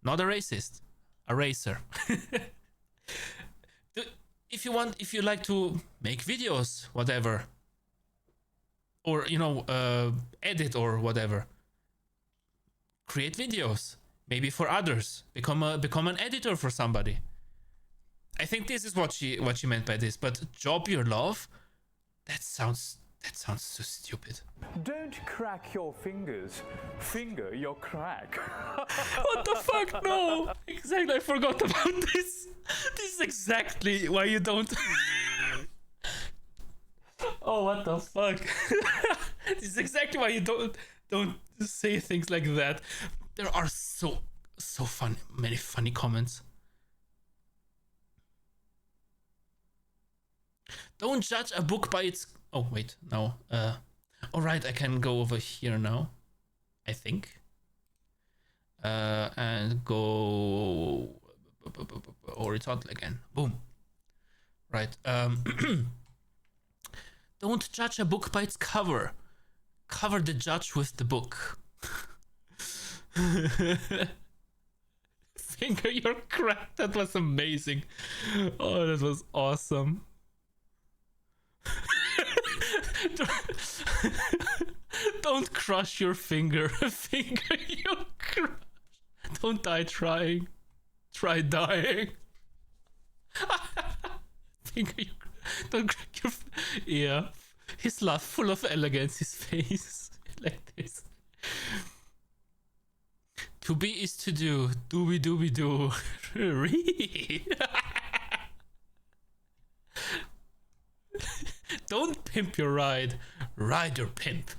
not a racist, a racer. If you like to make videos, whatever, or edit or whatever, create videos, maybe for others, become an editor for somebody. I think this is what she meant by this. But job your love, that sounds That sounds so stupid. Don't crack your fingers. Finger your crack. What the fuck? No! Exactly, I forgot about this. This is exactly why you don't... Oh, what the fuck? This is exactly why you don't say things like that. There are so many funny comments. Don't judge a book by its... Oh, wait, no. Alright, I can go over here now. I think. And go... horizontal again. Boom. Right. Don't judge a book by its cover. Cover the judge with the book. Finger your crack. That was amazing. Oh, that was awesome. Don't crush your finger. Finger your crush. Don't die trying. Try dying. Finger your... Don't crack your... Yeah. His laugh full of elegance. His face. Like this. To be is to do. Dooby dooby doo. Don't pimp your ride. Ride your pimp.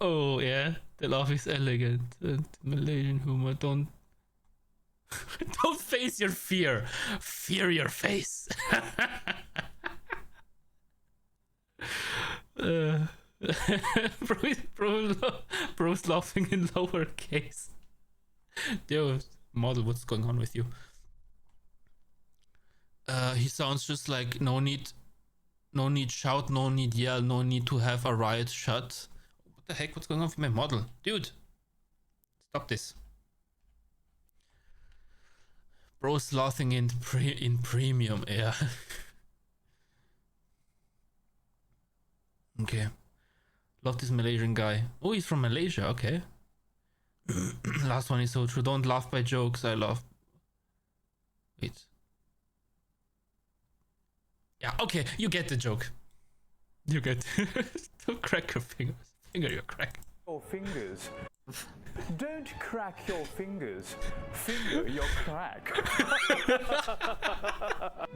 Oh yeah, the laugh is elegant and Malaysian humor. Don't face your fear. Fear your face. Bro's laughing in lowercase. Yo, model, what's going on with you? He sounds just like no need shout, no need yell, no need to have a riot shut. What the heck? What's going on with my model? Dude, stop this. Bro's laughing in premium, yeah. Okay. Love this Malaysian guy. Oh, he's from Malaysia, okay. Last one is so true. Don't laugh by jokes, I laugh. Wait. Yeah, okay, you get the joke. You get... Don't crack your fingers. Finger your crack. Your fingers. Don't crack your fingers. Finger your crack.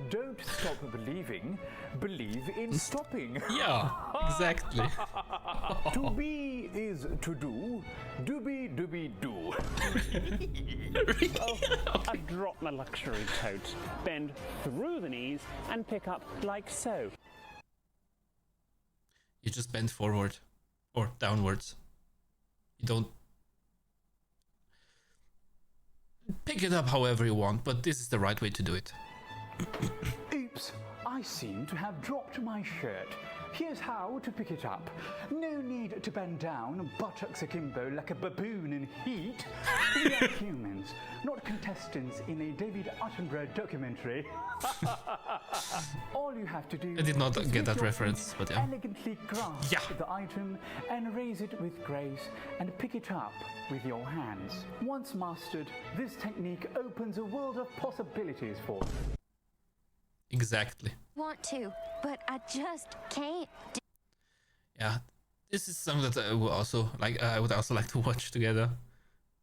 Don't stop believing. Believe in stopping. Yeah, exactly. To be is to do. Doobie doobie do. I drop my luxury tote, bend through the knees, and pick up like so. You just bend forward or downwards. You don't pick it up however you want, but this is the right way to do it. Oops, I seem to have dropped my shirt. Here's how to pick it up. No need to bend down, buttocks akimbo like a baboon in heat. We are humans, not contestants in a David Attenborough documentary. All you have to do I did not is get that your reference, feet, but yeah. elegantly grasp the item and raise it with grace and pick it up with your hands. Once mastered, this technique opens a world of possibilities for you. Exactly. Want to, but I just can't. Yeah, this is something that I would also like. I would also like to watch together.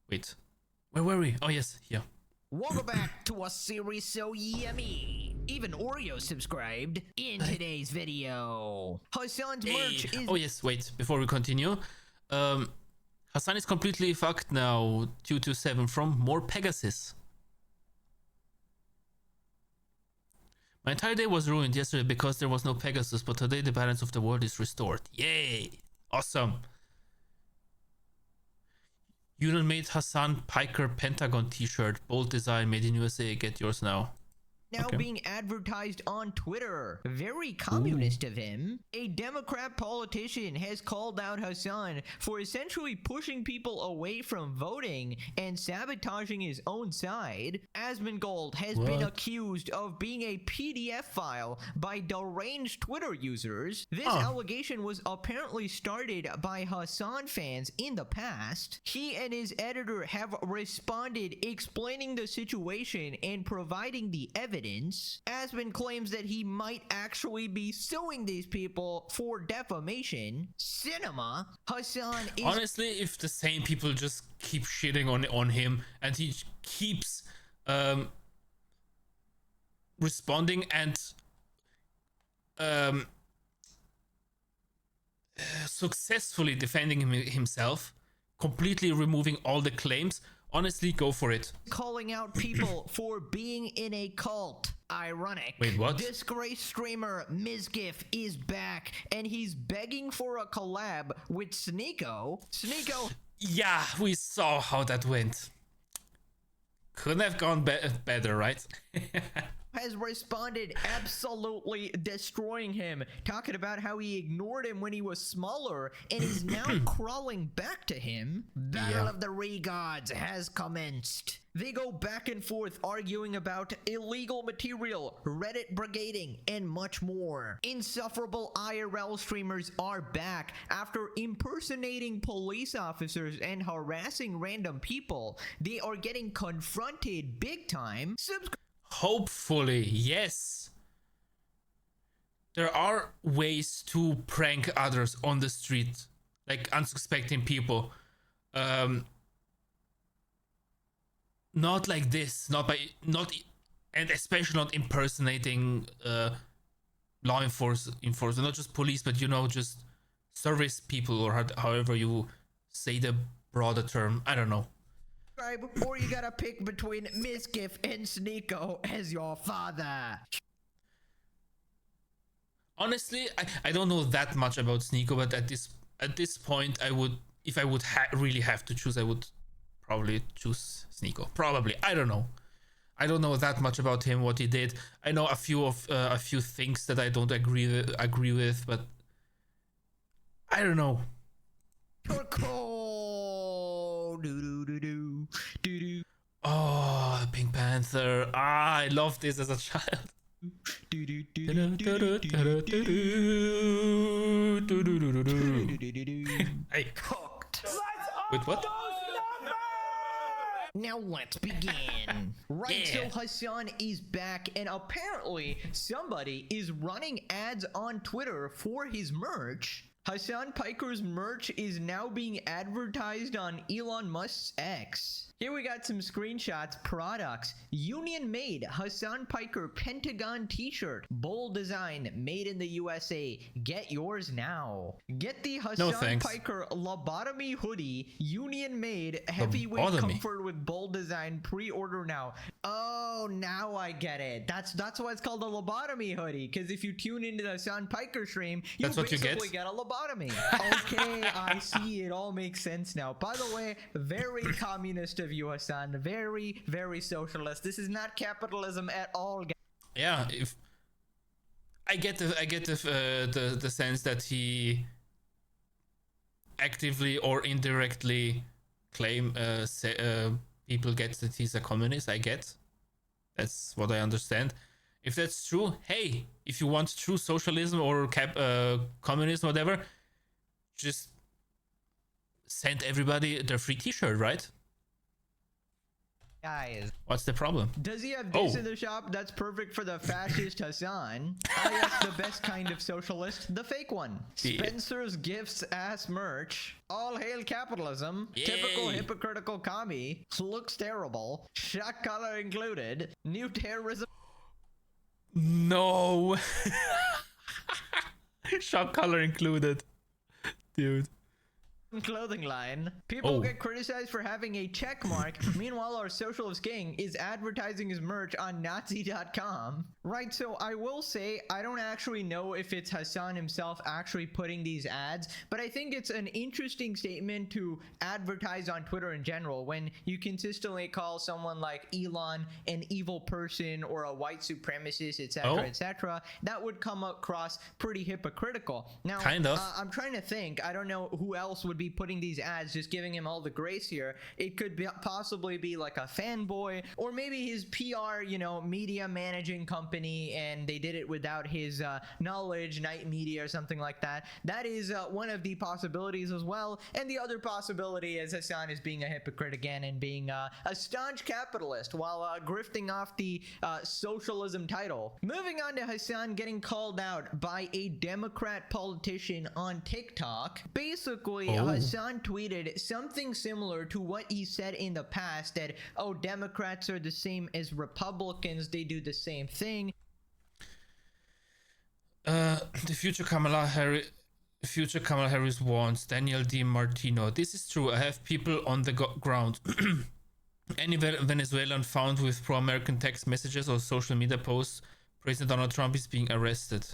Wait, where were we? Oh yes, here. Welcome back to a series so yummy. Even Oreo subscribed in today's video. Hassan's merch is... Oh yes, wait. Before we continue, Hassan is completely fucked now. 227 from More Pegasus. My entire day was ruined yesterday because there was no Pegasus, but today the balance of the world is restored. Yay! Awesome! Yunan made Hassan Piker Pentagon t-shirt. Bold design, made in USA. Get yours now. Now being advertised on Twitter. Very communist of him. A Democrat politician has called out Hassan for essentially pushing people away from voting and sabotaging his own side. Asmongold has been accused of being a PDF file by deranged Twitter users. This allegation was apparently started by Hassan fans in the past. He and his editor have responded explaining the situation and providing the evidence evidence. Aspen claims that he might actually be suing these people for defamation. Cinema, Hassan is... Honestly, if the same people just keep shitting on him and he keeps responding and successfully defending himself, completely removing all the claims, honestly, go for it. Calling out people for being in a cult. Ironic. Wait, what? Disgraced streamer Mizgif is back, and he's begging for a collab with Sneeko. Sneeko... Yeah, we saw how that went. Couldn't have gone better, right? has responded absolutely destroying him, talking about how he ignored him when he was smaller and is now crawling back to him. Battle of the Regods has commenced. They go back and forth arguing about illegal material, Reddit brigading, and much more. Insufferable IRL streamers are back after impersonating police officers and harassing random people. They are getting confronted big time. Hopefully, yes. There are ways to prank others on the street, like unsuspecting people. Not like this, and especially not impersonating law enforcement, not just police, but just service people, or however you say the broader term. I don't know. Or you gotta pick between Mizgif and Sneeko as your father. Honestly, I don't know that much about Sneeko, but at this point, I would, if I would really have to choose, I would probably choose Sneeko. Probably, I don't know. I don't know that much about him, what he did. I know a few things that I don't agree with, but I don't know. Oh, the Pink Panther. I loved this as a child. Hey. Wait, what? Now let's begin. So Hassan is back, and apparently somebody is running ads on Twitter for his merch. Hassan Piker's merch is now being advertised on Elon Musk's X. Here we got some screenshots. Products. Union made Hassan Piker Pentagon t-shirt. Bold design. Made in the USA. Get yours now. Get the Hassan Piker lobotomy hoodie. Union made. Heavyweight comfort with bold design. Pre-order now. Oh, now I get it. That's why it's called a lobotomy hoodie. Because if you tune into the Hassan Piker stream, you basically get a lobotomy. Okay, I see. It all makes sense now. By the way, very communist of you, Hassan. Very, very socialist. This is not capitalism at all. Yeah, if I get the sense that he actively or indirectly people get that he's a communist. That's what I understand. If that's true, hey, if you want true socialism or communism, whatever, just send everybody their free t-shirt, right? Guys, what's the problem? Does he have this in the shop? That's perfect for the fascist Hassan. Yes, the best kind of socialist, the fake one. Spencer's Gifts ass merch. All hail capitalism. Yay. Typical hypocritical commie. Looks terrible. Shock collar included. New terrorism. No. Shock collar included. Dude. Clothing line. People get criticized for having a check mark. Meanwhile, our socialist king is advertising his merch on Nazi.com. Right, so I will say I don't actually know if it's Hassan himself actually putting these ads, but I think it's an interesting statement to advertise on Twitter in general when you consistently call someone like Elon an evil person or a white supremacist, etc., etc. That would come across pretty hypocritical. Now, I'm trying to think. I don't know who else would be be putting these ads, just giving him all the grace here. It could be possibly be like a fanboy, or maybe his PR, media managing company, and they did it without his knowledge, Night Media or something like that. That is one of the possibilities as well. And the other possibility is Hassan is being a hypocrite again and being a staunch capitalist while grifting off the socialism title. Moving on to Hassan getting called out by a Democrat politician on TikTok. Basically, Hassan tweeted something similar to what he said in the past, that, oh, Democrats are the same as Republicans, they do the same thing. The future Kamala Harris wants Daniel DiMartino. This is true. I have people on the ground. Any Venezuelan found with pro-American text messages or social media posts, President Donald Trump is being arrested.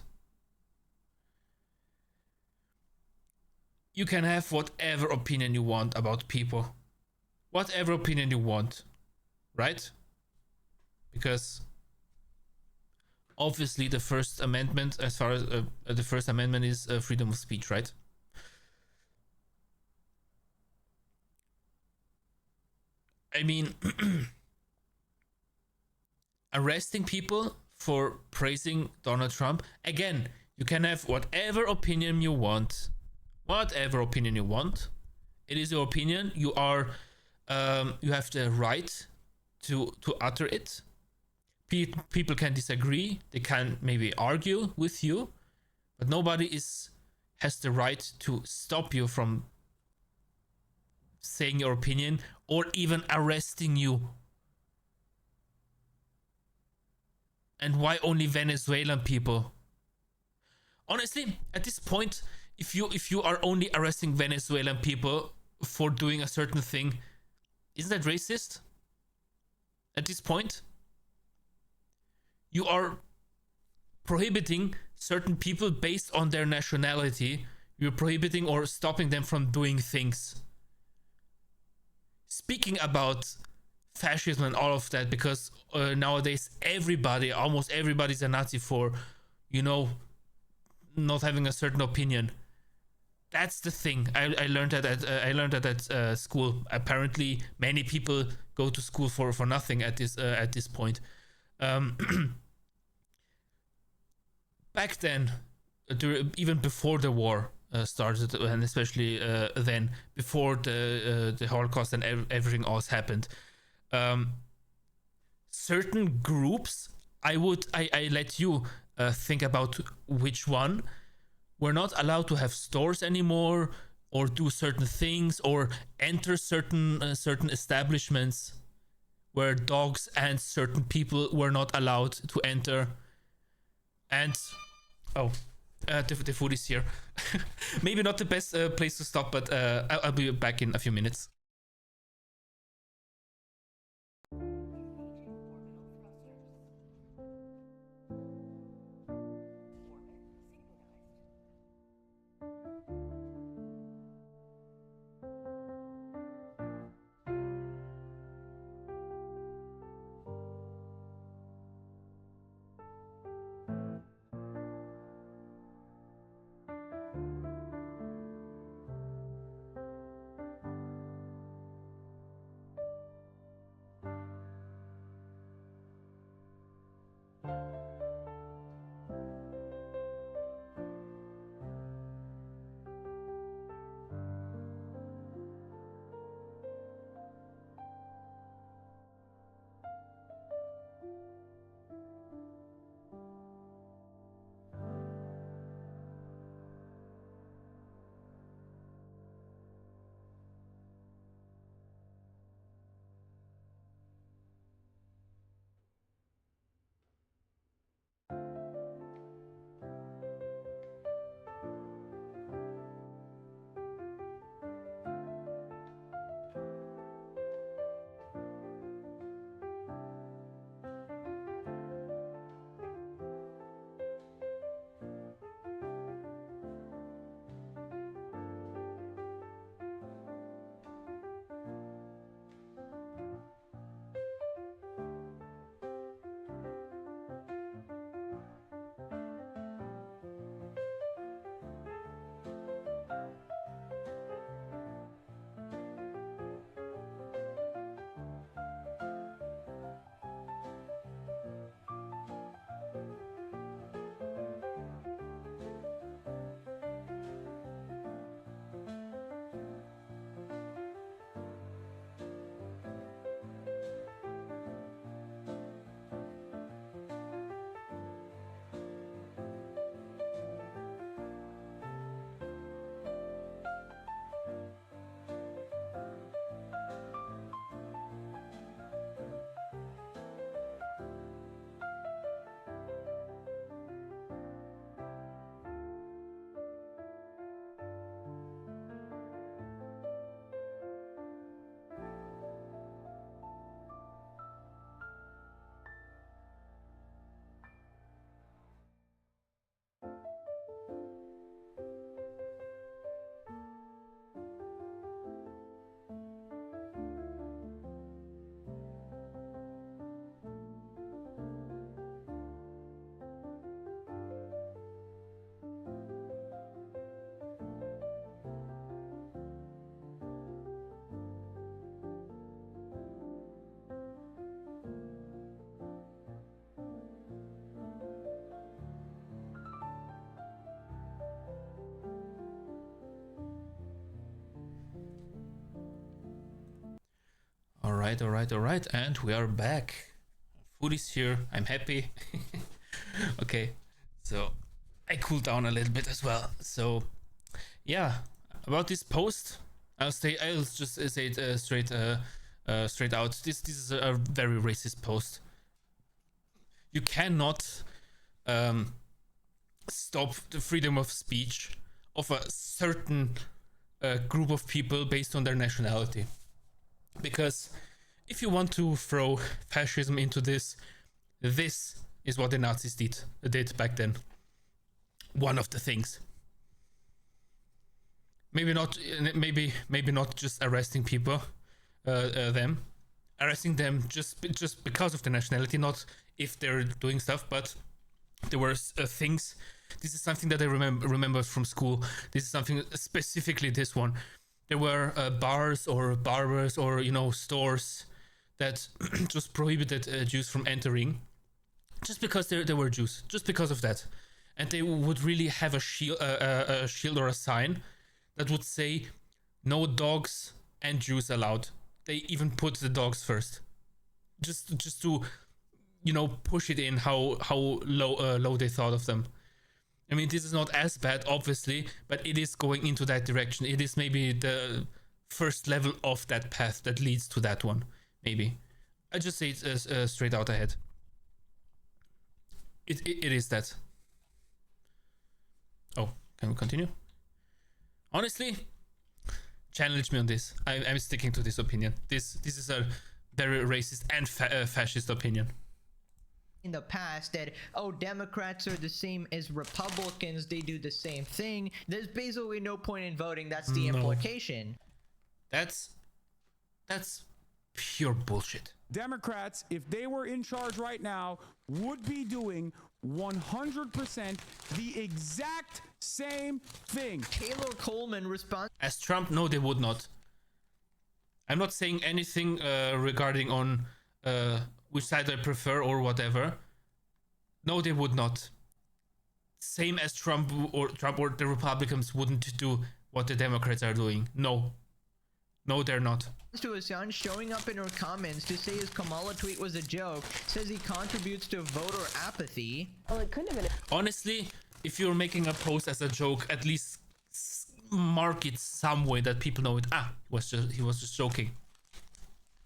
You can have whatever opinion you want about people. Whatever opinion you want. Right? Because obviously the First Amendment, as far as the First Amendment is freedom of speech, right? I mean, arresting people for praising Donald Trump, again, you can have whatever opinion you want. Whatever opinion you want. It is your opinion. You are, you have the right to utter it. People can disagree. They can maybe argue with you, but nobody has the right to stop you from saying your opinion or even arresting you. And why only Venezuelan people? Honestly, at this point, if you are only arresting Venezuelan people for doing a certain thing, isn't that racist? At this point, you are prohibiting certain people based on their nationality. You're prohibiting or stopping them from doing things. Speaking about fascism and all of that, because nowadays almost everybody's a Nazi for, not having a certain opinion. That's the thing. I learned that at school. Apparently, many people go to school for nothing at this point. Back then, even before the war started, and especially then, before the Holocaust and everything else happened, certain groups, I let you think about which one, were not allowed to have stores anymore, or do certain things, or enter certain establishments where dogs and certain people were not allowed to enter. And the food is here. Maybe not the best place to stop, but I'll be back in a few minutes. Alright, and we are back. Food is here, I'm happy. Okay, so I cooled down a little bit as well. So yeah, about this post, I'll just say it straight out. This is a very racist post. You cannot stop the freedom of speech of a certain group of people based on their nationality. Because if you want to throw fascism into this is what the Nazis did back then. One of the things. Maybe not just arresting people, arresting them just because of the nationality, not if they're doing stuff, but there were things. This is something that I remember from school. This is something specifically this one. There were bars or barbers or stores that just prohibited Jews from entering, just because they were Jews, just because of that, and they would really have a shield or a sign that would say no dogs and Jews allowed. They even put the dogs first, just to push it in how low they thought of them. I mean, this is not as bad, obviously, but it is going into that direction. It is maybe the first level of that path that leads to that one. Maybe. I just say it straight out ahead. It is that. Oh, can we continue? Honestly, challenge me on this. I'm sticking to this opinion. This is a very racist and fascist opinion. In the past that, Democrats are the same as Republicans, they do the same thing. There's basically no point in voting. That's the implication. That's pure bullshit. Democrats, if they were in charge right now, would be doing 100% the exact same thing. Taylor Coleman responds. As Trump, no, they would not. I'm not saying anything regarding on which side I prefer or whatever. No, they would not. Same as Trump or the Republicans wouldn't do what the Democrats are doing. No, they're not. To Assange showing up in her comments to say his Kamala tweet was a joke, says he contributes to voter apathy. Well, it couldn't have been. Honestly, if you're making a post as a joke, at least mark it some way that people know it. He was just joking.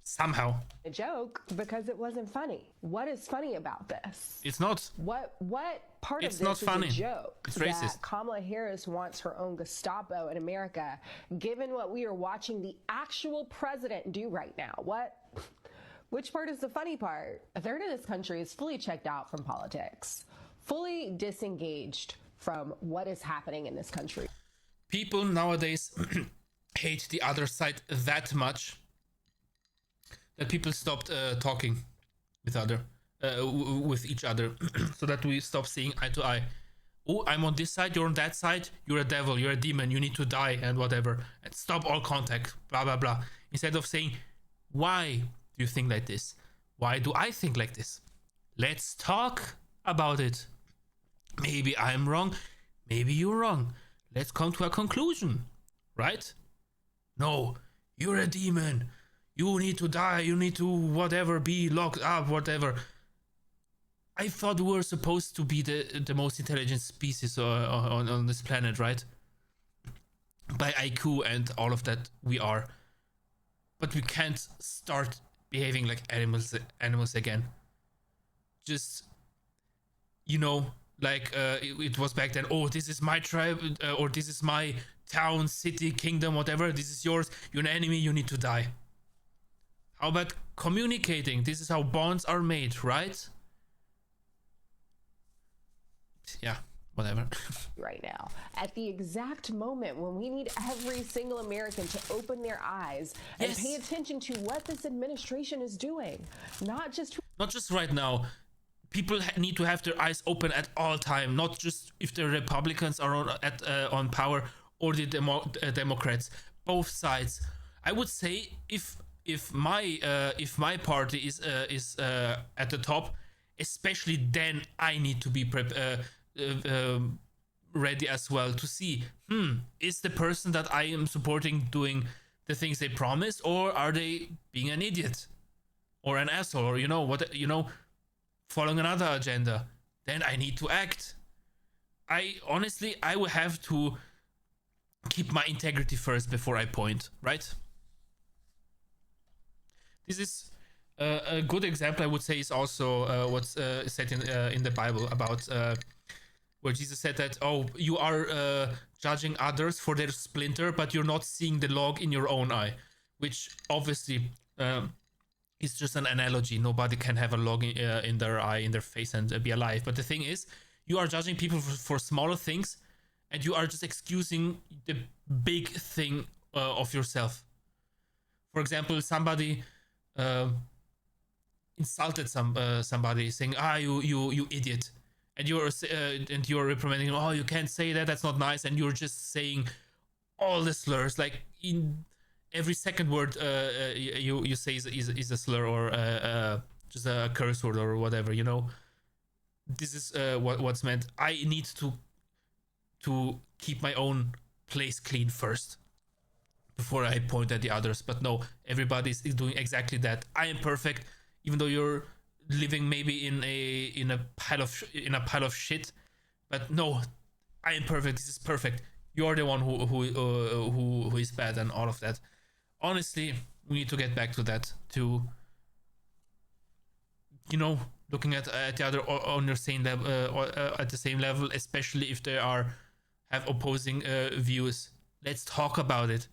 Somehow. A joke because it wasn't funny. What is funny about this? It's not. What part it's of this not funny. Is a joke? It's racist. That Kamala Harris wants her own Gestapo in America, given what we are watching the actual president do right now. Which part is the funny part? A third of this country is fully checked out from politics, fully disengaged from what is happening in this country. People nowadays hate the other side that much that people stopped talking with each other, so that we stop seeing eye to eye. Oh, I'm on this side, you're on that side, you're a devil, you're a demon, you need to die, and whatever. And stop all contact, blah, blah, blah. Instead of saying, why do you think like this? Why do I think like this? Let's talk about it. Maybe I'm wrong, maybe you're wrong. Let's come to a conclusion, right? No, you're a demon. You need to die, you need to whatever, be locked up, whatever. I thought we were supposed to be the most intelligent species on this planet, right? By IQ and all of that, we are. But we can't start behaving like animals again. Just, like it was back then. Oh, this is my tribe, or this is my town, city, kingdom, whatever. This is yours. You're an enemy, you need to die. How about communicating? This is how bonds are made, right? Yeah, whatever. Right now, at the exact moment when we need every single American to open their eyes and pay attention to what this administration is doing, not just right now. People need to have their eyes open at all time, not just if the Republicans are on power or the Democrats. Both sides. I would say if my party is at the top, especially then I need to be ready as well to see, is the person that I am supporting doing the things they promise, or are they being an idiot? or an asshole, or you know what, you know, following another agenda, then I need to act. I will have to keep my integrity first before I point, right? This is a good example, I would say, is also what's said in the Bible about where Jesus said that, oh, you are judging others for their splinter, but you're not seeing the log in your own eye, which obviously is just an analogy. Nobody can have a log in their eye, in their face, and be alive. But the thing is, you are judging people for smaller things, and you are just excusing the big thing of yourself. For example, somebody insulted somebody, saying, you idiot, and you're reprimanding him, oh, you can't say that, that's not nice, and you're just saying all the slurs, like in every second word you say is a slur, or just a curse word or whatever, you know. This is what's meant. I need to keep my own place clean first before I point at the others. But no, everybody is doing exactly that. I am perfect, even though you're living maybe in a pile of shit. But no, I am perfect. This is perfect. You're the one who is bad, and all of that. Honestly, we need to get back to that. To, you know, looking at the other on your same level, or at the same level, especially if they have opposing views. Let's talk about it.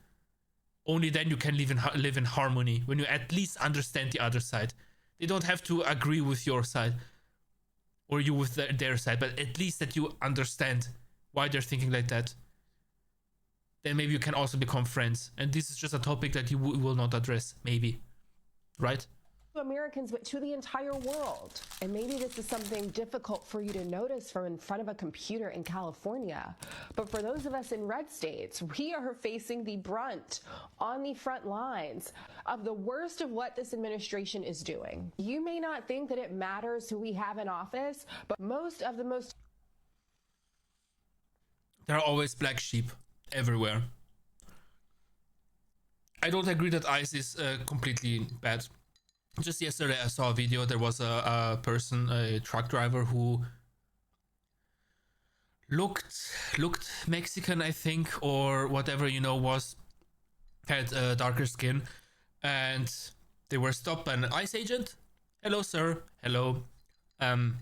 Only then you can live in harmony, when you at least understand the other side. They don't have to agree with your side, or you with their side, but at least that you understand why they're thinking like that. Then maybe you can also become friends. And this is just a topic that you will not address, maybe, right? Americans, but to the entire world. And maybe this is something difficult for you to notice from in front of a computer in California. But for those of us in red states, we are facing the brunt on the front lines of the worst of what this administration is doing. You may not think that it matters who we have in office, but there are always black sheep everywhere. I don't agree that ICE is completely bad. Just yesterday I saw a video. There was a person, a truck driver, who looked Mexican, I think, or whatever, you know, had darker skin, and they were stopped by an ICE agent. Hello, sir. Hello. You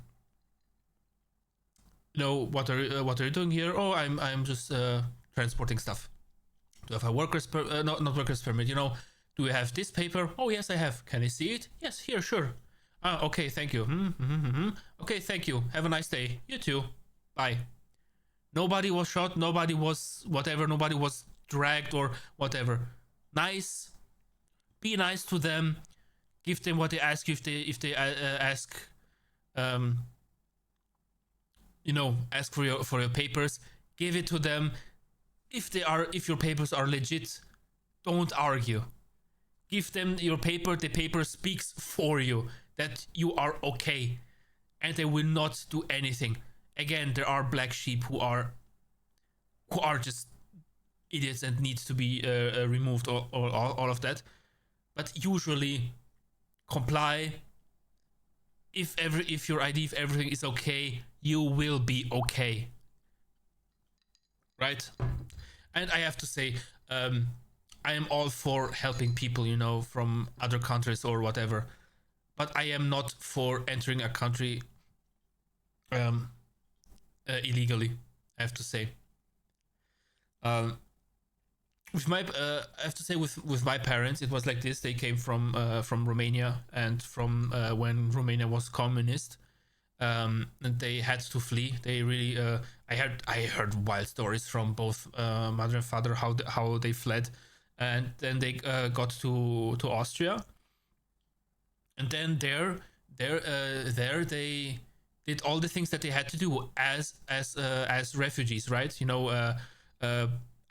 know, what are you doing here? Oh, I'm just transporting stuff. Do you have a worker's not worker's permit? You know. Do you have this paper? Oh, yes, I have. Can I see it? Yes, here, sure. Okay, thank you. Okay, thank you. Have a nice day. You too. Bye. Nobody was shot. Nobody was whatever. Nobody was dragged or whatever. Nice. Be nice to them. Give them what they ask you. If they ask, you know, ask for your papers, give it to them. If your papers are legit, don't argue. Give them your paper. The paper speaks for you, that you are okay, and they will not do anything. Again, there are black sheep who are just idiots and needs to be removed, or all of that. But usually, comply. If your ID, if everything is okay, you will be okay, right? And I have to say, I am all for helping people, you know, from other countries or whatever, but I am not for entering a country illegally, I have to say. With my, I have to say, with my parents, it was like this. They came from Romania, and from when Romania was communist, and they had to flee. They really, I heard wild stories from both mother and father how they fled. And then they got to Austria, and then there they did all the things that they had to do as refugees, right? You know,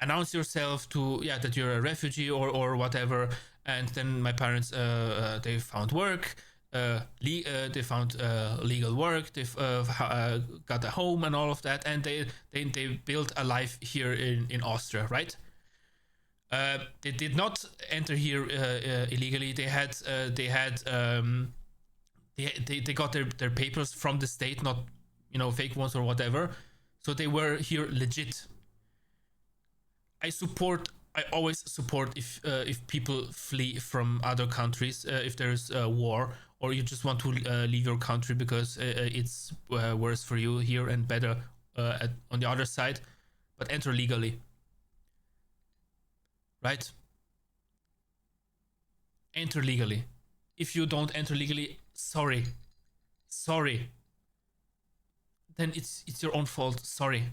announce yourself that you're a refugee or whatever. And then my parents they found work, they found legal work, they've got a home and all of that, and they built a life here in Austria, right? They did not enter here illegally. They got their papers from the state, not fake ones or whatever. So they were here legit. I always support if people flee from other countries, if there's a war, or you just want to leave your country because it's worse for you here and better on the other side, but enter legally. Right? Enter legally. If you don't enter legally, sorry. Then it's your own fault. Sorry.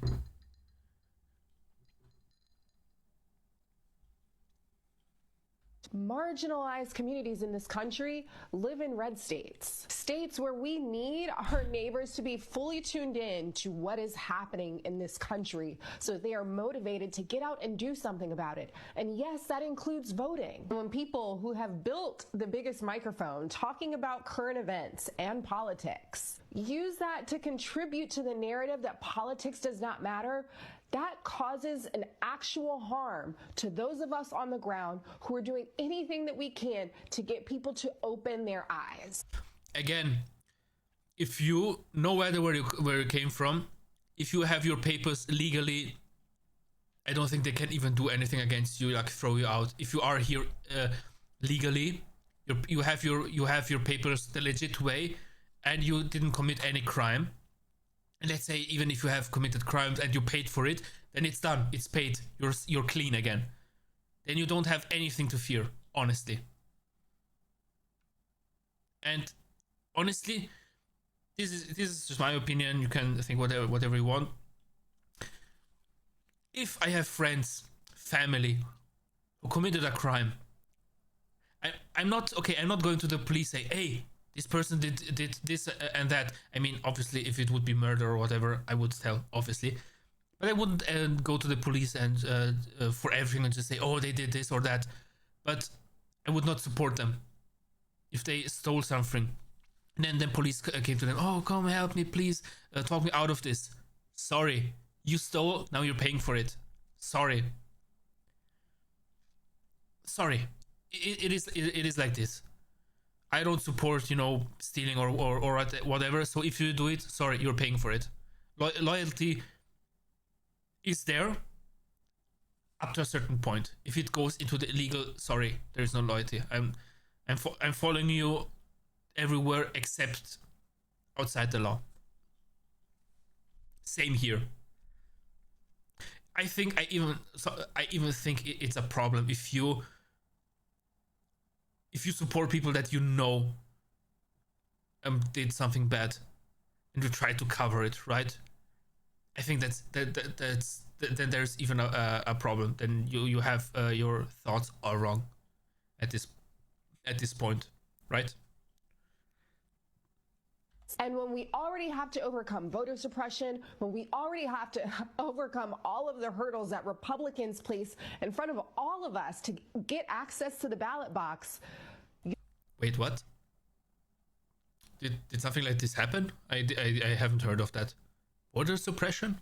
Marginalized communities in this country live in red states. States where we need our neighbors to be fully tuned in to what is happening in this country so that they are motivated to get out and do something about it. And yes, that includes voting. When people who have built the biggest microphone talking about current events and politics use that to contribute to the narrative that politics does not matter, that causes an actual harm to those of us on the ground who are doing anything that we can to get people to open their eyes. Again, if you know where you came from, if you have your papers legally, I don't think they can even do anything against you, like throw you out. If you are here legally, you have your papers the legit way, and you didn't commit any crime. And let's say even if you have committed crimes and you paid for it, then it's done. It's paid. You're clean again. Then you don't have anything to fear, honestly. And honestly, this is just my opinion. You can think whatever you want. If I have friends, family who committed a crime, I'm not going to the police say, hey, this person did this and that. I mean, obviously, if it would be murder or whatever, I would tell, obviously. But I wouldn't go to the police and for everything and just say, oh, they did this or that. But I would not support them if they stole something. And then police came to them, oh, come help me, please, talk me out of this. Sorry, you stole, now you're paying for it. Sorry. It is like this. I don't support, stealing or whatever. So if you do it, sorry, you're paying for it. Loyalty is there up to a certain point. If it goes into the illegal, sorry, there is no loyalty. I'm following you everywhere except outside the law. Same here. I even think it's a problem if you support people that did something bad and you try to cover it, right? I think that's then there's even a problem. Then you have your thoughts are wrong at this point, right? And when we already have to overcome voter suppression, when we already have to overcome all of the hurdles that Republicans place in front of all of us to get access to the ballot box. Wait, what? Did something like this happen? I haven't heard of that. Voter suppression?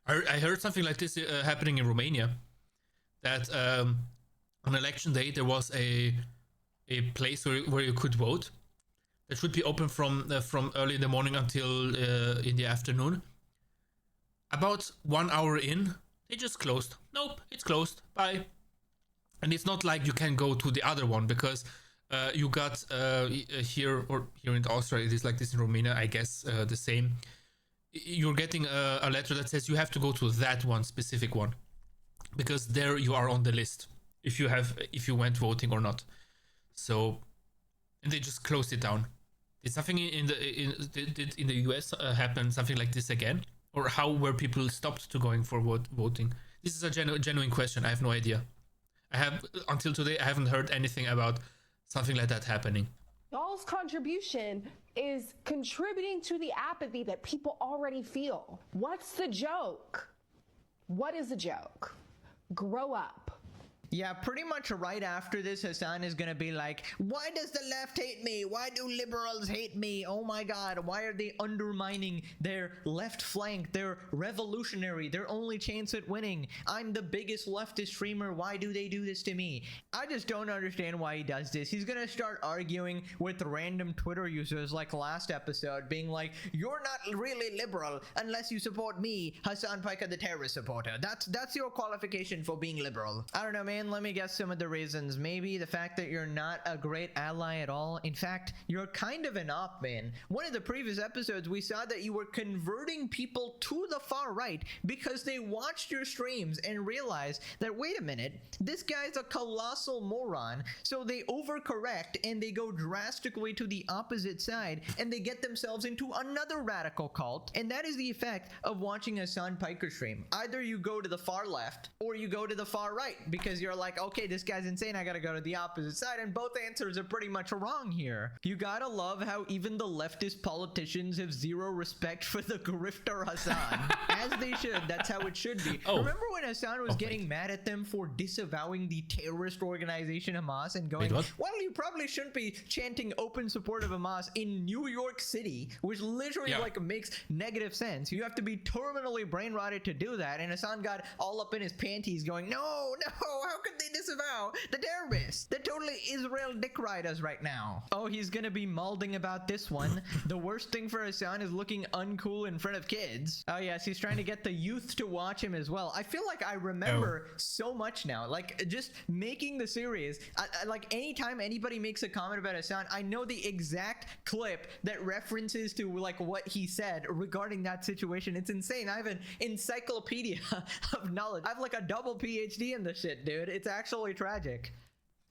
I heard something like this happening in Romania. That on election day there was a place where you could vote. That should be open from early in the morning until in the afternoon. About 1 hour in, they just closed. Nope, it's closed. Bye. And it's not like you can go to the other one because you got here in Austria, it is like this in Romania, I guess the same. You're getting a letter that says you have to go to that one specific one because there you are on the list if you went voting or not. So, and they just closed it down. Did something in the US happen something like this again, or how were people stopped to going for voting? This is a genuine question. I have no idea. Until today I haven't heard anything about something like that happening. Y'all's contribution is contributing to the apathy that people already feel. What's the joke? What is the joke? Grow up. Yeah, pretty much right after this, Hassan is gonna be like, why does the left hate me? Why do liberals hate me? Oh my god, why are they undermining their left flank? They're revolutionary. Their only chance at winning. I'm the biggest leftist streamer. Why do they do this to me? I just don't understand why he does this. He's gonna start arguing with random Twitter users like last episode, being like, you're not really liberal unless you support me, Hassan Piker, the terrorist supporter. That's your qualification for being liberal. I don't know, man. Let me guess some of the reasons. Maybe the fact that you're not a great ally at all. In fact, you're kind of an op, man. One of the previous episodes, we saw that you were converting people to the far right because they watched your streams and realized that, wait a minute, this guy's a colossal moron. So they overcorrect and they go drastically to the opposite side and they get themselves into another radical cult. And that is the effect of watching a Hassan Piker stream. Either you go to the far left or you go to the far right because you're like, okay, this guy's insane, I gotta go to the opposite side, and both answers are pretty much wrong here. You gotta love how even the leftist politicians have zero respect for the grifter Hassan. As they should. That's how it should be. Remember when Hassan was getting mad at them for disavowing the terrorist organization Hamas and going, well, you probably shouldn't be chanting open support of Hamas in New York City, which literally like makes negative sense. You have to be terminally brain rotted to do that, and Hassan got all up in his panties going, no, how could they disavow the terrorists? They're totally Israel dick riders right now. Oh, he's gonna be malding about this one. The worst thing for Hassan is looking uncool in front of kids. Oh yes, he's trying to get the youth to watch him as well. I feel like I remember so much now, like just making the series, like anytime anybody makes a comment about Hassan, I know the exact clip that references to like what he said regarding that situation. It's insane. I have an encyclopedia of knowledge. I have like a double PhD in this shit, dude. It's actually tragic.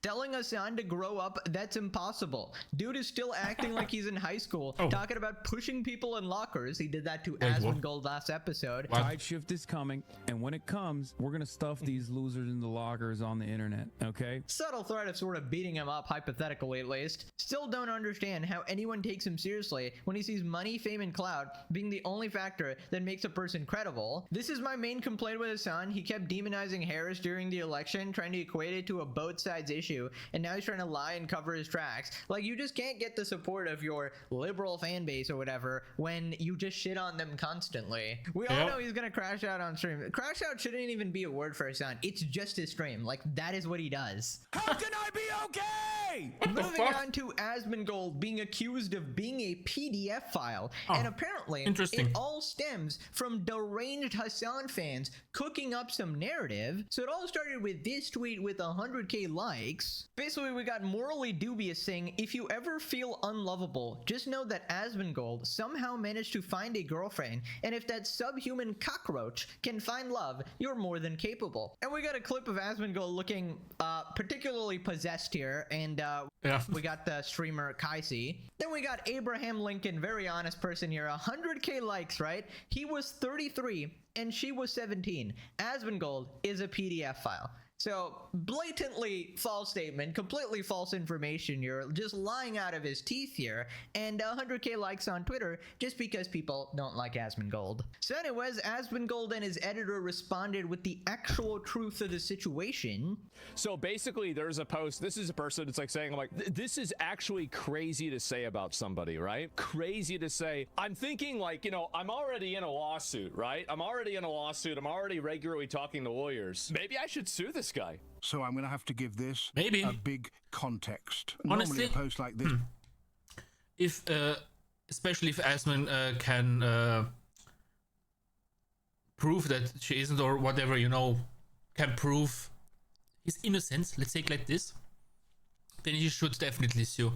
Telling Hassan to grow up, that's impossible. Dude is still acting like he's in high school, talking about pushing people in lockers. He did that to Asmongold last episode. Tide shift is coming, and when it comes, we're gonna stuff these losers in the lockers on the internet, okay? Subtle threat of sort of beating him up, hypothetically at least. Still don't understand how anyone takes him seriously when he sees money, fame, and clout being the only factor that makes a person credible. This is my main complaint with Hassan. He kept demonizing Harris during the election, trying to equate it to a both sides issue, and now he's trying to lie and cover his tracks. Like, you just can't get the support of your liberal fan base or whatever when you just shit on them constantly. We all know he's gonna crash out on stream. Crash out shouldn't even be a word for Hassan. It's just his stream. Like, that is what he does. How can I be okay? Moving on to Asmongold being accused of being a PDF file, and apparently it all stems from deranged Hassan fans cooking up some narrative. So it all started with this tweet with 100k likes. Basically, we got morally dubious saying, if you ever feel unlovable, just know that Asmongold somehow managed to find a girlfriend, and if that subhuman cockroach can find love, you're more than capable. And we got a clip of Asmongold looking particularly possessed here, and we got the streamer Kaisi. Then we got Abraham Lincoln, very honest person here, 100k likes, right? He was 33 and she was 17. Asmongold is a PDF file. So, blatantly false statement, completely false information. You're just lying out of his teeth here, and 100k likes on Twitter just because people don't like Asmongold. So anyways, Asmongold and his editor responded with the actual truth of the situation. So basically, there's a post. This is a person. It's like saying, like, this is actually crazy to say about somebody, right? Crazy to say. I'm thinking, like, you know, I'm already in a lawsuit, right? I'm already in a lawsuit. I'm already regularly talking to lawyers. Maybe I should sue this guy. So I'm going to have to give this a big context. Honestly, normally a post like this, if especially if Asman can prove that she isn't, or whatever, you know, can prove his innocence, let's say it like this, then he should definitely sue.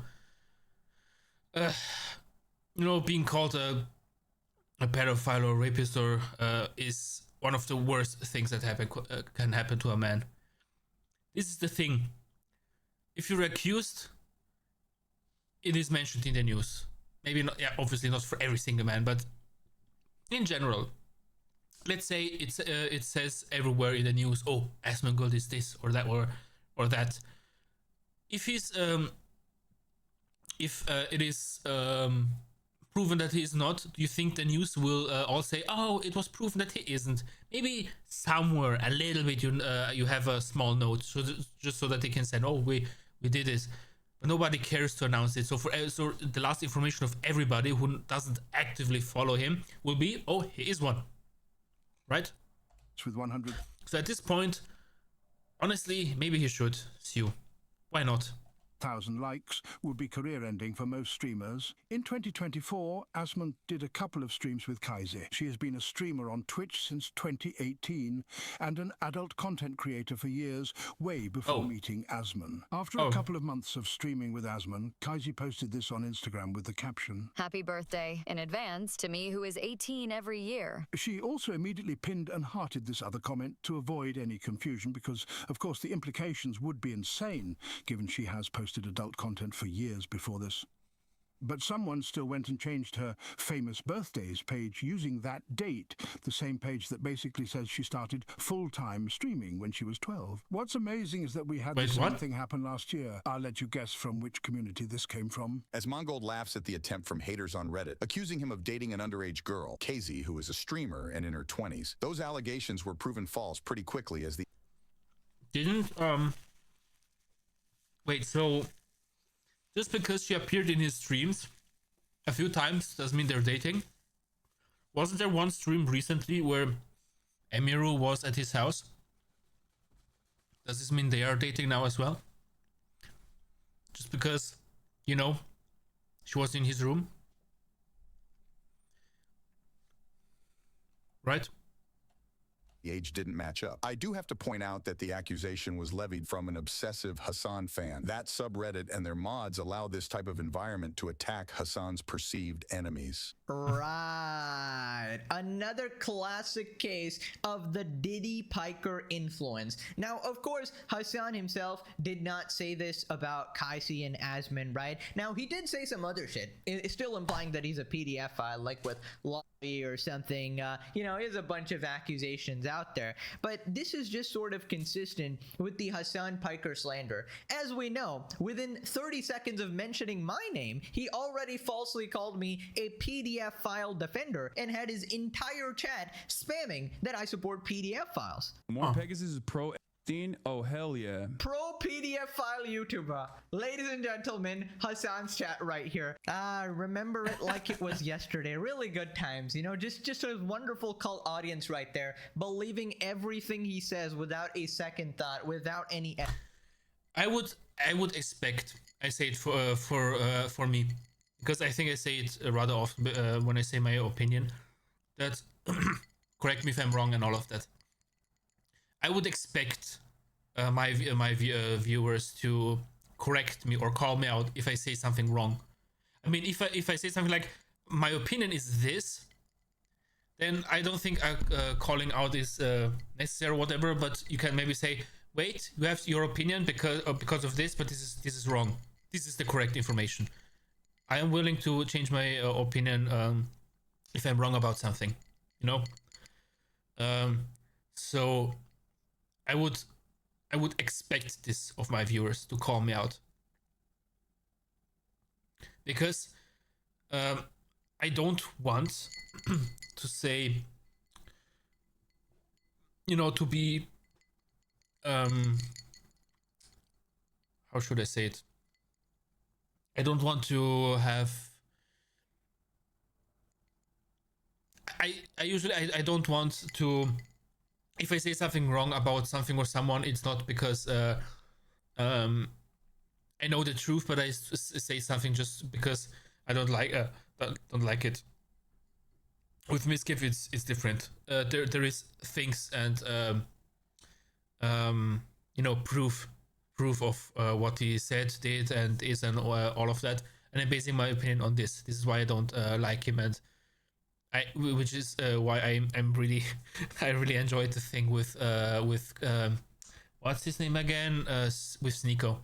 You know, being called a pedophile or rapist or is one of the worst things that can happen to a man. This is the thing. If you're accused, it is mentioned in the news. Maybe not, yeah, obviously not for every single man, but in general. Let's say it says everywhere in the news, oh, Asmongold is this or that or that. If he's if it is proven that he is not, do you think the news will all say, oh, it was proven that he isn't? Maybe somewhere a little bit you have a small note, just so that they can say, oh, we did this. But nobody cares to announce it. So so the last information of everybody who doesn't actively follow him will be, oh, he is one, right? With 100. So at this point, honestly, maybe he should sue. Why not? 1,000 likes would be career-ending for most streamers. In 2024, Asmund did a couple of streams with Kaisi. She has been a streamer on Twitch since 2018 and an adult content creator for years, way before meeting Asmund. After a couple of months of streaming with Asmund, Kaisi posted this on Instagram with the caption, "Happy birthday in advance to me, who is 18 every year." She also immediately pinned and hearted this other comment to avoid any confusion because, of course, the implications would be insane, given she has posted adult content for years before this. But someone still went and changed her famous birthdays page using that date, the same page that basically says she started full-time streaming when she was 12. What's amazing is that we had the same thing happen last year. I'll let you guess from which community this came from. As Mongold laughs at the attempt from haters on Reddit, accusing him of dating an underage girl, Casey, who is a streamer and in her 20s, those allegations were proven false pretty quickly as the... Wait, so just because she appeared in his streams a few times doesn't mean they're dating? Wasn't there one stream recently where Emiru was at his house? Does this mean they are dating now as well? Just because, you know, she was in his room? Right? The age didn't match up. I do have to point out that the accusation was levied from an obsessive Hassan fan. That subreddit and their mods allow this type of environment to attack Hassan's perceived enemies. Right. Another classic case of the Diddy Piker influence. Now, of course, Hassan himself did not say this about Kaisi and Asmund, right? Now, he did say some other shit. It's still implying that he's a PDF file, like with Lobby or something. You know, there's a bunch of accusations out there. But this is just sort of consistent with the Hassan Piker slander. As we know, within 30 seconds of mentioning my name, he already falsely called me a PDF file defender and had his entire chat spamming that I support PDF files. More Pegasus is pro 18. Oh, hell yeah. Pro PDF file YouTuber. Ladies and gentlemen, Hassan's chat right here. Remember it like it was yesterday. Really good times, you know, just a wonderful cult audience right there, believing everything he says without a second thought, without any... I would expect, I say it for me, because I think I say it rather often when I say my opinion, that, correct me if I'm wrong and all of that, I would expect my viewers to correct me or call me out if I say something wrong. I mean, if I say something like, my opinion is this, then I don't think calling out is necessary or whatever, but you can maybe say, wait, you have your opinion because of this, but this is wrong. This is the correct information. I am willing to change my opinion if I'm wrong about something, you know? So I would expect this of my viewers, to call me out. Because I don't want to say, you know, to be, how should I say it? I don't want to have, I don't want to, if I say something wrong about something or someone, it's not because I know the truth, but I say something just because I don't like it. With Miskiff, it's different. There is things and you know, proof of what he said, did, and is, and all of that. And I'm basing my opinion on this. This is why I don't like him, and which is why I'm really I really enjoyed the thing with what's his name again, with Sneeko.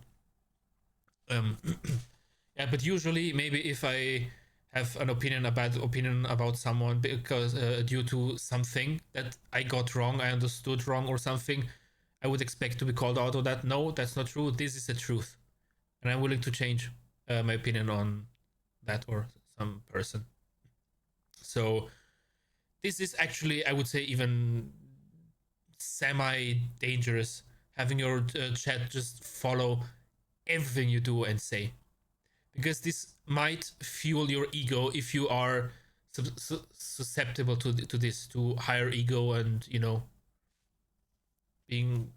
Yeah, but usually maybe if I have a bad opinion about someone because due to something that I got wrong, I understood wrong or something, I would expect to be called out on that. No, that's not true. This is the truth, and I'm willing to change my opinion on that or some person. So this is actually, I would say, even semi-dangerous, having your chat just follow everything you do and say, because this might fuel your ego if you are susceptible to this, to higher ego, and being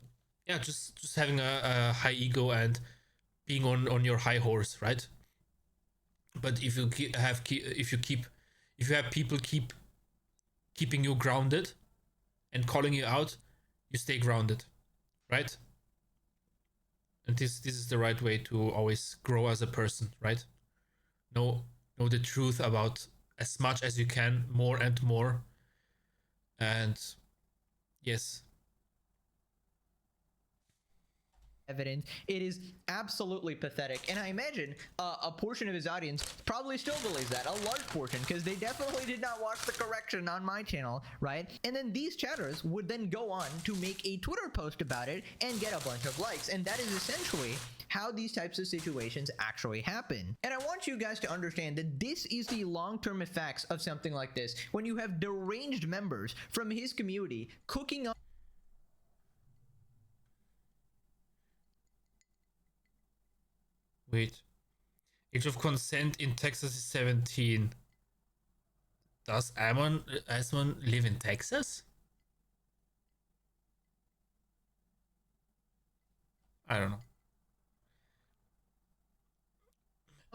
just having a high ego and being on your high horse, right? But if you have people keeping you grounded and calling you out, you stay grounded, right? And this is the right way to always grow as a person, right? Know the truth about as much as you can, more and more. And yes. Evidence. It is absolutely pathetic, and I imagine a portion of his audience probably still believes that, a large portion, because they definitely did not watch the correction on my channel, right? And then these chatters would then go on to make a Twitter post about it and get a bunch of likes, and that is essentially how these types of situations actually happen. And I want you guys to understand that this is the long-term effects of something like this, when you have deranged members from his community cooking up. Wait. Age of consent in Texas is 17. Does Amon live in Texas? I don't know.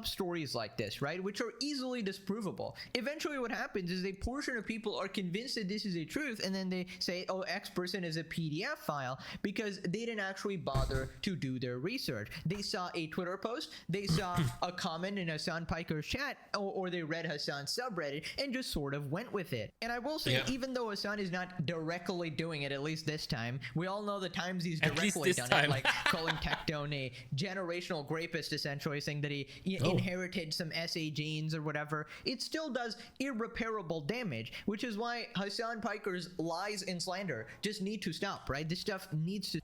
Stories like this, right, which are easily disprovable. Eventually what happens is a portion of people are convinced that this is a truth, and then they say, oh, X person is a PDF file, because they didn't actually bother to do their research. They saw a Twitter post, they saw a comment in Hassan Piker's chat, or they read Hassan's subreddit and just sort of went with it. And I will say, even though Hassan is not directly doing it, at least this time, we all know the times he's directly done it, like calling Tectone a generational rapist, essentially saying that he inherited some SA genes or whatever. It still does irreparable damage, which is why Hassan Piker's lies and slander just need to stop, right? This stuff needs to.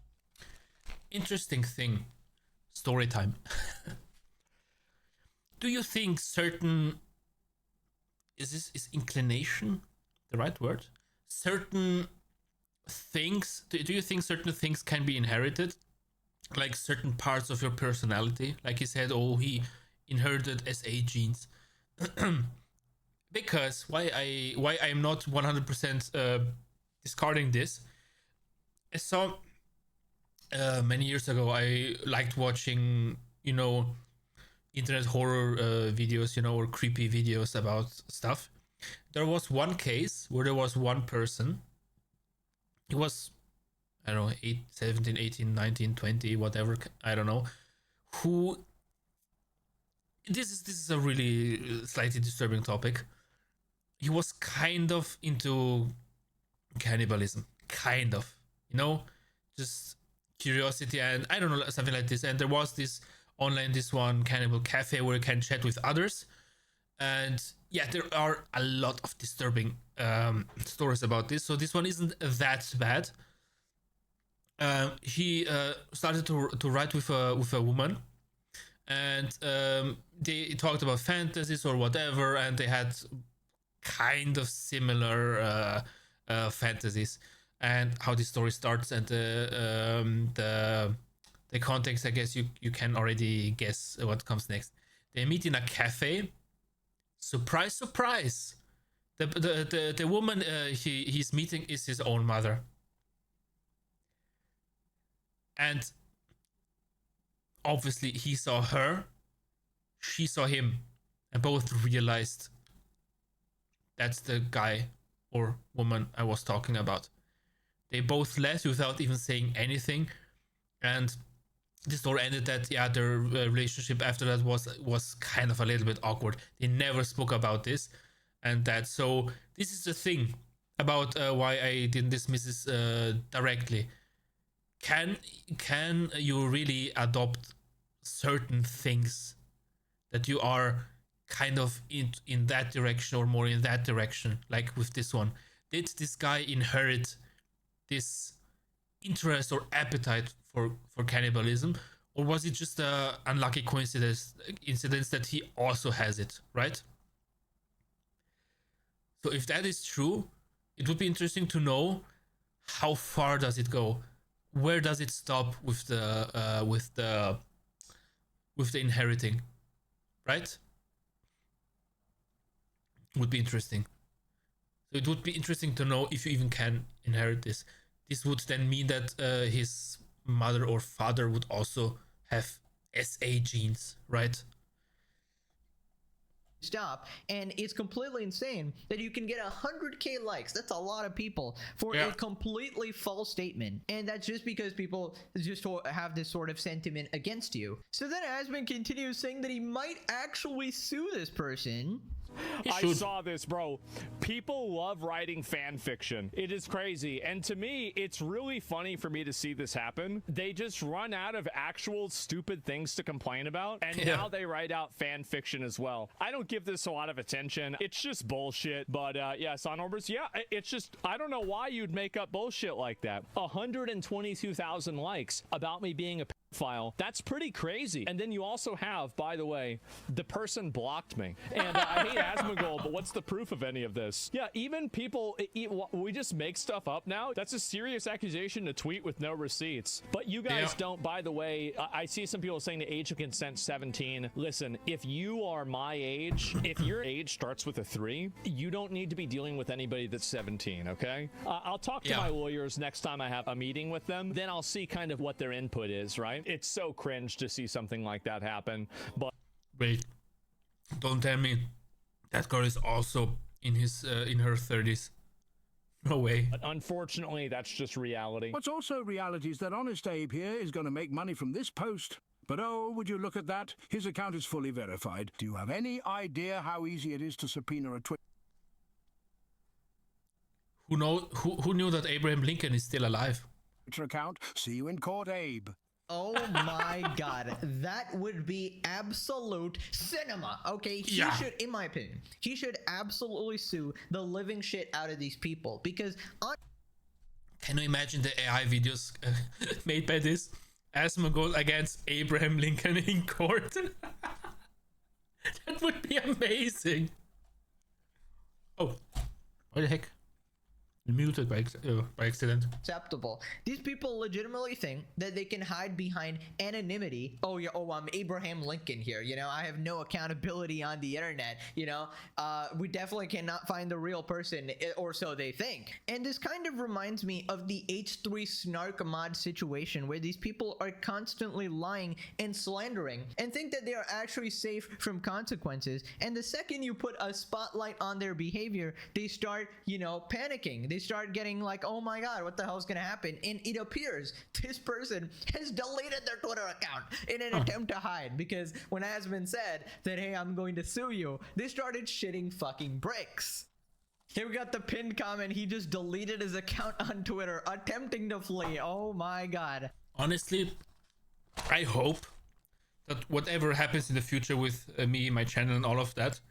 Interesting thing. Story time. Do you think certain is inclination the right word? Certain things, do you think certain things can be inherited? Like certain parts of your personality? Like he said, oh, he inherited SA genes. Because why I'm not 100% discarding this. I saw many years ago, I liked watching, internet horror videos, or creepy videos about stuff. There was one case where there was one person. He was, I don't know, 17, 18, 19, 20, whatever, I don't know, who... This is a really slightly disturbing topic. He was kind of into cannibalism, kind of, just curiosity and I don't know, something like this. And there was this online, this one cannibal cafe where you can chat with others. And yeah, there are a lot of disturbing stories about this. So this one isn't that bad. He started to write with a woman. And they talked about fantasies or whatever, and they had kind of similar fantasies. And how the story starts and the context, I guess you can already guess what comes next. They meet in a cafe. Surprise, surprise! The woman he's meeting is his own mother. And obviously he saw her, she saw him, and both realized that's the guy or woman I was talking about. They both left without even saying anything, and the story ended that their relationship after that was kind of a little bit awkward. They never spoke about this, and that. So this is the thing about why I didn't dismiss this directly. Can you really adopt certain things that you are kind of in that direction or more in that direction, like with this one? Did this guy inherit this interest or appetite for cannibalism, or was it just a unlucky coincidence that he also has it, right? So if that is true, it would be interesting to know how far does it go? Where does it stop with the inheriting, right? Would be interesting. So it would be interesting to know if you even can inherit this. This would then mean that his mother or father would also have SA genes, right? Stop, and it's completely insane that you can get 100k likes. That's a lot of people for a completely false statement, and that's just because people just have this sort of sentiment against you. So then Asmund continues saying that he might actually sue this person. I saw this, bro. People love writing fan fiction. It is crazy. And to me, it's really funny for me to see this happen. They just run out of actual stupid things to complain about. And now they write out fan fiction as well. I don't give this a lot of attention. It's just bullshit. But yeah, Sonorbers, yeah, it's just, I don't know why you'd make up bullshit like that. 122,000 likes about me being a pedophile. That's pretty crazy. And then you also have, by the way, the person blocked me. And I hate Asmongold, but what's the proof of any of this? Yeah, even people, we just make stuff up now. That's a serious accusation to tweet with no receipts. But you guys don't, by the way, I see some people saying the age of consent 17. Listen, if you are my age, if your age starts with a 3, you don't need to be dealing with anybody that's 17, okay? I'll talk to my lawyers next time I have a meeting with them. Then I'll see kind of what their input is, right? It's so cringe to see something like that happen. But wait, don't tell me that girl is also in her 30s. No way. But unfortunately, that's just reality. What's also reality is that Honest Abe here is going to make money from this post. But oh, would you look at that? His account is fully verified. Do you have any idea how easy it is to subpoena a Twitter? Who knew that Abraham Lincoln is still alive? Twitter account? See you in court, Abe. Oh my god, that would be absolute cinema. Okay, he should, in my opinion, he should absolutely sue the living shit out of these people because can you imagine the AI videos made by this? Asmongold against Abraham Lincoln in court. That would be amazing. Oh, what the heck? Muted by accident. Acceptable. These people legitimately think that they can hide behind anonymity. Oh yeah, I'm Abraham Lincoln here. You know, I have no accountability on the internet. You know, we definitely cannot find the real person, or so they think. And this kind of reminds me of the H3 snark mod situation where these people are constantly lying and slandering and think that they are actually safe from consequences. And the second you put a spotlight on their behavior, they start, you know, panicking. They start getting like, oh my god, what the hell is gonna happen? And it appears this person has deleted their Twitter account in an attempt to hide, because when Asmund said that, hey, I'm going to sue you, they started shitting fucking bricks. Here we got the pinned comment. He just deleted his account on Twitter, attempting to flee. Oh my god. Honestly, I hope that whatever happens in the future with me, my channel, and all of that,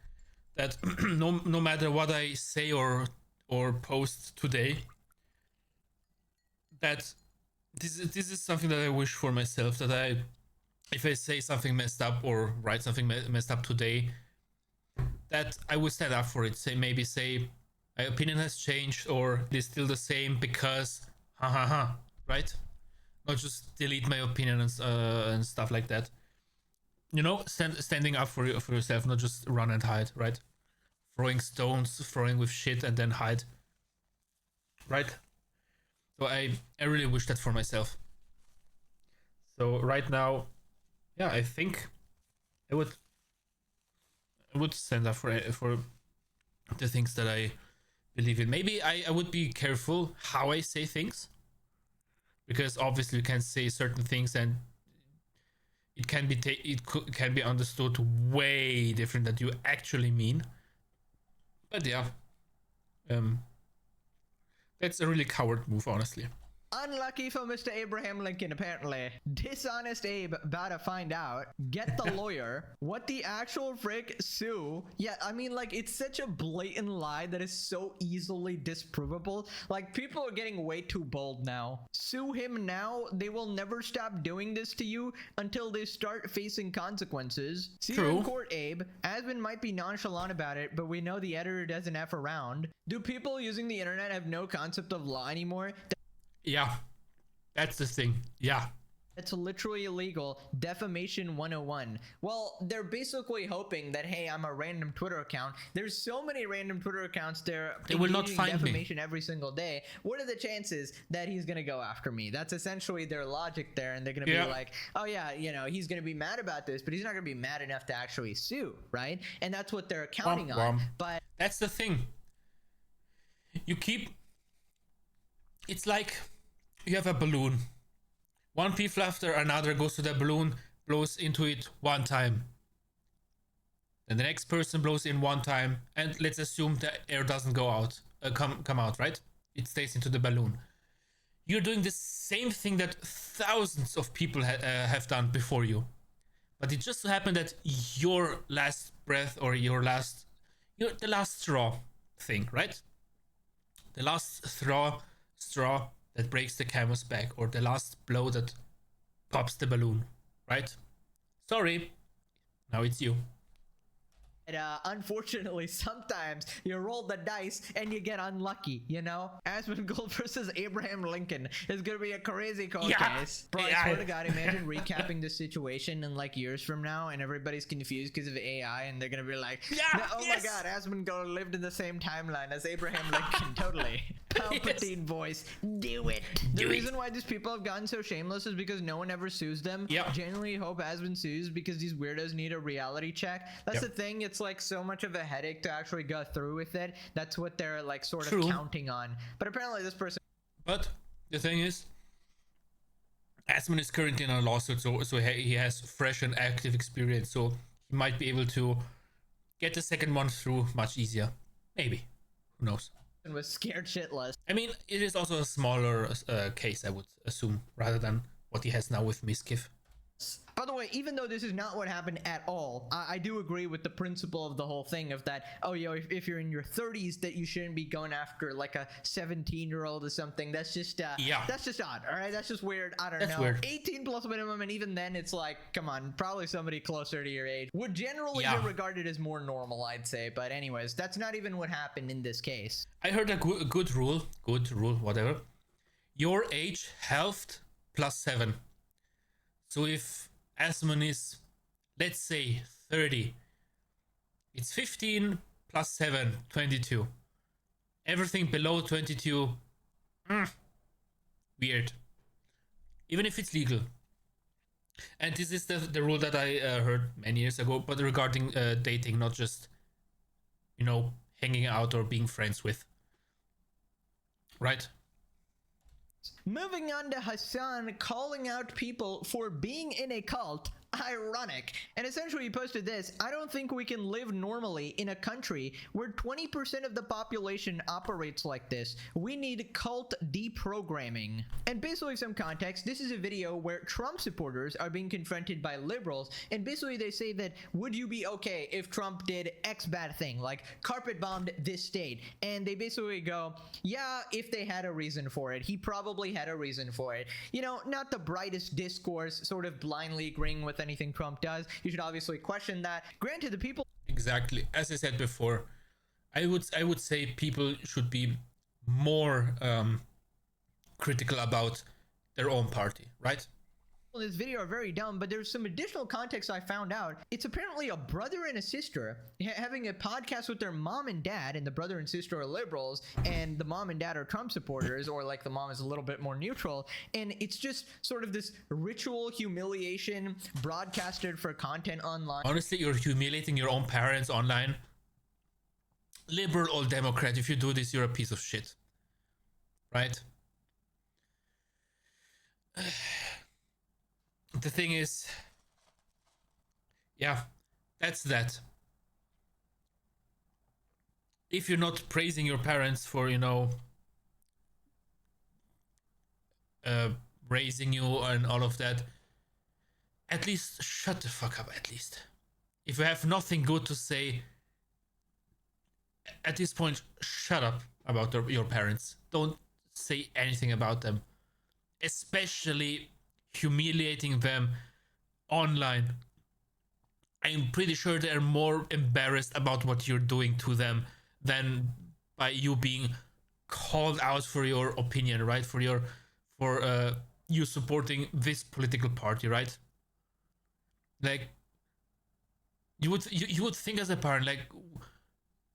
that no matter what I say or post today, that this is something that I wish for myself, that if I say something messed up or write something messed up today, that I will stand up for it. Maybe say my opinion has changed or it is still the same because right? Not just delete my opinion and stuff like that. You know, standing up for yourself, not just run and hide, right? Throwing stones, throwing with shit, and then hide. Right? So I really wish that for myself. So right now, yeah, I think I would stand up for the things that I believe in. Maybe I would be careful how I say things, because obviously you can say certain things and it can be understood way different than you actually mean. But yeah, that's a really coward move, honestly. Unlucky for Mr. Abraham Lincoln, apparently. Dishonest Abe about to find out. Get the lawyer. What the actual frick? Sue? Yeah, I mean, like, it's such a blatant lie that is so easily disprovable. Like, people are getting way too bold now. Sue him now. They will never stop doing this to you until they start facing consequences. See you in court, Abe. Asmund might be nonchalant about it, but we know the editor doesn't F around. Do people using the internet have no concept of law anymore? Yeah, that's the thing. Yeah. It's literally illegal. Defamation 101. Well, they're basically hoping that, hey, I'm a random Twitter account. There's so many random Twitter accounts there. They will not find defamation me every single day. What are the chances that he's going to go after me? That's essentially their logic there. And they're going to be like, oh, yeah, you know, he's going to be mad about this, but he's not going to be mad enough to actually sue, right? And that's what they're counting on. But that's the thing. You keep... It's like you have a balloon. One people after another goes to the balloon, blows into it one time. Then the next person blows in one time, and let's assume the air doesn't go out, come out, right? It stays into the balloon. You're doing the same thing that thousands of people have done before you. But it just so happened that your last breath or the last straw thing, right? The last straw that breaks the camel's back, or the last blow that pops the balloon, right? Sorry, now it's you. Unfortunately, sometimes you roll the dice and you get unlucky, you know? Asmund Gold versus Abraham Lincoln is gonna be a crazy cold case. Bro, I swear to God, imagine recapping this situation in like years from now and everybody's confused because of AI and they're gonna be like, my God, Asmund Gold lived in the same timeline as Abraham Lincoln, totally. Palpatine voice, do it. The reason why these people have gotten so shameless is because no one ever sues them. Genuinely hope Asmund sues because these weirdos need a reality check. That's the thing, it's like so much of a headache to actually go through with it. That's what they're like sort of counting on. But apparently this person... But the thing is, Asmund is currently in a lawsuit, so he has fresh and active experience, so he might be able to get the second one through much easier. Maybe. Who knows? Was scared shitless. I mean, it is also a smaller case, I would assume, rather than what he has now with Miskiff. By the way, even though this is not what happened at all, I do agree with the principle of the whole thing of that, oh, yo, if you're in your 30s, that you shouldn't be going after like a 17-year-old or something. That's just, that's just odd, all right? That's just weird. I don't know. Weird. 18 plus minimum, and even then it's like, come on, probably somebody closer to your age would generally be regarded as more normal, I'd say. But anyways, that's not even what happened in this case. I heard a good rule, whatever. Your age, health, +7. So if Asmund is, let's say, 30, it's 15 plus 7, 22. Everything below 22, weird. Even if it's legal. And this is the rule that I heard many years ago, but regarding dating, not just, you know, hanging out or being friends with. Right? Moving on to Hassan calling out people for being in a cult. Ironic. And essentially he posted this: I don't think we can live normally in a country where 20% of the population operates like this. We need cult deprogramming. And basically some context, this is a video where Trump supporters are being confronted by liberals, and basically they say that, would you be okay if Trump did X bad thing, like carpet bombed this state? And they basically go, yeah, if they had a reason for it. He probably had a reason for it. You know, not the brightest discourse, sort of blindly agreeing with anything Trump does. You should obviously question that. Granted, the people... Exactly. As I said before, I would say people should be more critical about their own party, right? In this video are very dumb, but there's some additional context I found out. It's apparently a brother and a sister having a podcast with their mom and dad, and the brother and sister are liberals, and the mom and dad are Trump supporters, or like the mom is a little bit more neutral, and it's just sort of this ritual humiliation broadcasted for content online. Honestly, you're humiliating your own parents online. Liberal or Democrat, if you do this, you're a piece of shit. Right? The thing is, yeah, that's that. If you're not praising your parents for, you know, raising you and all of that, at least shut the fuck up. At least if you have nothing good to say at this point, shut up about your parents. Don't say anything about them, especially humiliating them online. I'm pretty sure they're more embarrassed about what you're doing to them than by you being called out for your opinion, right? For you supporting this political party, right? Like you would think as a parent, like,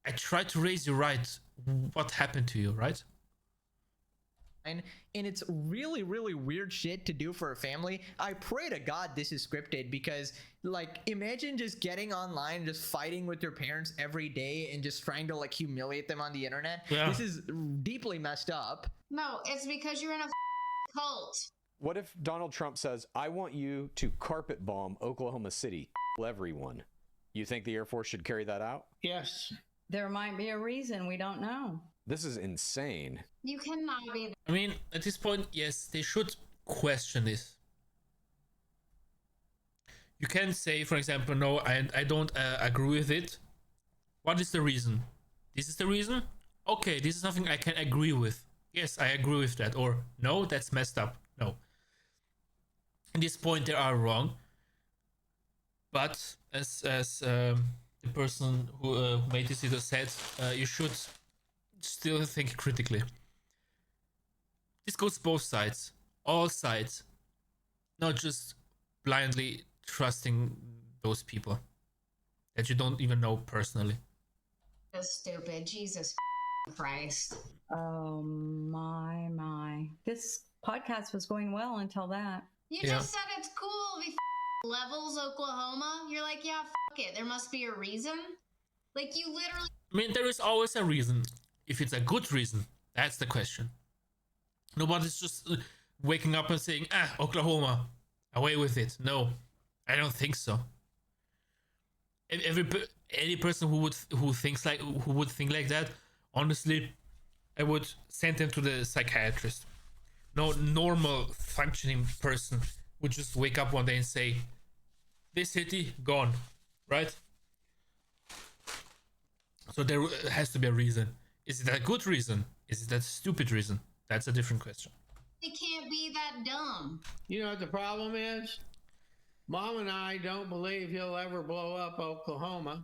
I tried to raise you right. What happened to you, right? And it's really, really weird shit to do for a family. I pray to God this is scripted, because, like, imagine just getting online, just fighting with your parents every day and just trying to, like, humiliate them on the internet. Yeah. This is deeply messed up. No, it's because you're in a cult. What if Donald Trump says, I want you to carpet bomb Oklahoma City, everyone? You think the Air Force should carry that out? Yes. There might be a reason. We don't know. This is insane. You cannot be. I mean, at this point, yes, they should question this. You can say, for example, no, I don't agree with it. What is the reason? This is the reason? Okay, this is something I can agree with. Yes, I agree with that. Or no, that's messed up. No. At this point, they are wrong. But as the person who made this video said, you should still think critically. This goes both sides, all sides, not just blindly trusting those people that you don't even know personally. That's stupid. Jesus Christ. Oh my. This podcast was going well until that. You just said it's cool if he levels Oklahoma. You're like, yeah, fuck it. There must be a reason. Like, you literally... I mean, there is always a reason. If it's a good reason, that's the question. Nobody's just waking up and saying, Oklahoma, away with it. No, I don't think so. Any person who would think like that, honestly, I would send them to the psychiatrist. No normal functioning person would just wake up one day and say, this city gone, right? So there has to be a reason. Is it a good reason? Is it a stupid reason? That's a different question. They can't be that dumb. You know what the problem is? Mom and I don't believe he'll ever blow up Oklahoma.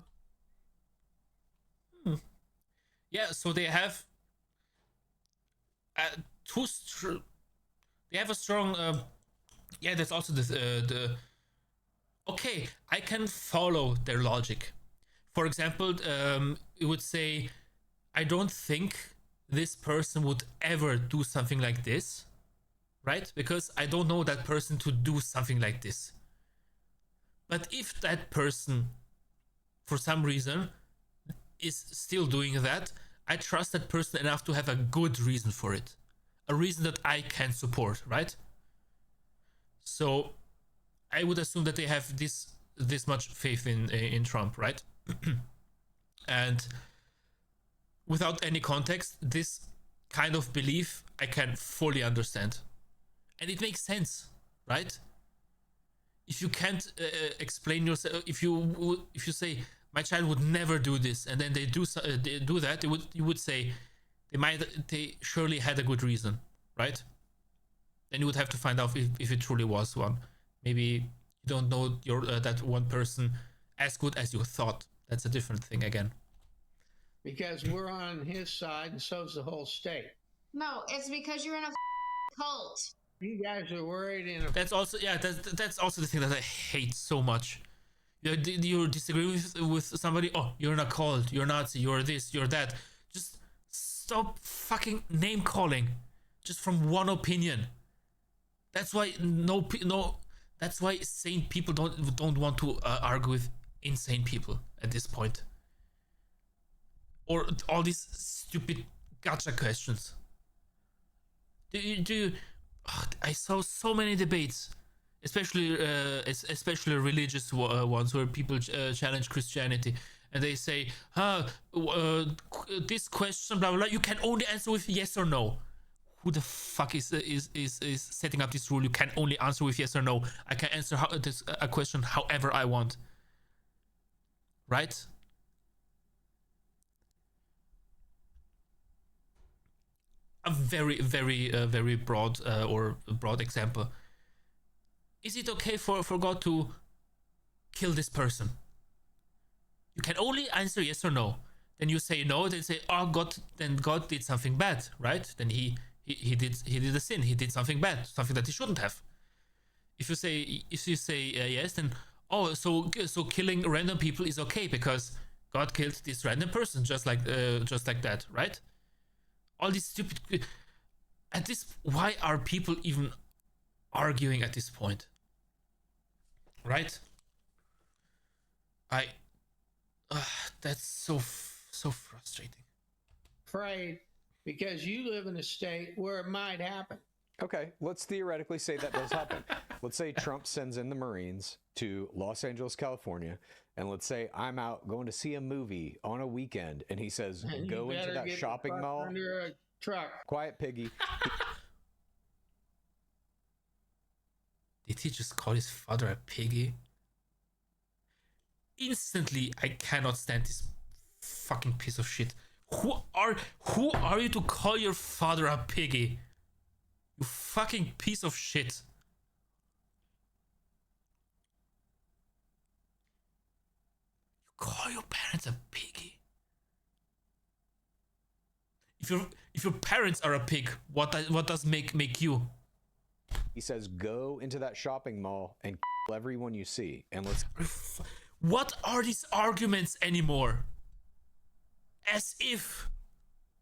Yeah, so they have they have a strong yeah, that's also the okay, I can follow their logic. For example, it would say, I don't think this person would ever do something like this, right? Because I don't know that person to do something like this. But if that person, for some reason, is still doing that, I trust that person enough to have a good reason for it. A reason that I can support, right? So I would assume that they have this much faith in Trump, right? And without any context, this kind of belief I can fully understand. And it makes sense, right? If you can't explain yourself, if you say, my child would never do this, and then they do that, you would say they surely had a good reason, right? Then you would have to find out if it truly was one. Maybe you don't know that one person as good as you thought. That's a different thing again. Because we're on his side, and so's the whole state. No, it's because you're in a cult. You guys are worried in a... That's also, yeah, that's also the thing that I hate so much. You disagree with somebody, oh, you're in a cult, you're Nazi, you're this, you're that. Just stop fucking name calling just from one opinion. That's why that's why sane people don't want to argue with insane people at this point. Or all these stupid gotcha questions. I saw so many debates, especially religious ones, where people challenge Christianity, and they say, this question, blah blah blah, you can only answer with yes or no. who the fuck is setting up this rule? You can only answer with yes or no. I can answer a question however I want. Right? A very, very, very broad broad example. Is it okay for God to kill this person? You can only answer yes or no. Then you say no, then say, oh God, then God did something bad, right? Then he did a sin, he did something bad, something that he shouldn't have. If you say yes, then so killing random people is okay because God killed this random person just like that, right? All these stupid why are people even arguing at this point? Right? That's so frustrating. Afraid because you live in a state where it might happen. Okay, let's theoretically say that does happen. Let's say Trump sends in the Marines to Los Angeles, California, and let's say I'm out going to see a movie on a weekend, and he says, go into that shopping mall. Under a truck. Quiet, piggy. Did he just call his father a piggy? Instantly, I cannot stand this fucking piece of shit. Who are you to call your father a piggy? You fucking piece of shit. You call your parents a piggy? If your parents are a pig, what does make you? He says, go into that shopping mall and kill everyone you see, and let's. What are these arguments anymore? As if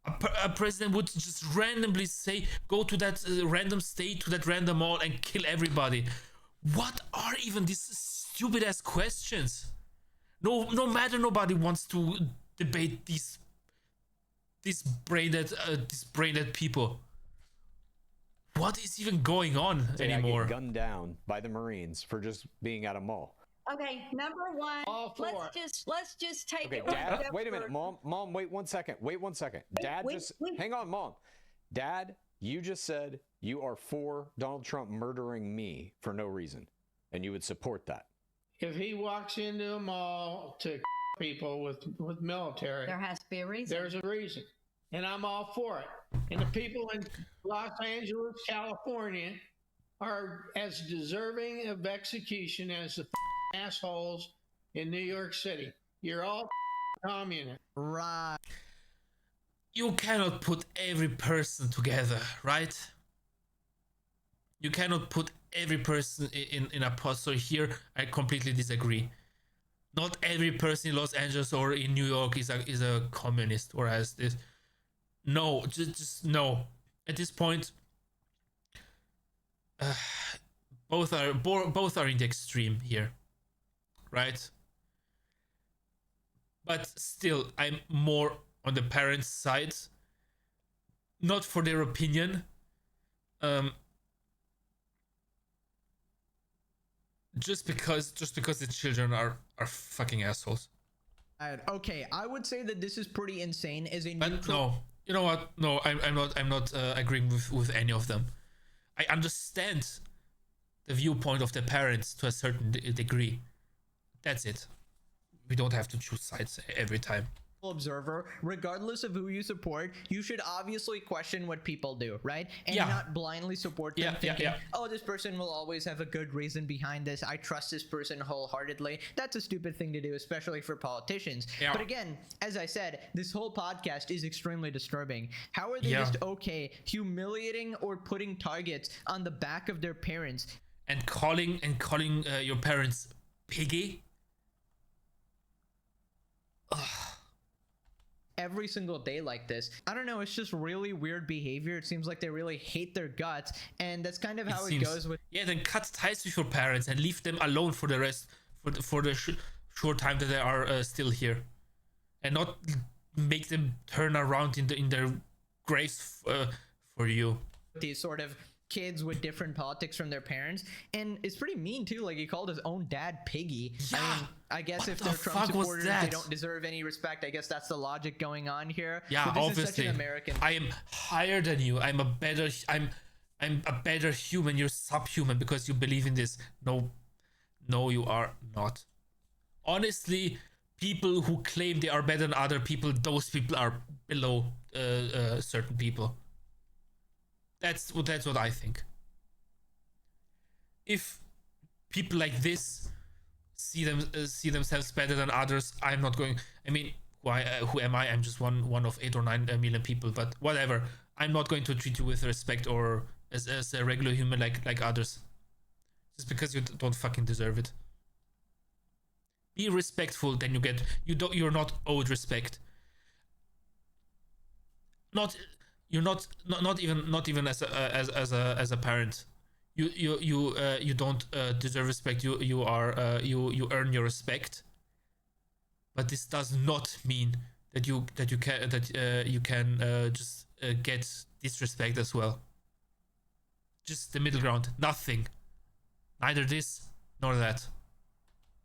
a president would just randomly say, go to that random state, to that random mall and kill everybody. What are even these stupid ass questions? No matter, nobody wants to debate these brain dead people. What is even going on anymore? I get gunned down by the Marines for just being at a mall. Okay, number one, let's just take okay, it. Dad, wait a minute, Mom, wait one second. Dad, hang on, Mom. Dad, you just said you are for Donald Trump murdering me for no reason, and you would support that. If he walks into a mall to people with military, there has to be a reason. There's a reason, and I'm all for it. And the people in Los Angeles, California, are as deserving of execution as the assholes in New York City. You're all communists. Right. You cannot put every person together, right? You cannot put every person in a pot. So here I completely disagree. Not every person in Los Angeles or in New York is a communist or has this. No, just no. At this point, both are in the extreme here, right? But still, I'm more on the parents' side, not for their opinion, just because the children are fucking assholes. Okay, I would say that this is pretty insane as a But neutral. no, you know what? No, I'm not agreeing with any of them. I understand the viewpoint of the parents to a certain degree. That's it. We don't have to choose sides every time. Observer, regardless of who you support, you should obviously question what people do, right? And Yeah. not blindly support them, Yeah, thinking, yeah. oh, this person will always have a good reason behind this. I trust this person wholeheartedly. That's a stupid thing to do, especially for politicians. Yeah. But again, as I said, this whole podcast is extremely disturbing. How are they Yeah. just okay humiliating or putting targets on the back of their parents? And calling your parents piggy? Every single day like this. I don't know, it's just really weird behavior. It seems like they really hate their guts, and that's kind of how it goes with. Yeah, then cut ties with your parents and leave them alone for the rest, for the short time that they are still here, and not make them turn around in their graves for you. These sort of kids with different politics from their parents, and it's pretty mean too. Like he called his own dad piggy. Yeah. I mean, I guess if the they're Trump fuck was supporters, they that? don't deserve any respect. I guess that's the logic going on here. Yeah, But this obviously. is such an American. I am higher than you. I'm a better human. You're subhuman because you believe in this. No, you are not. Honestly, people who claim they are better than other people, those people are below certain people. That's what I think. If people like this see themselves better than others, I'm not going. I mean, why? Who am I? I'm just one of 8 or 9 million people. But whatever. I'm not going to treat you with respect or as a regular human like others, just because you don't fucking deserve it. Be respectful, then you're not owed respect. Not even as a parent. You don't deserve respect. You earn your respect. But this does not mean that you can just get disrespect as well. Just the middle ground. Nothing. Neither this nor that.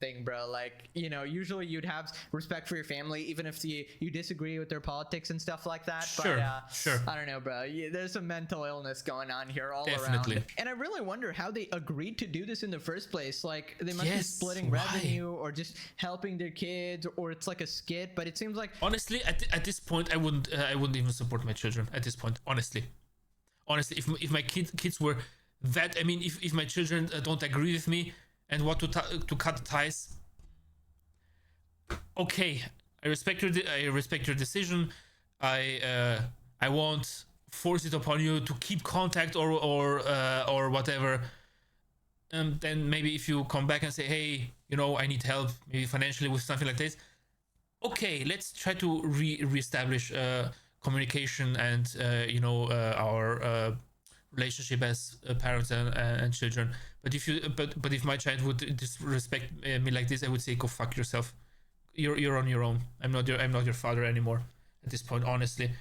Thing, bro. Like, you know, usually you'd have respect for your family, even if you disagree with their politics and stuff like that. Sure, but, sure. I don't know, bro. There's some mental illness going on here all Definitely. around. And I really wonder how they agreed to do this in the first place. Like, they must be Yes, splitting why? revenue or just helping their kids, or it's like a skit. But it seems like Honestly, at this point, I wouldn't even support my children. At this point, honestly, if my kids were that, I mean, if my children don't agree with me and want to cut ties, okay, I respect your decision. I won't force it upon you to keep contact or whatever. Then maybe if you come back and say, hey, you know, I need help, maybe financially with something like this. Okay, let's try to reestablish communication and our relationship as parents and children. But if my child would disrespect me like this, I would say, go fuck yourself. You're on your own. I'm not your father anymore at this point. Honestly,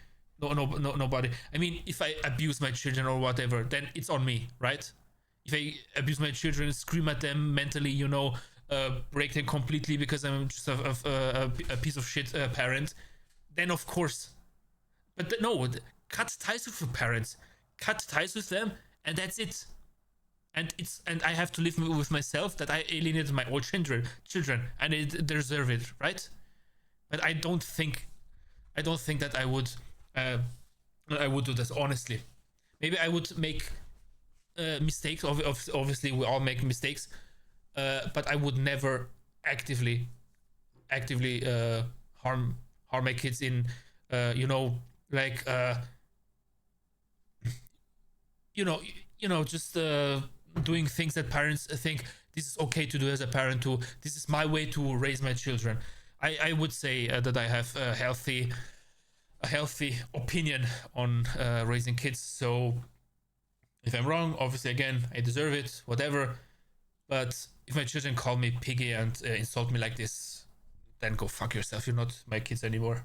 nobody. I mean, if I abuse my children or whatever, then it's on me, right? If I abuse my children, scream at them mentally, break them completely because I'm just a piece of shit parent, then of course. But no, cut ties with your parents. Cut ties with them, and that's it. And I have to live with myself that I alienated my own children, and they deserve it, right? But I don't think that I would do this honestly. Maybe I would make mistakes. Obviously, we all make mistakes, but I would never actively harm my kids in just doing things that parents think this is okay to do as a parent too. This is my way to raise my children. I would say that I have a healthy opinion on raising kids. So if I'm wrong, obviously again, I deserve it, whatever. But if my children call me piggy and insult me like this, then go fuck yourself. You're not my kids anymore.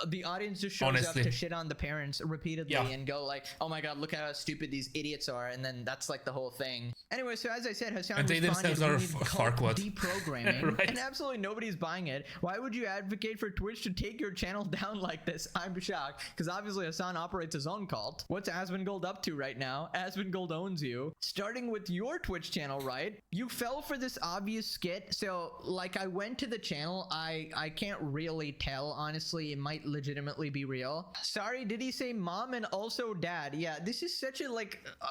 the audience just shows Honestly. up to shit on the parents repeatedly and go like, oh my god, look at how stupid these idiots are, and then that's like the whole thing. Anyway, so as I said, Hassan And they responded, themselves we are need cult Farquaad. deprogramming, Right. and absolutely nobody's buying it. Why would you advocate for Twitch to take your channel down like this? I'm shocked, because obviously Hassan operates his own cult. What's Asmongold up to right now? Asmongold owns you. Starting with your Twitch channel, right? You fell for this obvious skit, so like I went to the channel, I can't really tell, honestly. It might legitimately be real. Sorry, did he say mom and also dad? Yeah, this is such a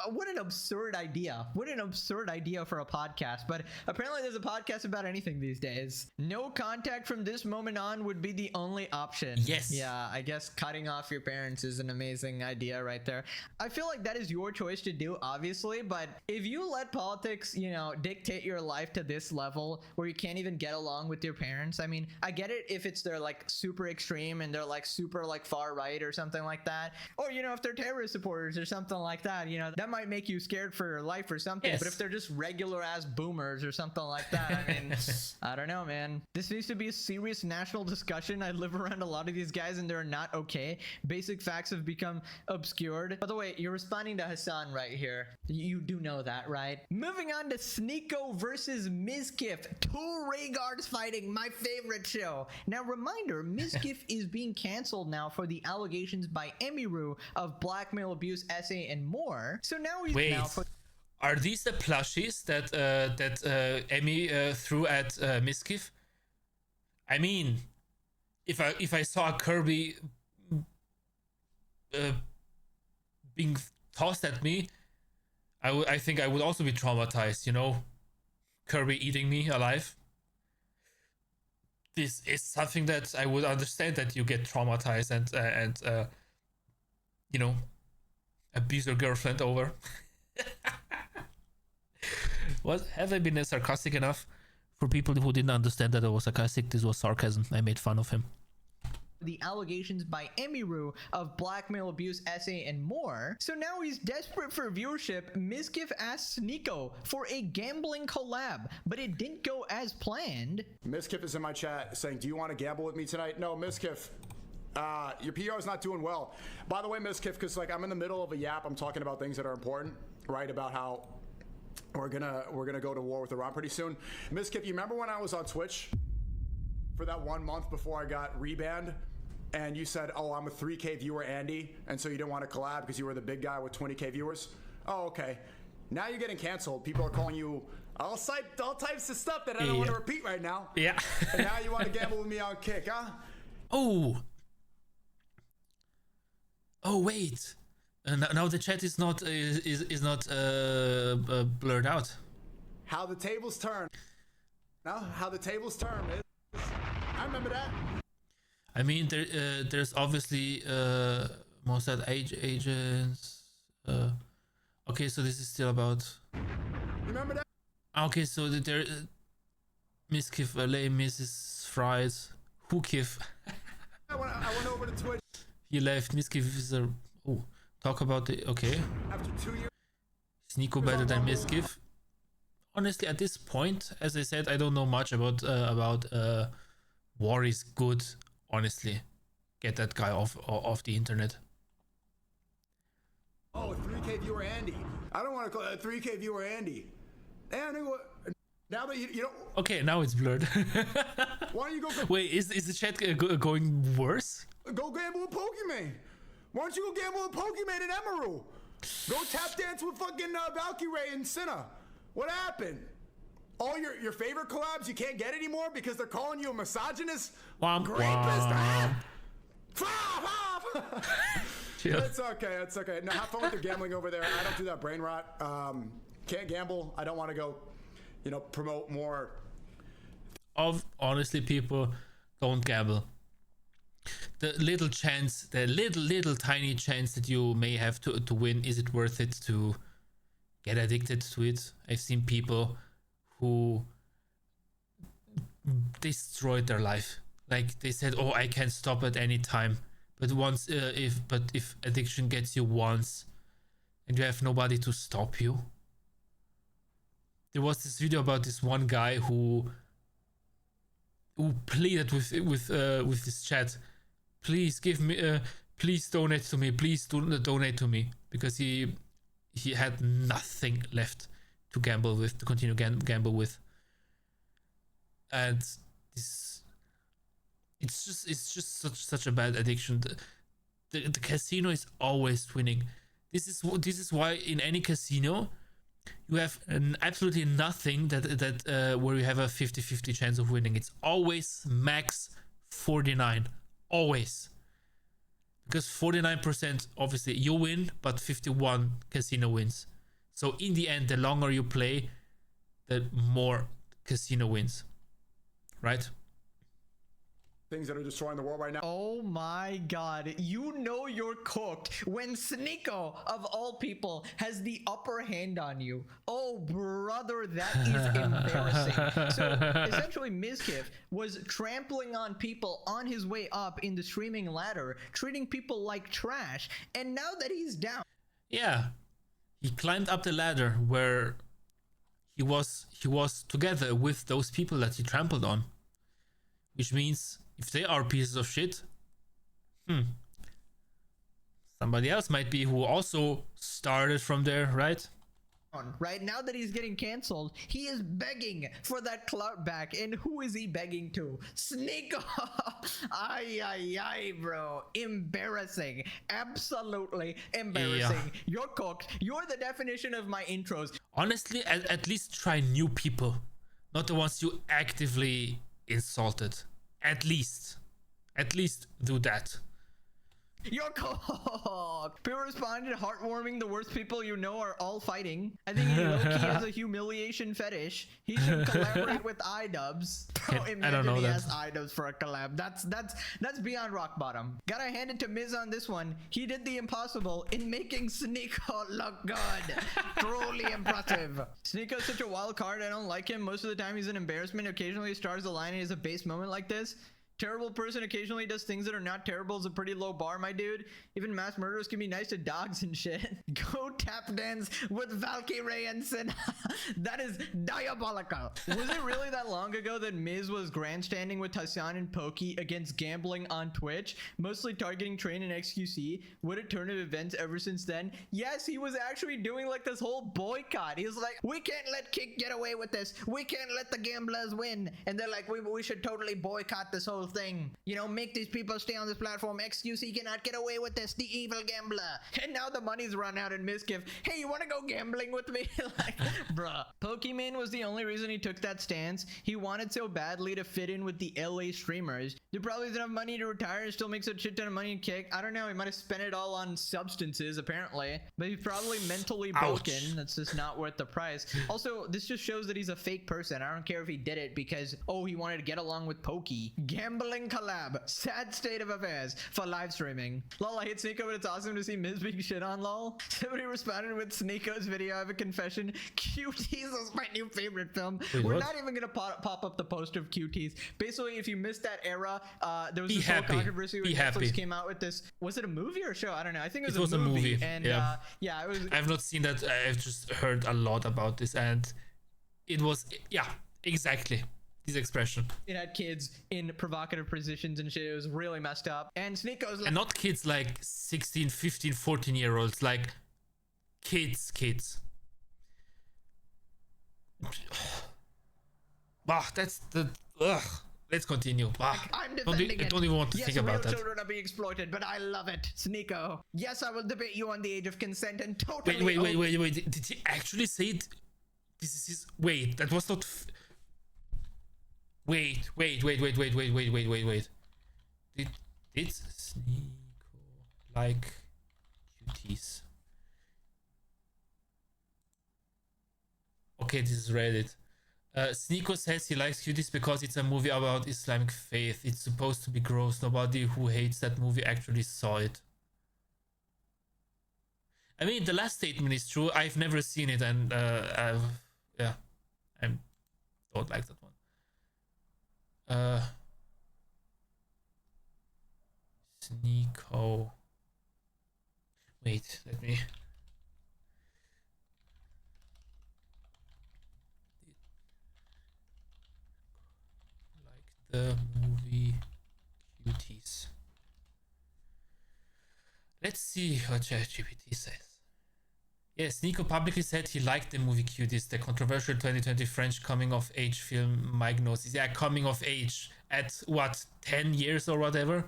what an absurd idea. What an absurd idea for a podcast, but apparently there's a podcast about anything these days. No contact from this moment on would be the only option. Yes. Yeah, I guess cutting off your parents is an amazing idea right there. I feel like that is your choice to do, obviously, but if you let politics, you know, dictate your life to this level where you can't even get along with your parents, I mean, I get it if it's they're like super extreme and they're like super like far right or something like that, or you know, if they're terrorist supporters or something like that, you know, that might make you scared for your life or something. Yes. But if they're just regular ass boomers or something like that, I mean, I don't know, man. This needs to be a serious national discussion. I live around a lot of these guys and they're not okay. Basic facts have become obscured. By the way, you're responding to Hassan right here. You do know that, right? Moving on to Sneeko versus Mizkif. Two Rhaegards fighting, my favorite show. Now, reminder, Mizkif is being canceled now for the allegations by Emiru of blackmail, abuse, essay, and more. So now he's Wait, now for are these the plushies that Emmy threw at Mizkif? I mean, if I saw Kirby being tossed at me, I think I would also be traumatized, you know? Kirby eating me alive. This is something that I would understand, that you get traumatized and you know, abuse your girlfriend over. What, have I been sarcastic enough? For people who didn't understand that I was sarcastic, this was sarcasm. I made fun of him. the allegations by Emiru of blackmail, abuse, essay, and more. So now he's desperate for viewership. Mizkif asked Sneeko for a gambling collab, but it didn't go as planned. Mizkif is in my chat saying, do you want to gamble with me tonight? No, Mizkif. Your PR is not doing well. By the way, Mizkif, because like I'm in the middle of a yap, I'm talking about things that are important, right? About how we're gonna go to war with Iran pretty soon. Mizkif, you remember when I was on Twitch for that 1 month before I got rebanned, and you said, "Oh, I'm a 3K viewer, Andy," and so you didn't want to collab because you were the big guy with 20K viewers? Oh, okay. Now you're getting canceled. People are calling you all types of stuff that I don't want to repeat right now. Yeah. And now you want to gamble with me on Kick, huh? Oh. Oh wait. Now the chat is not blurred out. How the tables turn. No, how the tables turn. I remember that. I mean, there's obviously Mossad agents. Okay, so this is still about. Remember that? Okay, so there, Miss Kif LA, Mrs. Fries, who Kif? I went over to Twitch. He left. Miss Kif is a. Oh, talk about the. Okay. After 2 years. Sneeko better than Miss Kif. Honestly, at this point, as I said, I don't know much about War is good. Honestly, get that guy off the internet. Oh, 3K viewer Andy. I don't want to call it 3K viewer Andy. And now that you know. Okay, now it's blurred. Why don't you go? Wait, is the chat going worse? Go gamble with Pokemon. Why don't you go gamble with Pokemon and Emerald? Go tap dance with fucking Valkyrie and Cinna. What happened? All your favorite collabs you can't get anymore because they're calling you a misogynist? Rapist, huh? It's okay, it's okay. No, have fun with your gambling over there. I don't do that brain rot. Can't gamble. I don't want to go, promote more. Honestly, people, don't gamble. The little chance, the little tiny chance that you may have to win, is it worth it to get addicted to it? I've seen people who destroyed their life. Like they said, "Oh, I can stop at any time." But if addiction gets you once, and you have nobody to stop you. There was this video about this one guy who pleaded with this chat, "Please give me, please donate to me, please donate to me," because he had nothing left to gamble with, to continue gamble with. And this, it's just such a bad addiction. The casino is always winning. This is why in any casino you have absolutely nothing that where you have a 50-50 chance of winning. It's always max 49, always. Because 49% obviously you win, but 51 casino wins. So in the end, the longer you play, the more casino wins, right? things that are destroying the world right now. Oh my god, you know you're cooked when Sneeko, of all people, has the upper hand on you. Oh brother, that is embarrassing. So essentially Mizkif was trampling on people on his way up in the streaming ladder, treating people like trash, and now that he's down... Yeah, he climbed up the ladder where he was together with those people that he trampled on. Which means if they are pieces of shit, somebody else might be who also started from there, right? Right now that he's getting canceled, he is begging for that clout back. And who is he begging to? Sneeko! Ay, bro. Embarrassing. Absolutely embarrassing. Yeah. You're cooked. You're the definition of my intros. Honestly, at least try new people, not the ones you actively insulted. At least do that. You're cooked. People responded, heartwarming. The worst people you know are all fighting. I think he low-key has a humiliation fetish. He should collaborate with iDubbbz. Bro, I don't know he that. has iDubbbz for a collab. That's beyond rock bottom. Gotta hand it to Miz on this one. He did the impossible in making Sneeko look good. Truly impressive. Sneeko's such a wild card. I don't like him. Most of the time he's an embarrassment. Occasionally he stars the line and he has a base moment like this. Terrible person occasionally does things that are not terrible is a pretty low bar, my dude. Even mass murderers can be nice to dogs and shit. Go tap dance with Valkyrie and Sin. That is diabolical. Was it really that long ago that Miz was grandstanding with Hassan and Pokey against gambling on Twitch, mostly targeting Train and XQC? What a turn of events ever since then. Yes, he was actually doing like this whole boycott. He was like, we can't let Kick get away with this. We can't let the gamblers win. And they're like, we should totally boycott this whole thing, you know, make these people stay on this platform. XQC cannot get away with this, the evil gambler. And now the money's run out in Mizkif. Hey, you want to go gambling with me? Like, bruh. Pokemon was the only reason he took that stance. He wanted so badly to fit in with the LA streamers. He probably doesn't have money to retire and still makes a shit ton of money in Kick. I don't know, he might have spent it all on substances apparently, but he's probably mentally broken. That's just not worth the price. Also, this just shows that he's a fake person. I don't care if he did it because, oh, he wanted to get along with Pokey. Gambling collab. Sad state of affairs for live streaming. Lol, I hate Sneeko, but it's awesome to see Miz being shit on, lol. Somebody responded with Sneeko's video. I have a confession. Cuties is my new favorite film. Wait, We're what? not even gonna pop up the poster of Cuties. Basically, if you missed that era, there was Be this whole happy. controversy when Be Netflix happy. came out with this. Was it a movie or a show? I don't know. I think it It was, was a movie, And yeah. yeah, it was. I've not seen that. I've just heard a lot about this, and it was, yeah, exactly this expression. It had kids in provocative positions and shit. It was really messed up. And Sneeko's like, And not kids like 16, 15, 14-year-olds, like kids. Bah, that's the, ugh. Let's continue. Bah. I'm I defending it. don't even want to yes, think about real that. children are being exploited, but I love it. Sneeko. Yes, I will debate you on the age of consent and totally. Wait. Did he actually say it? This is his. Wait, that was not. Wait. Did Sneeko like cuties? Okay, this is Reddit. Sneeko says he likes cuties because it's a movie about Islamic faith. It's supposed to be gross. Nobody who hates that movie actually saw it. I mean, the last statement is true. I've never seen it, and I don't like that one. Sneeko. Wait, let me. The movie Cuties. Let's see what ChatGPT says. Yes, Nico publicly said he liked the movie Cuties, the controversial 2020 French coming-of-age film Mignosis. Yeah, coming-of-age at what, 10 years or whatever?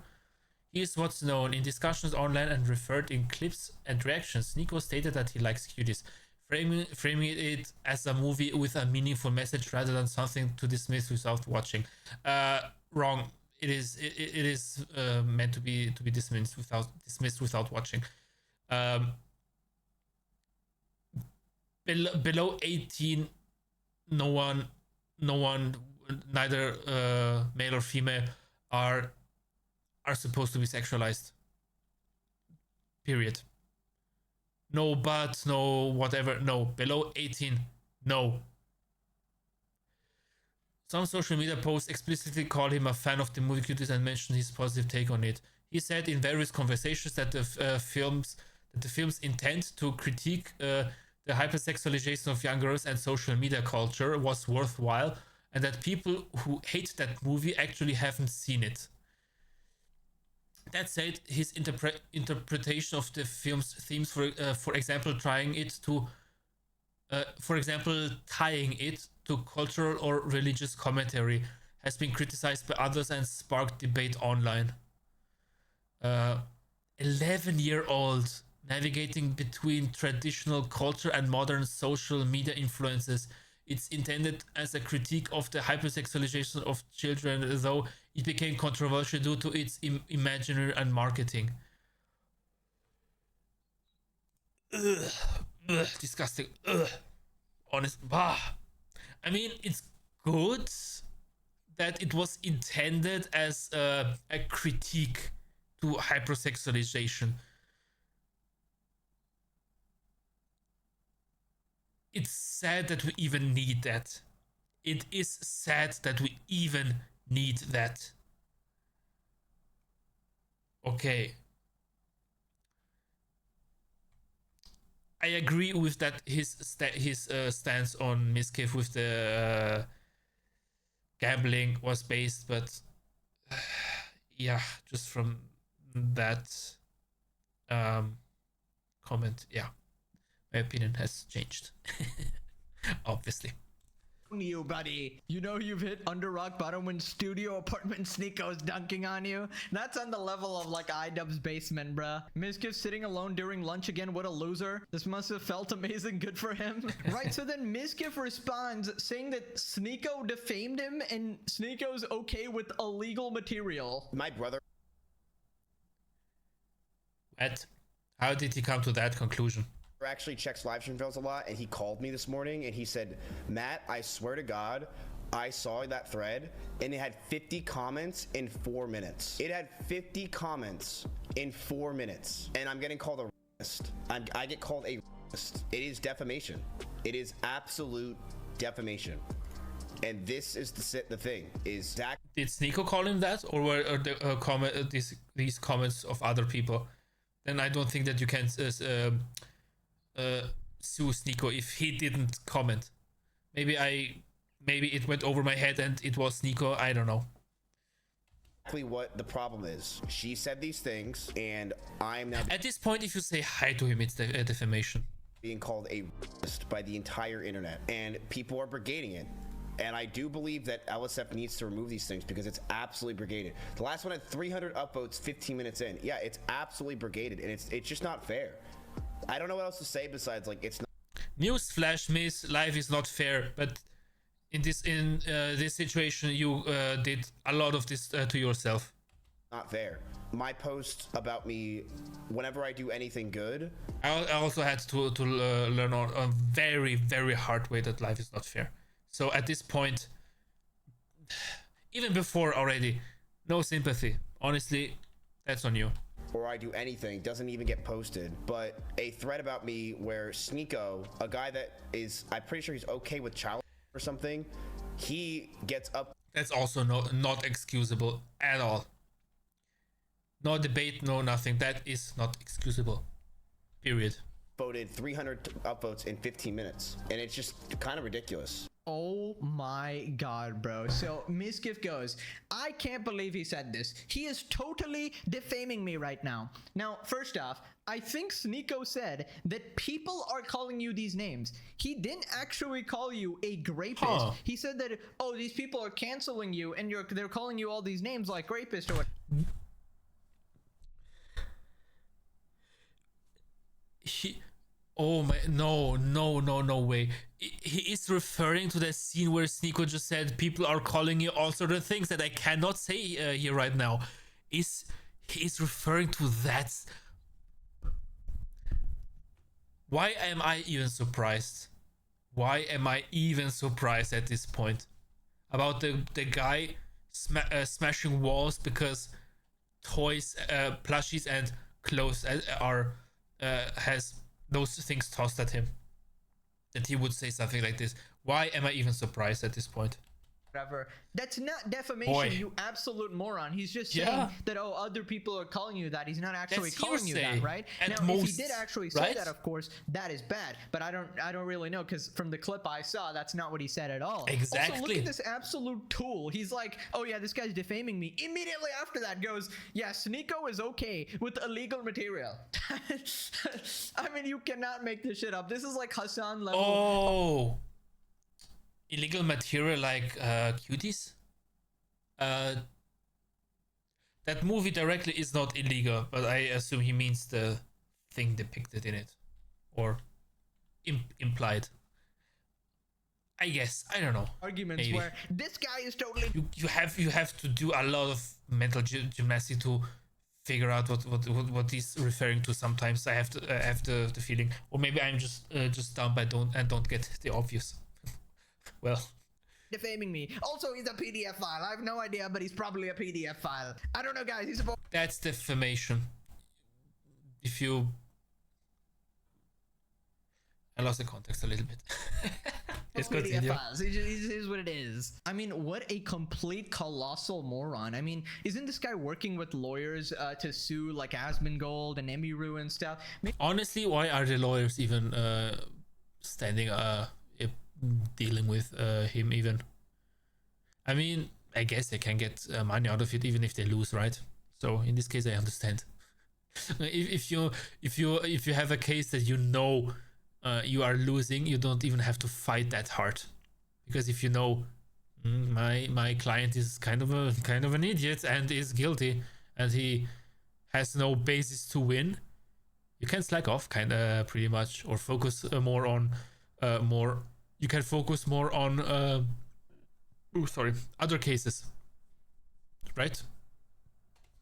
Here's what's known. In discussions online and referred in clips and reactions, Nico stated that he likes Cuties, framing it as a movie with a meaningful message rather than something to dismiss without watching. Wrong. It is meant to be dismissed without watching. Below 18, no one, neither male or female, are supposed to be sexualized. Period. No but, no whatever, no. Below 18, no. Some social media posts explicitly call him a fan of the movie Cuties and mention his positive take on it. He said in various conversations that the film's intent to critique the hypersexualization of young girls and social media culture was worthwhile, and that people who hate that movie actually haven't seen it. That said, his interpretation of the film's themes, for example, tying it to cultural or religious commentary, has been criticized by others and sparked debate online. 11-year-old navigating between traditional culture and modern social media influences. It's intended as a critique of the hypersexualization of children, though it became controversial due to its imaginary and marketing. Ugh. Ugh, disgusting. Ugh. Honest. Bah. I mean, it's good that it was intended as a critique to hypersexualization. It's sad that we even need that. It is sad that we even need that. Okay. I agree with that. His stance on Miskiff with the gambling was based, but yeah, just from that comment, yeah, my opinion has changed. Obviously. You, buddy. You know you've hit under rock bottom when studio apartment Sneako's dunking on you? That's on the level of like iDubbbz basement, bruh. Mizkif sitting alone during lunch again, what a loser. This must have felt amazing, good for him. Right, so then Mizkif responds saying that Sneako defamed him and Sneako's okay with illegal material. My brother. What? How did he come to that conclusion? Actually checks live stream files a lot, and he called me this morning and he said, Matt, I swear to God, I saw that thread and it had 50 comments in 4 minutes. It had 50 comments in 4 minutes, and I'm getting called a racist. I get called a racist. It is defamation. It is absolute defamation. And this is the thing is Zach. Did Sneako call him that, or were the these comments of other people? Then I don't think that you can sue Sneako if he didn't comment. Maybe it went over my head and it was Sneako. I don't know. Exactly what the problem is. She said these things, and I'm now at this point, if you say hi to him, it's defamation. Being called a racist by the entire internet, and people are brigading it. And I do believe that LSF needs to remove these things because it's absolutely brigaded. The last one had 300 upvotes 15 minutes in. Yeah, it's absolutely brigaded, and it's just not fair. I don't know what else to say besides like it's not. Newsflash, Miss, life is not fair, but in this situation you did a lot of this to yourself. Not fair. My post about me, whenever I do anything good, I also had to learn on a very, very hard way that life is not fair. So at this point, even before already, no sympathy. Honestly, that's on you. Or I do anything, doesn't even get posted. But a thread about me where Sneako, a guy that is, I'm pretty sure he's okay with child or something, he gets up. That's also not excusable at all. No debate, no nothing. That is not excusable. Period. Voted 300 upvotes in 15 minutes. And it's just kind of ridiculous. Oh my god, bro. So Mizkif goes, I can't believe he said this. He is totally defaming me right now. Now, first off, I think Sneako said that people are calling you these names. He didn't actually call you a rapist. Huh. He said that, oh, these people are canceling you and they're calling you all these names like rapist or what. Oh my, no way. He is referring to the scene where Sneako just said people are calling you all sorts of things that I cannot say here right now. He is referring to that. Why am I even surprised? Why am I even surprised at this point? About the guy smashing walls because toys, plushies, and clothes are has those things tossed at him, that he would say something like this. Why am I even surprised at this point? Whatever. That's not defamation, Boy. you absolute moron. He's just saying Yeah. that, oh, other people are calling you that. He's not actually That's calling you hearsay, that, right? at Now, if he most, did actually say right? that, of course, that is bad. But I don't really know, because from the clip I saw, that's not what he said at all. Also, look Exactly. at this absolute tool. He's like, oh yeah, this guy's defaming me. Immediately after that goes, yeah, Sneeko is okay with illegal material. I mean, you cannot make this shit up. This is like Hassan level. Oh, illegal material like cuties. That movie directly is not illegal, but I assume he means the thing depicted in it, or implied. I guess, I don't know. Arguments Maybe. where this guy is totally. You have to do a lot of mental gymnastics to figure out what he's referring to. Sometimes I have the feeling, or maybe I'm just dumb. I don't get the obvious. Well. Defaming me. Also, he's a PDF file. I have no idea, but he's probably a PDF file. I don't know, guys. He's a. That's defamation. If you... I lost the context a little bit. Let's PDF continue. files. It is what it is. I mean, what a complete colossal moron. I mean, isn't this guy working with lawyers to sue like Asmongold and Emiru and stuff? Honestly, why are the lawyers even standing dealing with him even? I mean, I guess they can get money out of it even if they lose, right? So in this case, I understand. If you have a case that you know you are losing, you don't even have to fight that hard, because if you know my client is kind of an idiot and is guilty and he has no basis to win, you can slack off pretty much, or focus more on you can focus more on other cases, right?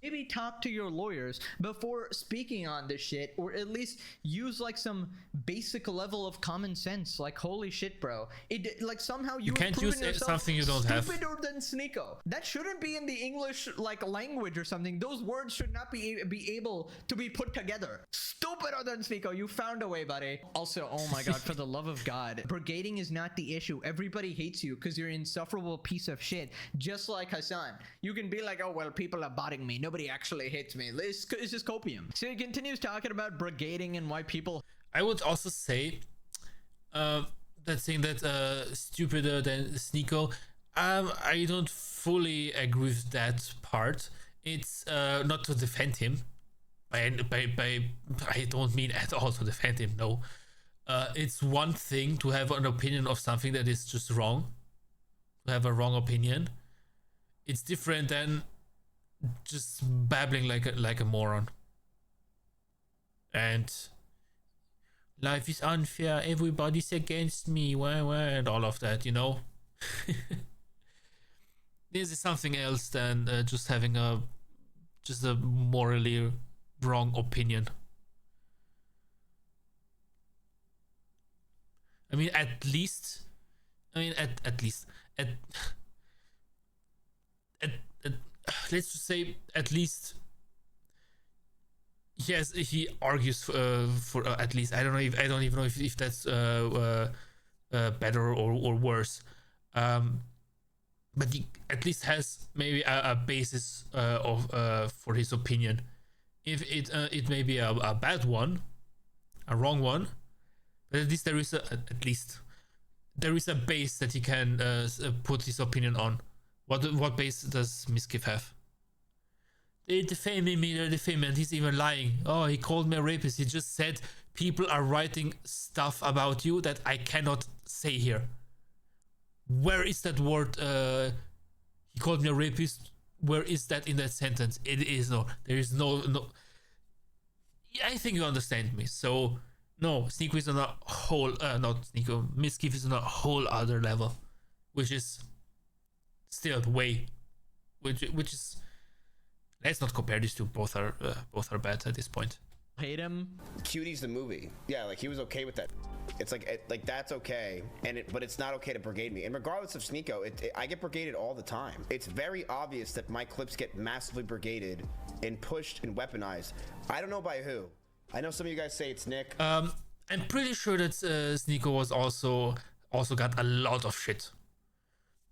Maybe talk to your lawyers before speaking on this shit, or at least use like some basic level of common sense. Like, holy shit, bro! It like somehow you can't use something you don't have. Stupider than Sneeko. That shouldn't be in the English like language or something. Those words should not be able to be put together. Stupider than Sneeko. You found a way, buddy. Also, oh my god, for the love of God, brigading is not the issue. Everybody hates you because you're an insufferable piece of shit. Just like Hassan, you can be like, oh well, people are botting me. Nobody actually hates me. It's just copium. So he continues talking about brigading and why people. I would also say that saying that stupider than Sneeko, I don't fully agree with that part. It's not to defend him. I don't mean at all to defend him. No, it's one thing to have an opinion of something that is just wrong. To have a wrong opinion, it's different than just babbling like a moron. And life is unfair, everybody's against me, and all of that, you know. This is something else than just having a morally wrong opinion. I mean, at least let's just say at least yes, he argues for at least I don't even know if that's better or worse, but he at least has maybe a basis for his opinion. If it may be a bad one, a wrong one, but at least there is a base that he can put his opinion on. What base does Miskiff have? They're defaming me, and he's even lying. Oh, he called me a rapist. He just said people are writing stuff about you that I cannot say here. Where is that word? He called me a rapist. Where is that in that sentence? There is no. I think you understand me. So no, Sneeko is on a whole, not Sneeko, Miskiff is on a whole other level, which is still way, which is, let's not compare these two. Both are bad at this point. Hate him. Cuties the movie. Yeah, like he was okay with that. It's like that's okay, but it's not okay to brigade me. And regardless of Sneeko, I get brigaded all the time. It's very obvious that my clips get massively brigaded and pushed and weaponized. I don't know by who. I know some of you guys say it's Nick. I'm pretty sure that Sneeko was also got a lot of shit.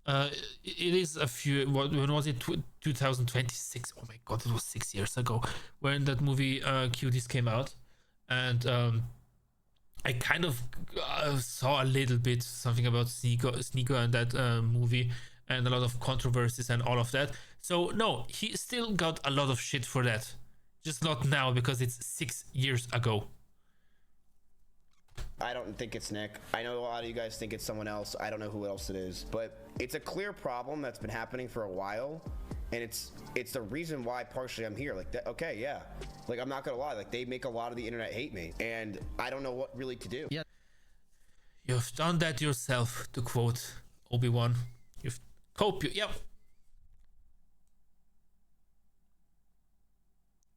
It is a few. When was it? 2026. Oh my god, it was 6 years ago when that movie Cuties came out, and I kind of saw a little bit something about Sneeko and that movie, and a lot of controversies and all of that. So no, he still got a lot of shit for that, just not now because it's 6 years ago. I don't think it's Nick. I know a lot of you guys think it's someone else. I don't know who else it is, but it's a clear problem that's been happening for a while, and it's the reason why partially I'm here. Like, okay, yeah, like I'm not gonna lie, like they make a lot of the internet hate me, and I don't know what really to do. Yeah, you've done that yourself, to quote Obi-Wan. You've Yep,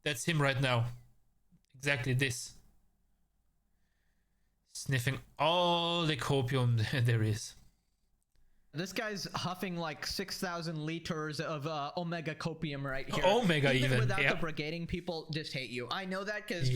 that's him right now. Exactly this. Sniffing all the copium there is. This guy's huffing like 6,000 liters of Omega copium right here. Omega even without yeah. the brigading, people just hate you. I know that because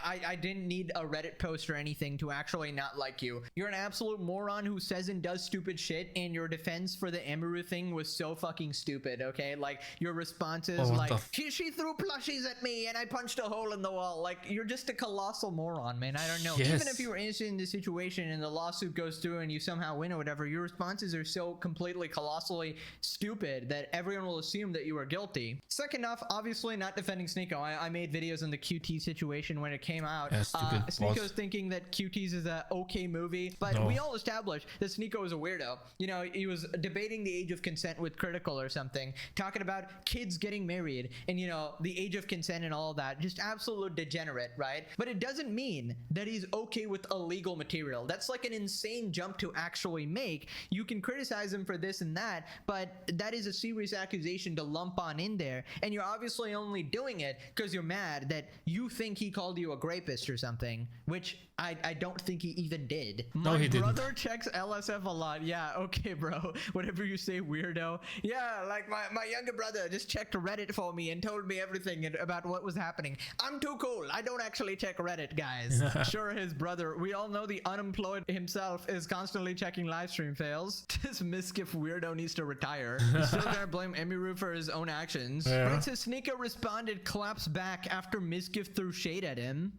I didn't need a Reddit post or anything to actually not like you. You're an absolute moron who says and does stupid shit, and your defense for the Amaru thing was so fucking stupid, okay? Like, your responses like, she threw plushies at me and I punched a hole in the wall. Like, you're just a colossal moron, man. I don't know. Yes. Even if you were innocent in the situation and the lawsuit goes through and you somehow win or whatever, your responses are so completely colossally stupid that everyone will assume that you are guilty. Second off, obviously not defending Sneeko. I made videos on the QT situation when it came out. Sneeko's thinking that QT's is a okay movie, but we all established that Sneeko is a weirdo. You know, he was debating the age of consent with Critical or something, talking about kids getting married and, you know, the age of consent and all that. Just absolute degenerate, right? But it doesn't mean that he's okay with illegal material. That's like an insane jump to actually make. You can criticize him for this and that, but that is a serious accusation to lump on in there, and you're obviously only doing it because you're mad that you think he called you a rapist or something, which I don't think he even did. No, My he didn't. brother checks LSF a lot. Yeah, okay, bro. Whatever you say, weirdo. Yeah, like my younger brother just checked Reddit for me and told me everything about what was happening. I'm too cool. I don't actually check Reddit, guys. Sure, his brother. We all know the unemployed himself is constantly checking live stream fails. This Miskiff weirdo needs to retire. He's still gonna blame Emiru for his own actions. Yeah. Right, so Sneeko responded, claps back after Miskiff threw shade at him.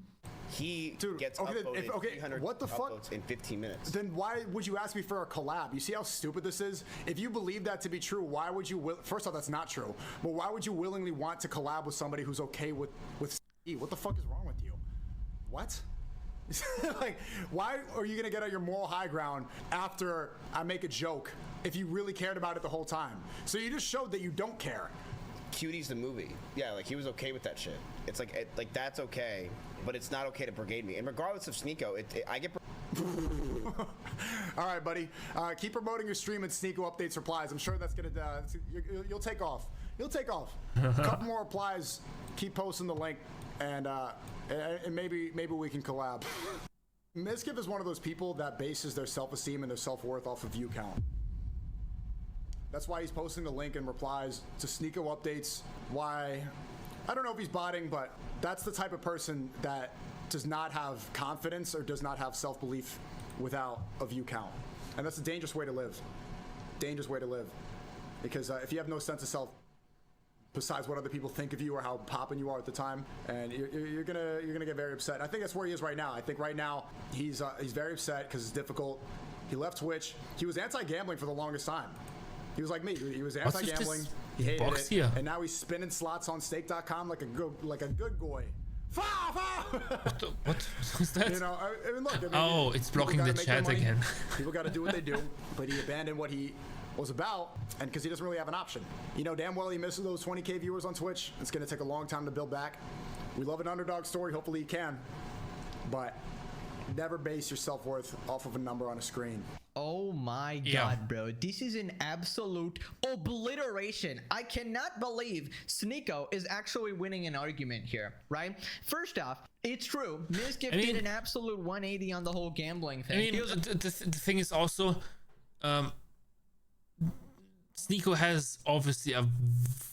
He gets upvoted 300 what the fuck? upvotes in 15 minutes. Then why would you ask me for a collab? You see how stupid this is? If you believe that to be true, why would you? First off, that's not true. But why would you willingly want to collab with somebody who's okay with C? What the fuck is wrong with you? What? Like, why are you gonna get on your moral high ground after I make a joke if you really cared about it the whole time? So you just showed that you don't care. Cutie's the movie. Yeah, like he was okay with that shit. It's like that's okay, but it's not okay to brigade me. And regardless of Sneeko, I get. All right, buddy. Keep promoting your stream and Sneeko updates replies. I'm sure that's gonna. You'll take off. You'll take off. A couple more replies. Keep posting the link, and maybe we can collab. Miskiff is one of those people that bases their self-esteem and their self-worth off of view count. That's why he's posting the link and replies to Sneeko updates. Why? I don't know if he's botting, but that's the type of person that does not have confidence or does not have self-belief without a view count. And that's a dangerous way to live. Dangerous way to live. Because if you have no sense of self, besides what other people think of you or how poppin' you are at the time, and you're gonna get very upset. And I think that's where he is right now. I think right now he's very upset because it's difficult. He left Twitch. He was anti-gambling for the longest time. He was like me. He was anti-gambling. He hated it. Here? And now he's spinning slots on stake.com like a good boy. What was that? You know, I mean, look. I mean, oh, it's blocking the chat again. People got to do what they do, but he abandoned what he was about, and because he doesn't really have an option. You know damn well he misses those 20K viewers on Twitch. It's going to take a long time to build back. We love an underdog story. Hopefully he can, but Never base your self-worth off of a number on a screen. Oh my god, bro. This is an absolute obliteration. I cannot believe Sneeko is actually winning an argument here, right? First off, it's true. Mizkif did an absolute 180 on the whole gambling thing. I mean, the thing is also, Sneeko has obviously a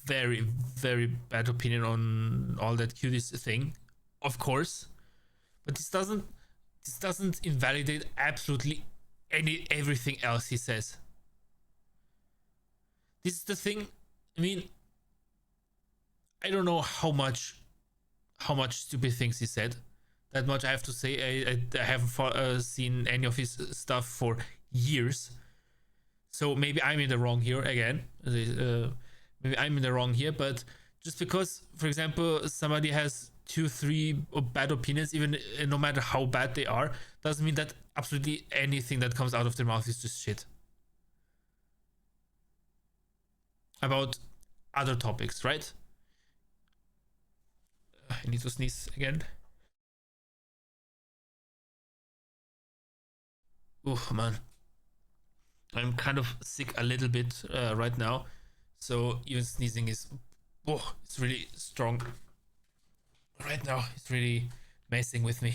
very, very bad opinion on all that cuties thing, of course, but this doesn't invalidate absolutely everything else he says. This is the thing. I mean, I don't know how much stupid things he said. That much I have to say. I haven't seen any of his stuff for years, so maybe I'm in the wrong here again. Maybe I'm in the wrong here, but just because, for example, somebody has 2-3 bad opinions, even no matter how bad they are, doesn't mean that absolutely anything that comes out of their mouth is just shit. About other topics, right? I need to sneeze again. Oh man, I'm kind of sick a little bit right now, so even sneezing is, it's really strong right now. It's really messing with me.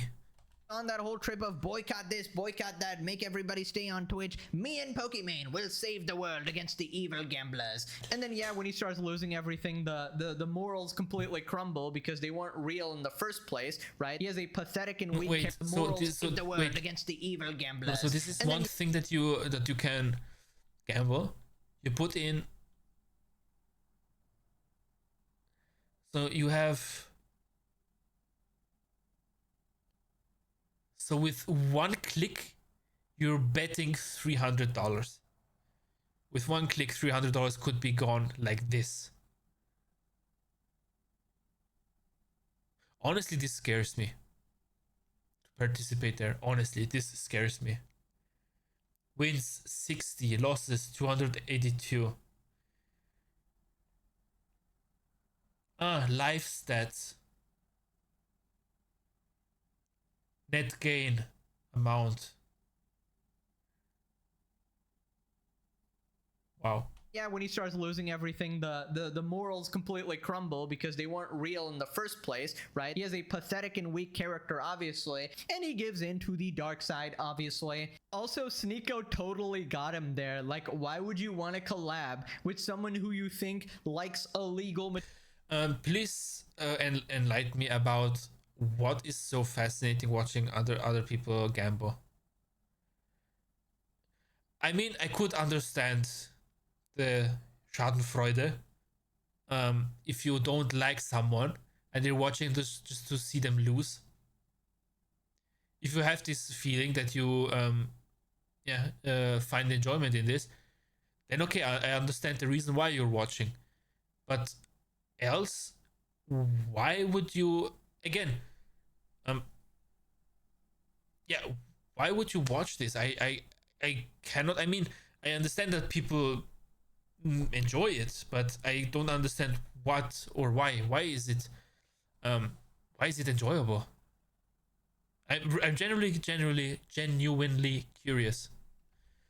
On that whole trip of boycott this, boycott that, make everybody stay on Twitch, me and Pokemon will save the world against the evil gamblers. And then when he starts losing everything, the morals completely crumble because they weren't real in the first place, right? He has a pathetic and weak morals save the world against the evil gamblers. So this is one thing that you can gamble. You put in, so you have. So with one click, you're betting $300. With one click, $300 could be gone like this. Honestly, this scares me. To participate there, honestly, this scares me. Wins 60, losses 282. Life stats. Net gain amount. Wow. Yeah, when he starts losing everything, the morals completely crumble because they weren't real in the first place, right? He has a pathetic and weak character, obviously, and he gives in to the dark side, obviously. Also, Sneeko totally got him there. Like, why would you want to collab with someone who you think likes illegal? Please enlighten me about what is so fascinating watching other people gamble. I mean, I could understand the Schadenfreude if you don't like someone and you're watching this just to see them lose. If you have this feeling that you find enjoyment in this, then okay, I understand the reason why you're watching. But else, why would you, again, why would you watch this? I cannot. I mean, I understand that people enjoy it, but I don't understand what or why. Why is it enjoyable? I'm genuinely curious.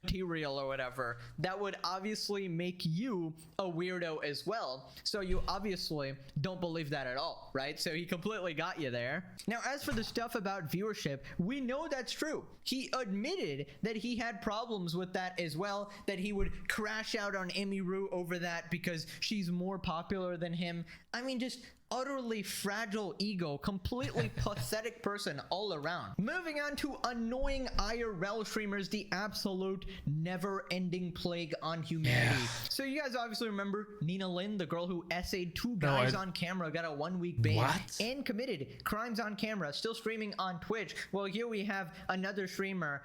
Material or whatever, that would obviously make you a weirdo as well. So you obviously don't believe that at all, right? So he completely got you there. Now, as for the stuff about viewership, we know that's true. He admitted that he had problems with that as well, that he would crash out on Emiru over that because she's more popular than him. I mean, just utterly fragile ego, completely pathetic person all around. Moving on to annoying IRL streamers, the absolute never-ending plague on humanity. Yeah. So you guys obviously remember Nina Lin, the girl who essayed two guys on camera, got a 1-week ban and committed crimes on camera, still streaming on Twitch. Well, here we have another streamer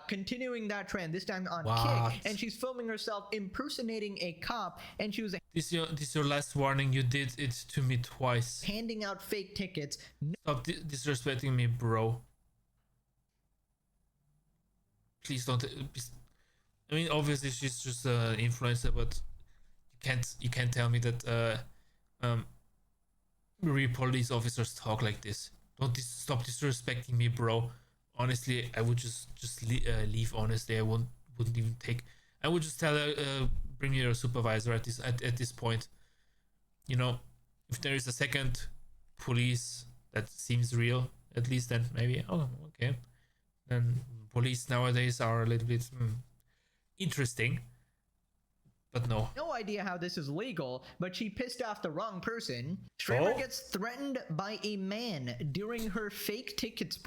continuing that trend, this time on Kick, and she's filming herself impersonating a cop, and she was This is your last warning. You did it to me twice. Handing out fake tickets. Stop disrespecting me, bro. Please don't. I mean, obviously she's just an influencer, but you can't tell me that real police officers talk like this. Don't stop disrespecting me, bro. honestly, I would just leave. Honestly, I wouldn't even take. I would just tell her, bring me your supervisor at this point. You know, if there is a second police that seems real, at least then maybe, oh, okay. Then police nowadays are a little bit interesting. But no. No idea how this is legal, but she pissed off the wrong person. Streamer gets threatened by a man during her fake tickets.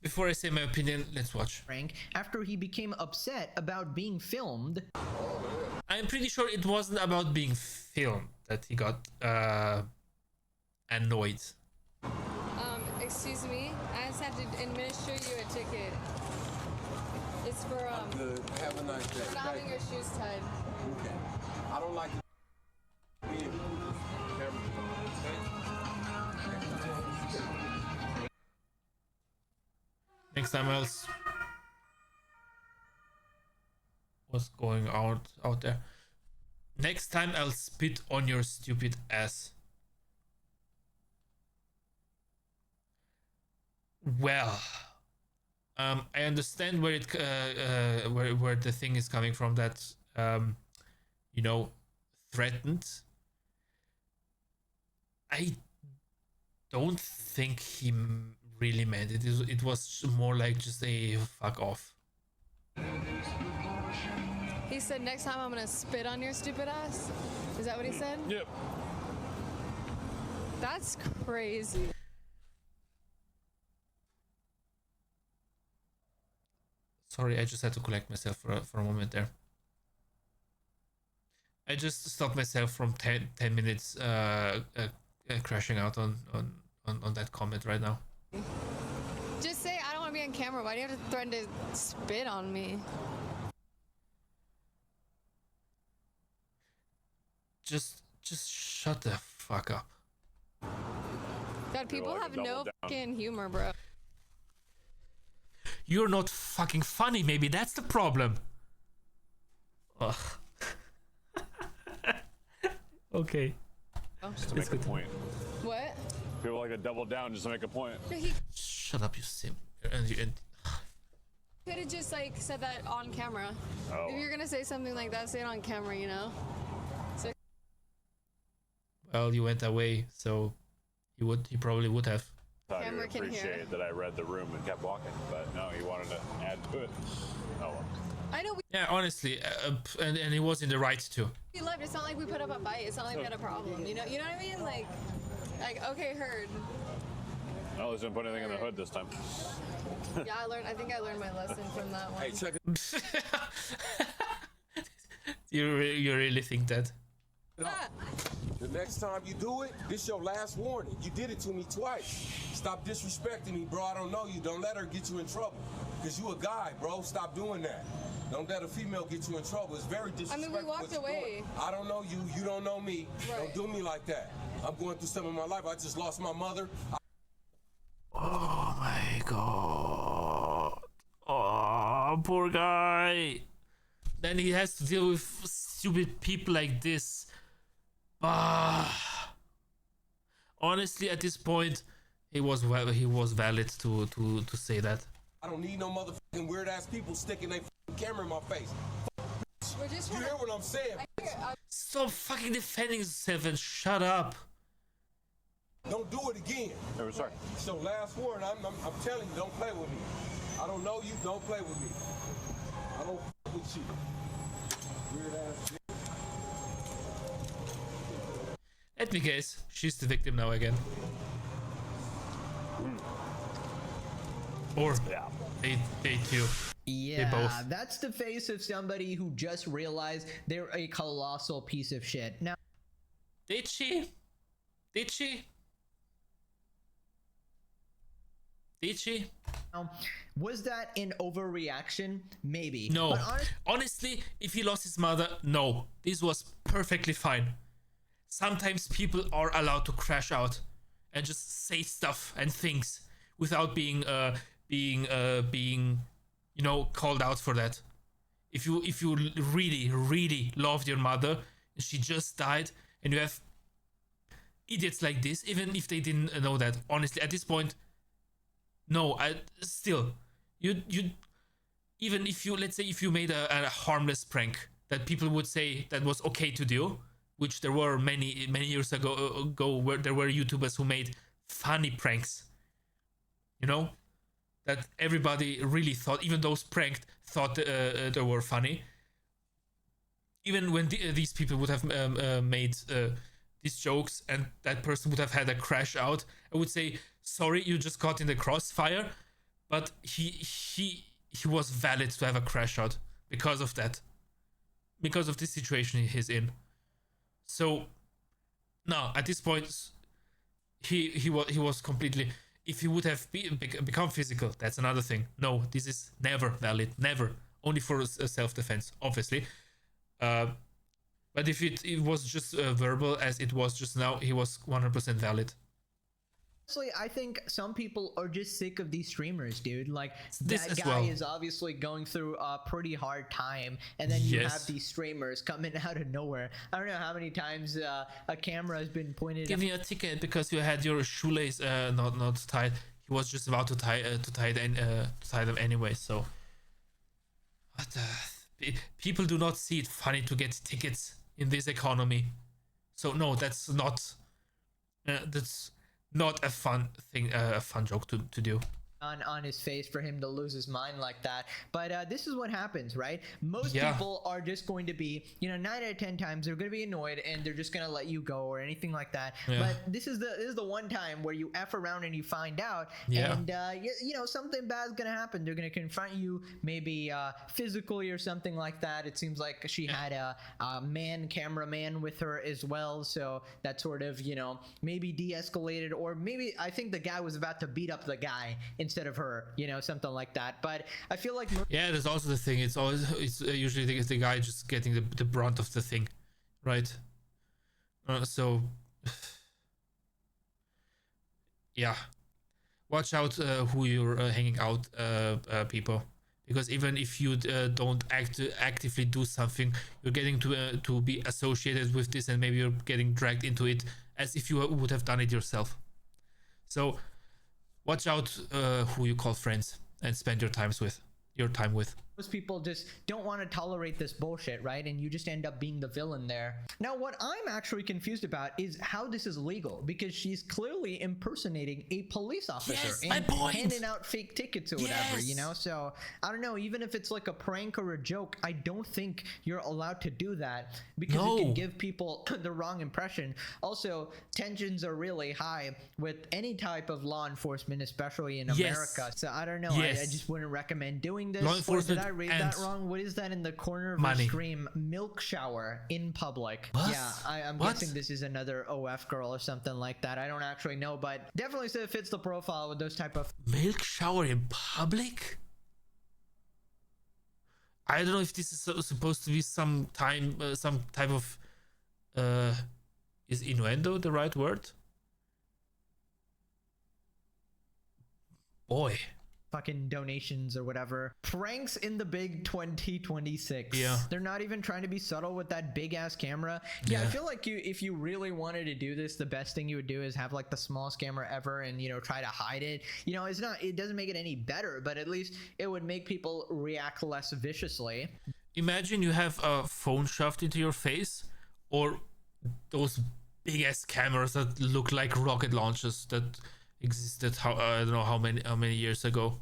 Before I say my opinion, let's watch. Frank, after he became upset about being filmed. I'm pretty sure it wasn't about being filmed that he got annoyed. Excuse me, I just have to administer you a ticket. It's for Good. Have a nice day. for not having your shoes tied. Okay. I don't like Next time else. What's going out there? Next time I'll spit on your stupid ass. Well, I understand where it where the thing is coming from. That you know, threatened. I don't think he really meant it. It was more like just a fuck off. He said next time I'm gonna spit on your stupid ass. Is that what he said? Yep. That's crazy. Sorry, I just had to collect myself for a moment there. I just stopped myself from 10 minutes crashing out on that comment right now. Just say I don't want to be on camera. Why do you have to threaten to spit on me? Just shut the fuck up. God, people have no fucking humor, bro. You're not fucking funny, maybe that's the problem. Ugh. Okay. Just to make a point. What? People like to double down just to make a point. No, he Shut up, you sim. And could have just like said that on camera. Oh. If you're gonna say something like that, say it on camera, you know? So well, you went away, so he probably would have. Thought he Camera would can hear. appreciate that I read the room and kept walking, but no, he wanted to add to it. Oh well. I know Yeah, honestly, and he was in the right to. we left. It's not like we put up a fight. It's not like we had a problem. You know what I mean? Like okay, heard. I at least didn't put anything in the hood this time. Yeah, I think I learned my lesson from that one. Hey, check You really think that? The next time you do it, this your last warning. You did it to me twice. Stop disrespecting me, bro. I don't know you. Don't let her get you in trouble. Because you a guy, bro. Stop doing that. Don't let a female get you in trouble. It's very disrespectful. I mean, we walked away. I don't know you. You don't know me. Right. Don't do me like that. I'm going through something in my life. I just lost my mother. Oh my god. Oh, poor guy. Then he has to deal with stupid people like this. Honestly, at this point, he was valid to say that. I don't need no motherfucking weird ass people sticking their camera in my face. We're just You hear what I'm saying? Stop fucking defending yourself and shut up. Don't do it again. No, sorry. So last word, I'm telling you, don't play with me. I don't know you, don't play with me. I don't with you. Weird ass shit. Let me guess, she's the victim now again. Or they too. Yeah, They both. that's the face of somebody who just realized they're a colossal piece of shit. Now, Did she? Did she? Did she? was that an overreaction? Maybe. No. But Honestly, if he lost his mother, no. This was perfectly fine. Sometimes people are allowed to crash out and just say stuff and things without being you know, called out for that. If you really loved your mother and she just died and you have idiots like this, even if they didn't know that. Honestly, at this point, no. I still, you even if you, let's say, if you made a harmless prank that people would say that was okay to do, which there were many years ago where there were YouTubers who made funny pranks, you know, that everybody really thought, even those pranked thought they were funny. Even when these people would have made these jokes and that person would have had a crash out, I would say, sorry, you just got in the crossfire, but he was valid to have a crash out because of that, because of this situation he's in. So no, at this point he was completely, if he would have become physical, that's another thing. No, this is never valid, never, only for self-defense, obviously. But if it was just verbal as it was just now, he was 100% valid. Honestly, I think some people are just sick of these streamers, dude. Like, This that as guy well. is obviously going through a pretty hard time, and then you have these streamers coming out of nowhere. I don't know how many times a camera has been pointed. Give me a ticket because you had your shoelace not tied. He was just about to tie them anyway. So, what people do not see it funny to get tickets in this economy. So no, that's not a fun thing, a fun joke to do. On his face for him to lose his mind like that. But this is what happens, right? Most Yeah. people are just going to be, 9 out of 10 times they're going to be annoyed and they're just going to let you go or anything like that. Yeah. But this is the one time where you F around and you find out, Yeah. and something bad is going to happen. They're going to confront you, maybe physically or something like that. It seems like she had a cameraman with her as well, so that sort of maybe de-escalated, or maybe I think the guy was about to beat up the guy instead of her, something like that. But I feel like Yeah, that's also the thing. It's usually the guy just getting the brunt of the thing, right? So yeah, watch out who you're hanging out, people, because even if you don't actively do something, you're getting to be associated with this, and maybe you're getting dragged into it as if you would have done it yourself. So watch out who you call friends and spend your time with. most people just don't want to tolerate this bullshit, right? And you just end up being the villain there. Now, what I'm actually confused about is how this is legal, because she's clearly impersonating a police officer and handing out fake tickets or whatever, So I don't know, even if it's like a prank or a joke, I don't think you're allowed to do that, because it can give people the wrong impression. Also, tensions are really high with any type of law enforcement, especially in America. So I don't know, I just wouldn't recommend doing this. Law enforcement, I read that wrong? What is that in the corner of money. your stream? Milk shower in public. What? Yeah, I'm What? guessing this is another OF girl or something like that. I don't actually know, but definitely so it fits the profile with those type of Milk shower in public? I don't know if this is supposed to be some type of is innuendo the right word? Boy. fucking donations or whatever. Pranks in the big 2026. Yeah. They're not even trying to be subtle with that big ass camera. Yeah, I feel like if you really wanted to do this, the best thing you would do is have like the smallest camera ever and try to hide it. It doesn't make it any better, but at least it would make people react less viciously. Imagine you have a phone shoved into your face, or those big ass cameras that look like rocket launchers that existed I don't know how many years ago.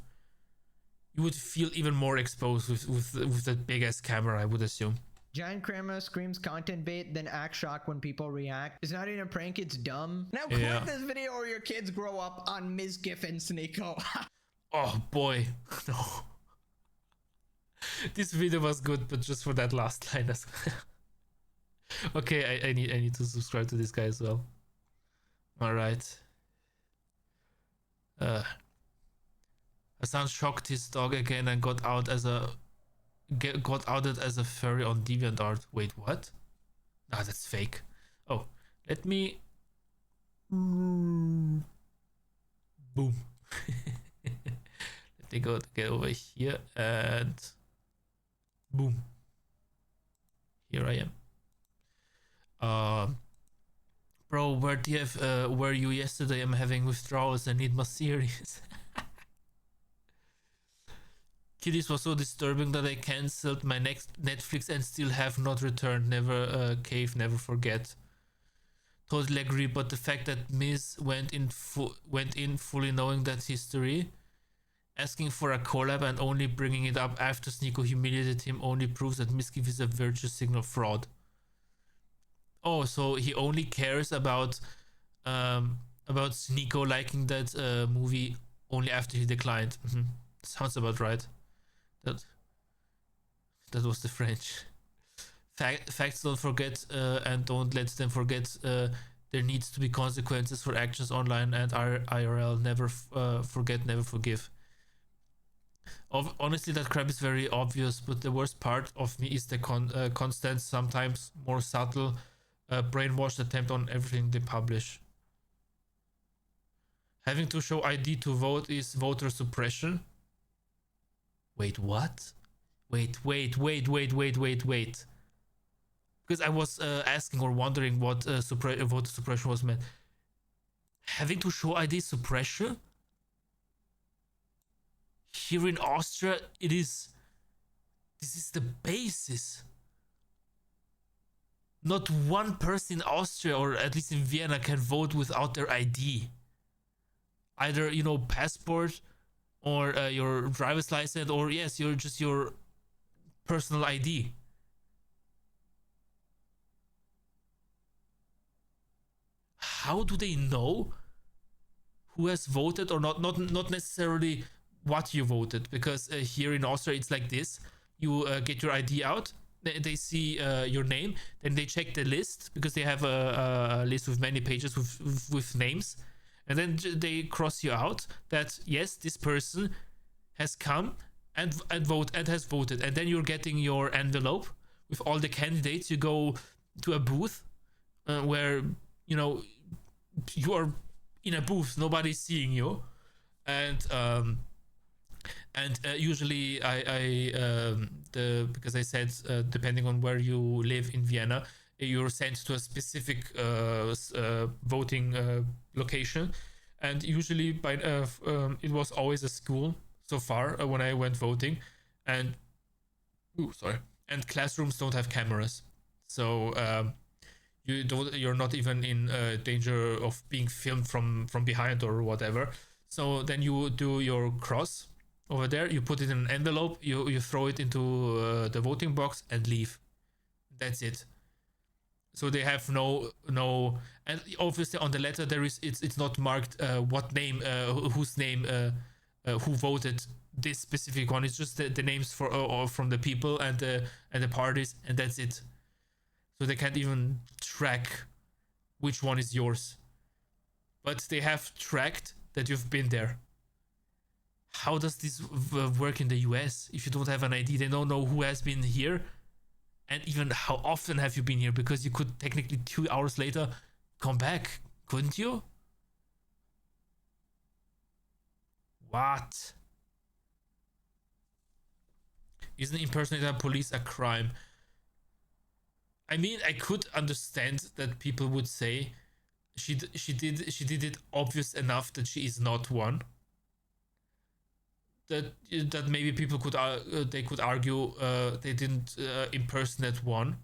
You would feel even more exposed with that big ass camera, I would assume. Giant camera screams content bait, then act shocked when people react. It's not even a prank, it's dumb. Now Yeah. quit this video or your kids grow up on Ms. Giff and Sneeko. Oh boy, no. This video was good, but just for that last line. Okay, I need to subscribe to this guy as well. All right. Hassan shocked his dog again and got outed as a furry on DeviantArt. Wait, what? Ah, that's fake. Oh, let me. Boom. Let me get over here and boom. Here I am. Bro, were you yesterday? I'm having withdrawals. I need more series. Kiddies was so disturbing that I cancelled my next Netflix and still have not returned. Never cave, never forget. Totally agree, but the fact that Miz went in fully knowing that history, asking for a collab and only bringing it up after Sneeko humiliated him only proves that Miskiff is a virtue signal fraud. Oh, so he only cares about Sneeko liking that movie only after he declined. Sounds about right. That was the French. Facts don't forget and don't let them forget. There needs to be consequences for actions online and IRL. Never forget, never forgive. Honestly, that crap is very obvious, but the worst part of me is the constant, sometimes more subtle, brainwashed attempt on everything they publish. Having to show ID to vote is voter suppression. Wait, what? Wait. Because I was asking or wondering what voter suppression was meant. Having to show ID suppression? Here in Austria, this is the basis. Not one person in Austria, or at least in Vienna, can vote without their ID. Either, passport, or your driver's license, or yes, your personal ID. How do they know who has voted or not? Not necessarily what you voted, because here in Austria it's like this. You get your ID out, they see your name, then they check the list, because they have a list with many pages with names, and then they cross you out that yes, this person has come and has voted, and then you're getting your envelope with all the candidates. You go to a booth where you are in a booth, nobody's seeing you, and usually because I said depending on where you live in Vienna, you're sent to a specific voting location, and usually it was always a school so far when I went voting, and classrooms don't have cameras, so you're not even in danger of being filmed from behind or whatever. So then you do your cross over there, you put it in an envelope, you throw it into the voting box and leave. That's it. So they have no, and obviously on the letter it's not marked what name, whose name, who voted this specific one. It's just the names from the people and the parties, and that's it. So they can't even track which one is yours. But they have tracked that you've been there. How does this work in the US? If you don't have an ID, they don't know who has been here, and even how often have you been here, because you could technically 2 hours later come back, couldn't you? What? Isn't impersonating police a crime? I mean, I could understand that people would say she did it obvious enough that she is not one. That maybe people could argue they didn't impersonate one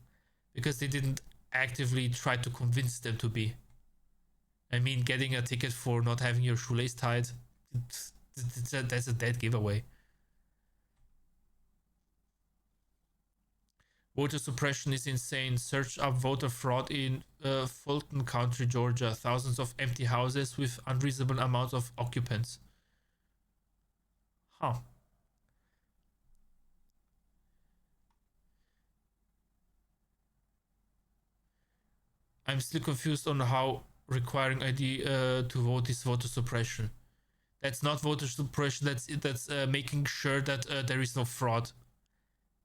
because they didn't actively try to convince them to be. I mean, getting a ticket for not having your shoelace tied, that's a dead giveaway. Voter suppression is insane. Search up voter fraud in Fulton County, Georgia. Thousands of empty houses with unreasonable amounts of occupants. Huh. I'm still confused on how requiring ID to vote is voter suppression. That's not voter suppression. That's making sure that there is no fraud.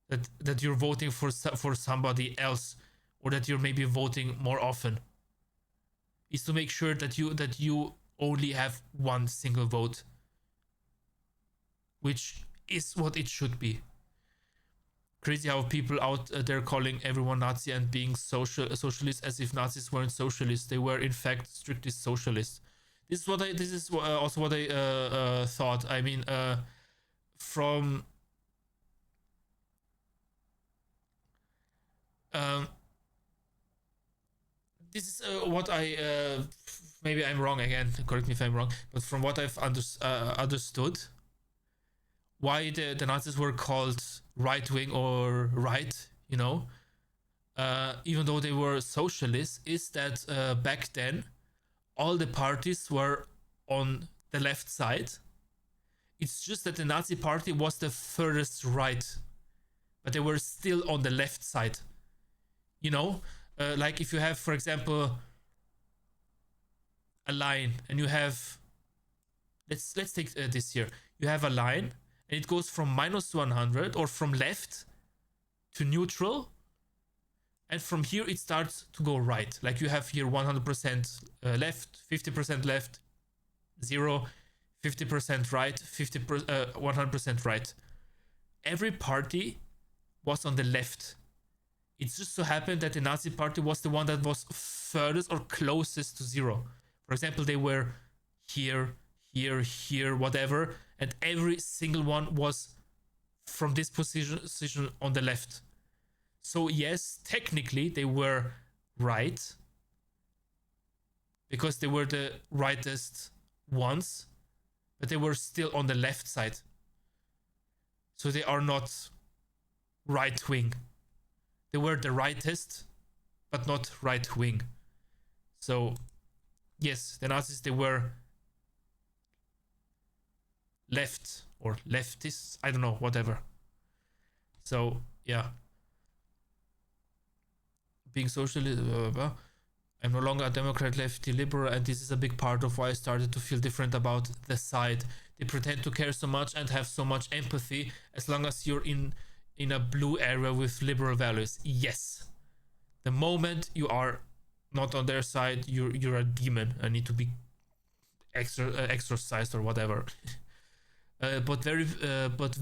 That you're voting for somebody else, or that you're maybe voting more often. Is to make sure that you only have one single vote, which is what it should be. crazy how people out there calling everyone Nazi and being socialist as if Nazis weren't socialists. They were in fact strictly socialists. This is also what I thought. I mean, from this is what I maybe I'm wrong again. Correct me if I'm wrong. But from what I've understood, why the Nazis were called right wing or right, you know, even though they were socialists, is that back then all the parties were on the left side. It's just that the Nazi party was the furthest right, but they were still on the left side. You know, like if you have, for example, a line, and you have, let's take this here. You have a line, and it goes from -100 or from left to neutral, and from here it starts to go right. Like you have here 100% left, 50% left, 0, 50% right, 100% right. Every party was on the left. It just so happened that the Nazi party was the one that was furthest or closest to 0. For example, they were here, here, here, whatever, and every single one was from this position on the left. So yes, technically they were right, because they were the rightest ones, but they were still on the left side. So they are not right wing. They were the rightest, but not right wing. So yes, the Nazis, they were left or leftists, I don't know, whatever. So yeah, being socialist, I'm no longer a Democrat, lefty, liberal, and this is a big part of why I started to feel different about the side. They pretend to care so much and have so much empathy as long as you're in a blue area with liberal values. Yes, the moment you are not on their side, you're a demon and need to be exorcised or whatever. But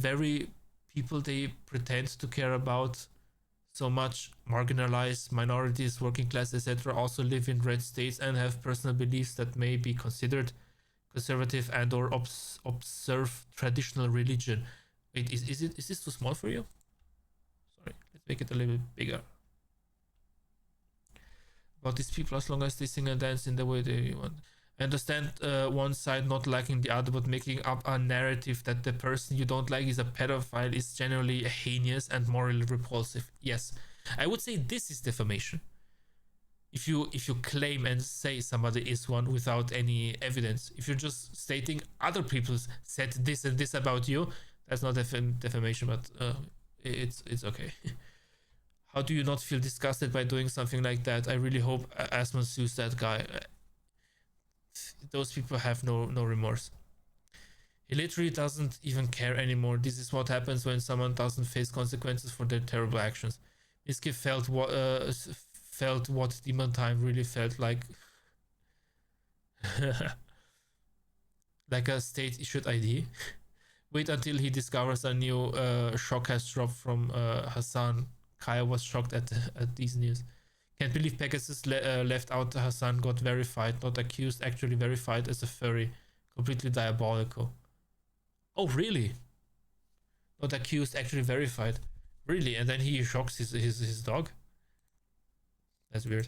very people, they pretend to care about so much marginalized minorities, working class, etc. also live in red states and have personal beliefs that may be considered conservative and or observe traditional religion. Wait, is this too small for you? Sorry, let's make it a little bit bigger. About these people, as long as they sing and dance in the way they want. I understand one side not liking the other, but making up a narrative that the person you don't like is a pedophile is generally heinous and morally repulsive. Yes, I would say this is defamation. If you claim and say somebody is one without any evidence, if you're just stating other people said this and this about you, that's not defamation, but it's okay. How do you not feel disgusted by doing something like that? I really hope Asmund sues that guy. Those people have no remorse. He literally doesn't even care anymore. This is what happens when someone doesn't face consequences for their terrible actions. Miski felt what Demon Time really felt like. Like a state-issued ID. Wait until he discovers a new shock has dropped from Hassan. Kaya was shocked at these news. Can't believe Pegasus left out Hassan got verified, not accused, actually verified as a furry. Completely diabolical. Oh, really? Not accused, actually verified. Really? And then he shocks his dog? That's weird.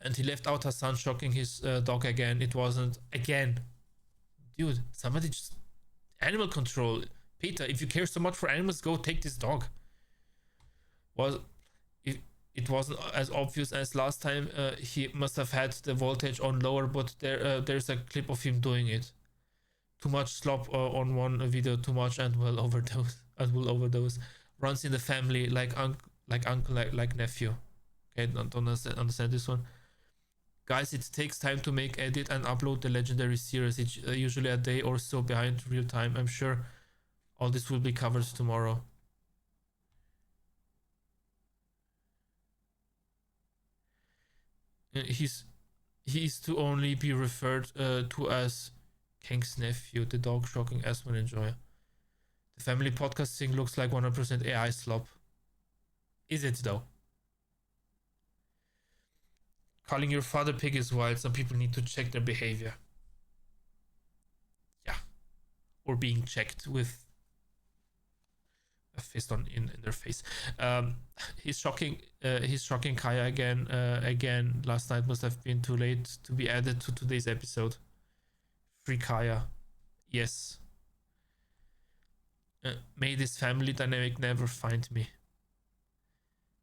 And he left out Hassan shocking his dog again. It wasn't again. Dude, somebody just... Animal control. Peter, if you care so much for animals, go take this dog. It wasn't as obvious as last time. He must have had the voltage on lower, but there's a clip of him doing it. Too much slop on one video, too much and will overdose. Runs in the family like uncle, like nephew. Okay, don't understand this one. Guys, it takes time to make, edit and upload the legendary series. It's usually a day or so behind real time. I'm sure all this will be covered tomorrow. He's to only be referred to as King's nephew, the dog shocking Asmund Enjoyer. The family podcast thing looks like 100% AI slop. Is it though? Calling your father pig is wild. Some people need to check their behavior. Yeah. Or being checked with a fist in their face. He's shocking Kaya again. Again, last night must have been too late to be added to today's episode. Free Kaya. Yes. May this family dynamic never find me.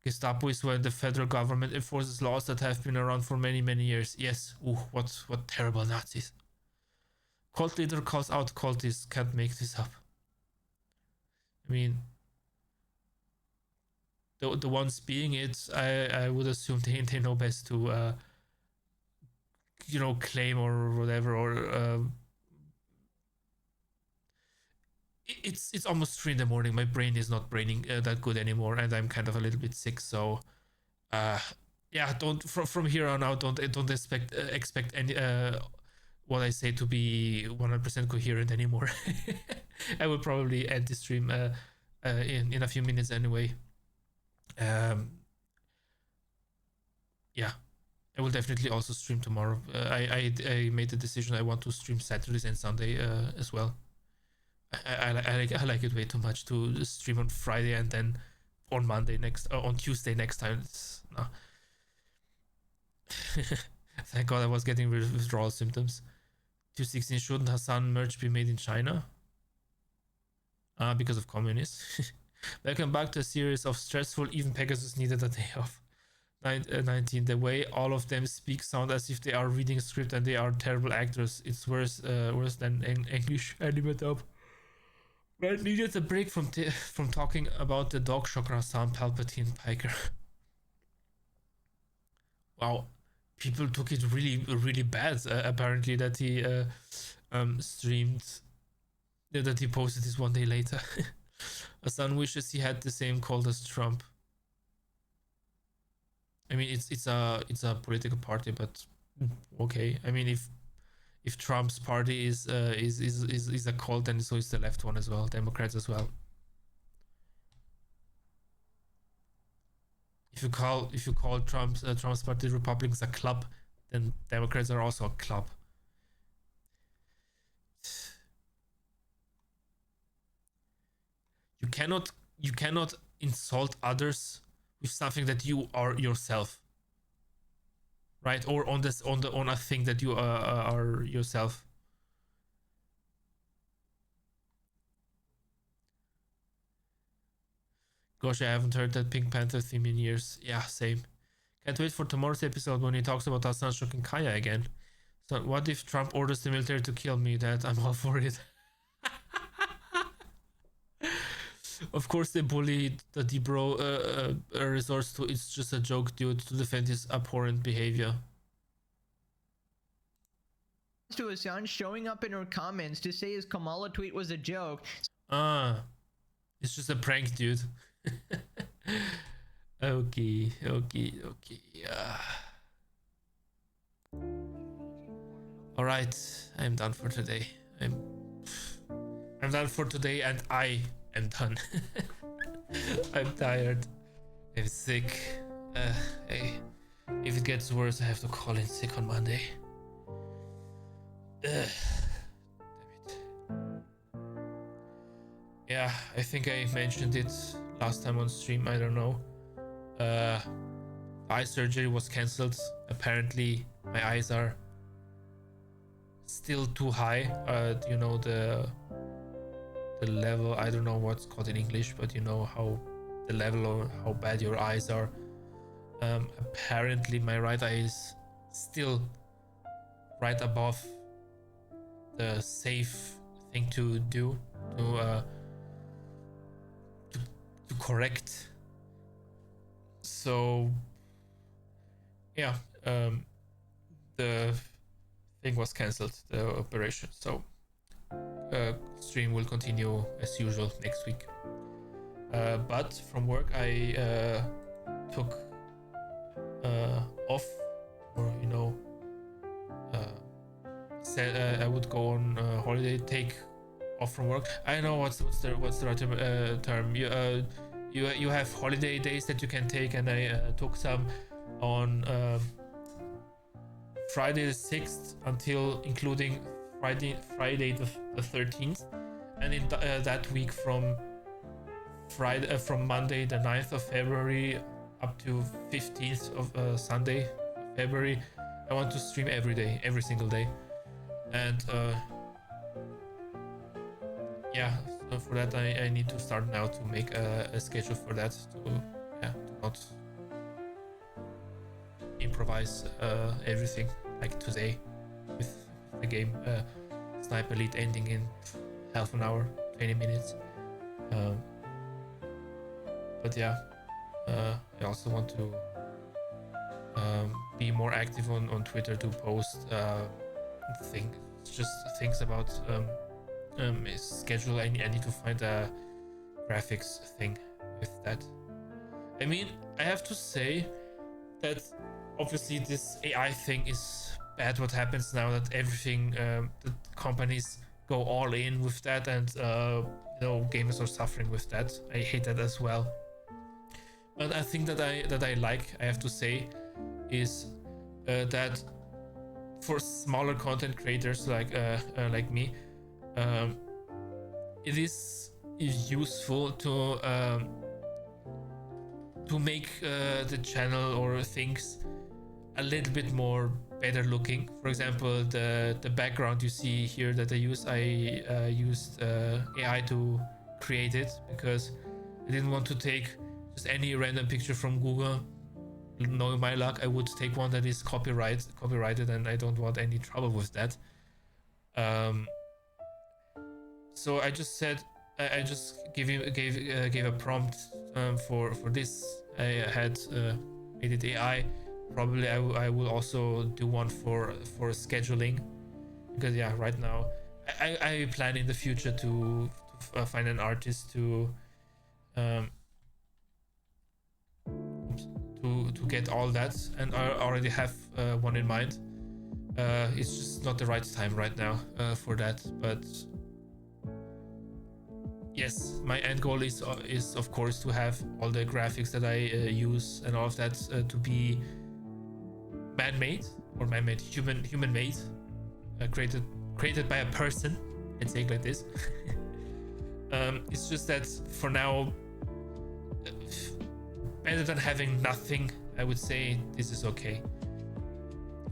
Gestapo is when the federal government enforces laws that have been around for many, many years. Yes. Ooh, what terrible Nazis. Cult leader calls out cultists. Can't make this up. I mean, the ones being it, I would assume they know best to claim or whatever, or it's almost 3 a.m. My brain is not braining that good anymore, and I'm kind of a little bit sick. So, yeah, don't from here on out don't expect any what I say to be 100% coherent anymore. I will probably end the stream in a few minutes anyway. Yeah, I will definitely also stream tomorrow. I made the decision I want to stream Saturdays and Sunday as well. I like it way too much to stream on Friday and then on Tuesday next time. No. Thank God I was getting withdrawal symptoms. 216, shouldn't Hassan merch be made in China? Because of communists. Welcome back to a series of stressful, even Pegasus needed a day off. 19, the way all of them speak sound as if they are reading a script and they are terrible actors. It's worse than English anime dub. I needed a break from talking about the dog shocker Hassan Palpatine Piker. Wow, people took it really, really bad. Apparently, that he streamed, that he posted this one day later. Hassan wishes he had the same cold as Trump. I mean, it's a political party, but okay. I mean, if Trump's party is a cult, then so is the left one as well, Democrats as well. If you call Trump's party Republicans a club, then Democrats are also a club. You cannot insult others with something that you are yourself, right? Or on a thing that you are yourself. Gosh, I haven't heard that Pink Panther theme in years. Yeah, same. Can't wait for tomorrow's episode when he talks about Hassan shocking Kaya again. So what if Trump orders the military to kill me? That I'm all for it. Of course, they bullied the Debro resorts to it's just a joke, dude, to defend his abhorrent behavior. To Hassan showing up in her comments to say his Kamala tweet was a joke. It's just a prank, dude. Okay. All right, I'm done for today. I'm done for today, and I am done. I'm tired. I'm sick. Hey, if it gets worse, I have to call in sick on Monday. Damn it. Yeah, I think I mentioned it last time on stream. I don't know. Eye surgery was cancelled. Apparently, my eyes are still too high. You know, the level, I don't know what's called in English, but you know how the level or how bad your eyes are. Apparently my right eye is still right above the safe thing to do to correct. So yeah, the thing was cancelled, the operation. So stream will continue as usual next week. But from work I took off, or you know, said I would go on holiday, take off from work. I know what's the right term. You have holiday days that you can take, and I took some on Friday the 6th until including Friday the 13th, and in that week from Monday the 9th of February up to 15th of Sunday February, I want to stream every day, every single day. And yeah, so for that I need to start now to make a schedule for that, to not improvise everything like today with the game Sniper Elite ending in half an hour, 20 minutes. But yeah, I also want to be more active on Twitter, to post things about schedule. I need to find a graphics thing with that. I mean, I have to say that obviously this AI thing is bad. What happens now that everything, the companies go all in with that, and gamers are suffering with that. I hate that as well. But I think that I have to say, is that for smaller content creators like me, it is useful to make the channel or things a little bit more better looking. For example, the background you see here that I used AI to create it, because I didn't want to take just any random picture from Google. Knowing my luck, I would take one that is copyrighted, and I don't want any trouble with that. So I just said, I just gave a prompt for this. I had made it AI. Probably I will also do one for scheduling, because yeah, right now I plan in the future to find an artist to get all that, and I already have one in mind. It's just not the right time right now for that, but yes, my end goal is of course to have all the graphics that I use and all of that to be man-made, or man-made, human-made, created by a person. Let's say it like this. It's just that for now, better than having nothing, I would say this is okay.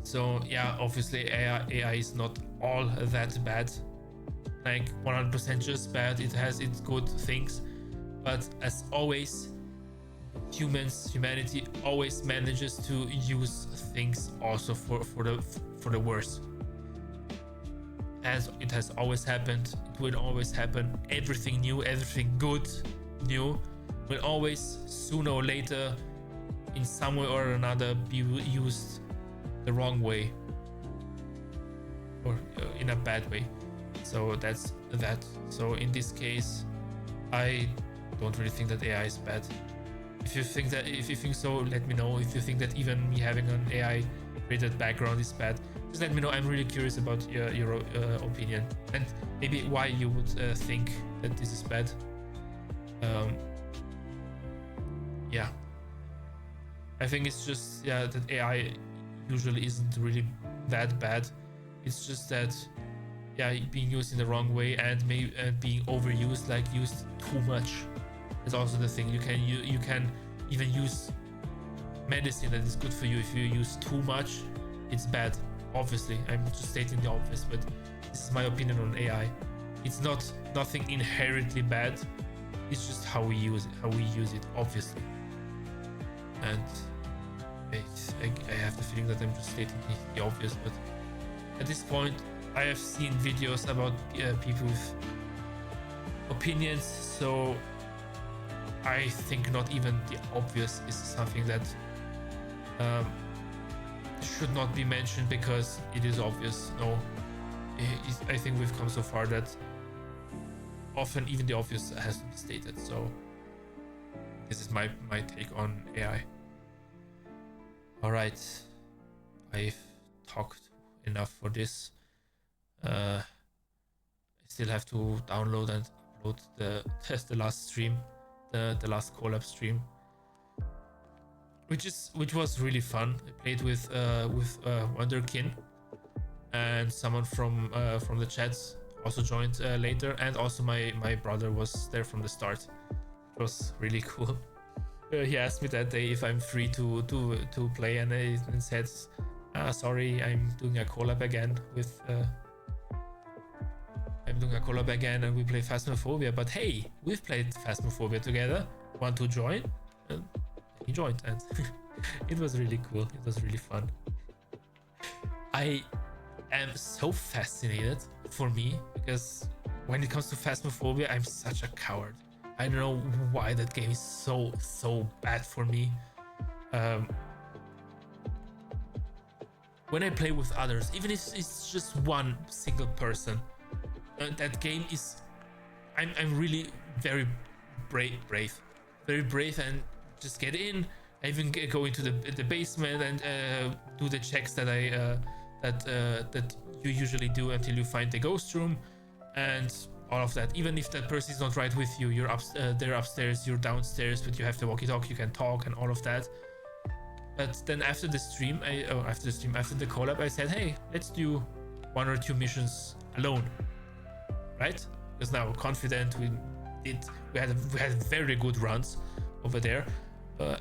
So yeah, obviously AI is not all that bad, like 100% just bad. It has its good things, but as always, humanity always manages to use things also for the worse. As it has always happened, it will always happen. Everything new, everything good, new, will always sooner or later, in some way or another, be used the wrong way, or in a bad way. So that's that. So in this case, I don't really think that AI is bad. If you think so, let me know. If you think that even me having an AI created background is bad, just let me know. I'm really curious about your opinion, and maybe why you would think that this is bad. Yeah, I think it's just that AI usually isn't really that bad. It's just that being used in the wrong way, and being overused, like used too much. It's also the thing. You can even use medicine that is good for you. If you use too much, it's bad. Obviously, I'm just stating the obvious, but this is my opinion on AI. It's nothing inherently bad. It's just how we use it, obviously. And I have the feeling that I'm just stating the obvious, but at this point, I have seen videos about people with opinions, so I think not even the obvious is something that should not be mentioned because it is obvious. No, I think we've come so far that often even the obvious has to be stated. So this is my take on AI. All right, I've talked enough for this. I still have to download and upload the last stream, the last collab stream, which was really fun. I played with Wonderkin, and someone from the chats also joined later, and also my brother was there from the start. It was really cool. He asked me that day if I'm free to play, and I said, sorry, I'm doing a collab again with and we play Phasmophobia, but hey, we've played Phasmophobia together. Want to join? And he joined, and it was really cool. It was really fun. I am so fascinated, for me, because when it comes to Phasmophobia, I'm such a coward. I don't know why that game is so bad for me. When I play with others, even if it's just one single person, that game is, I'm really very brave, and just get in. I even go into the basement and do the checks that that you usually do until you find the ghost room, and all of that. Even if that person is not right with you, they're upstairs, you're downstairs, but you have the walkie-talkie, you can talk and all of that. But then after the stream, after the collab, I said, hey, let's do 1 or 2 missions alone, right? Because now we're confident, we had very good runs over there,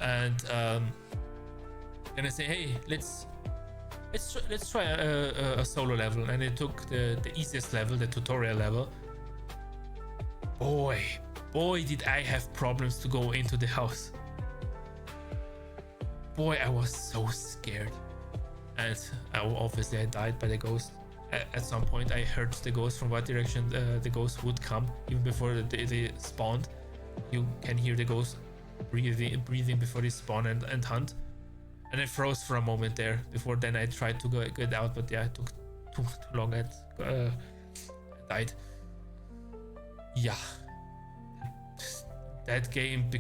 and then I say, hey, let's try a solo level, and I took the easiest level, the tutorial level. Boy, did I have problems to go into the house. Boy, I was so scared, and obviously I died by the ghost. At some point, I heard the ghost from what direction the ghost would come, even before they spawned. You can hear the ghost breathing before they spawn and hunt. And I froze for a moment there. Before then, I tried to get out, but yeah, it took too long. I died. Yeah, that game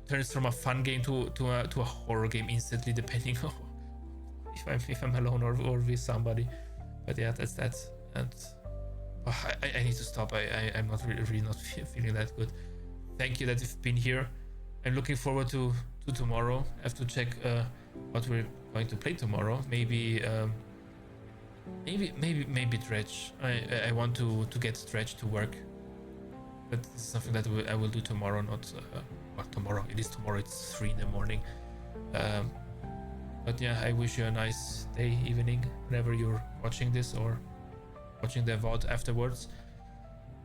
turns from a fun game to a horror game instantly, depending on if I'm alone or with somebody. But yeah, that's that. And I need to stop. I'm not really not feeling that good. Thank you that you've been here. I'm looking forward to tomorrow. I have to check what we're going to play tomorrow. Maybe Dredge. I want to get Dredge to work. But this is something that I will do tomorrow, not tomorrow. It is tomorrow. It's 3 in the morning. But yeah, I wish you a nice day, evening, whenever you're watching this or watching the VOD afterwards.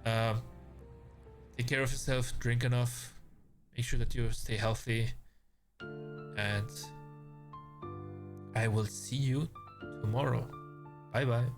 Take care of yourself, drink enough, make sure that you stay healthy, and I will see you tomorrow. Bye bye.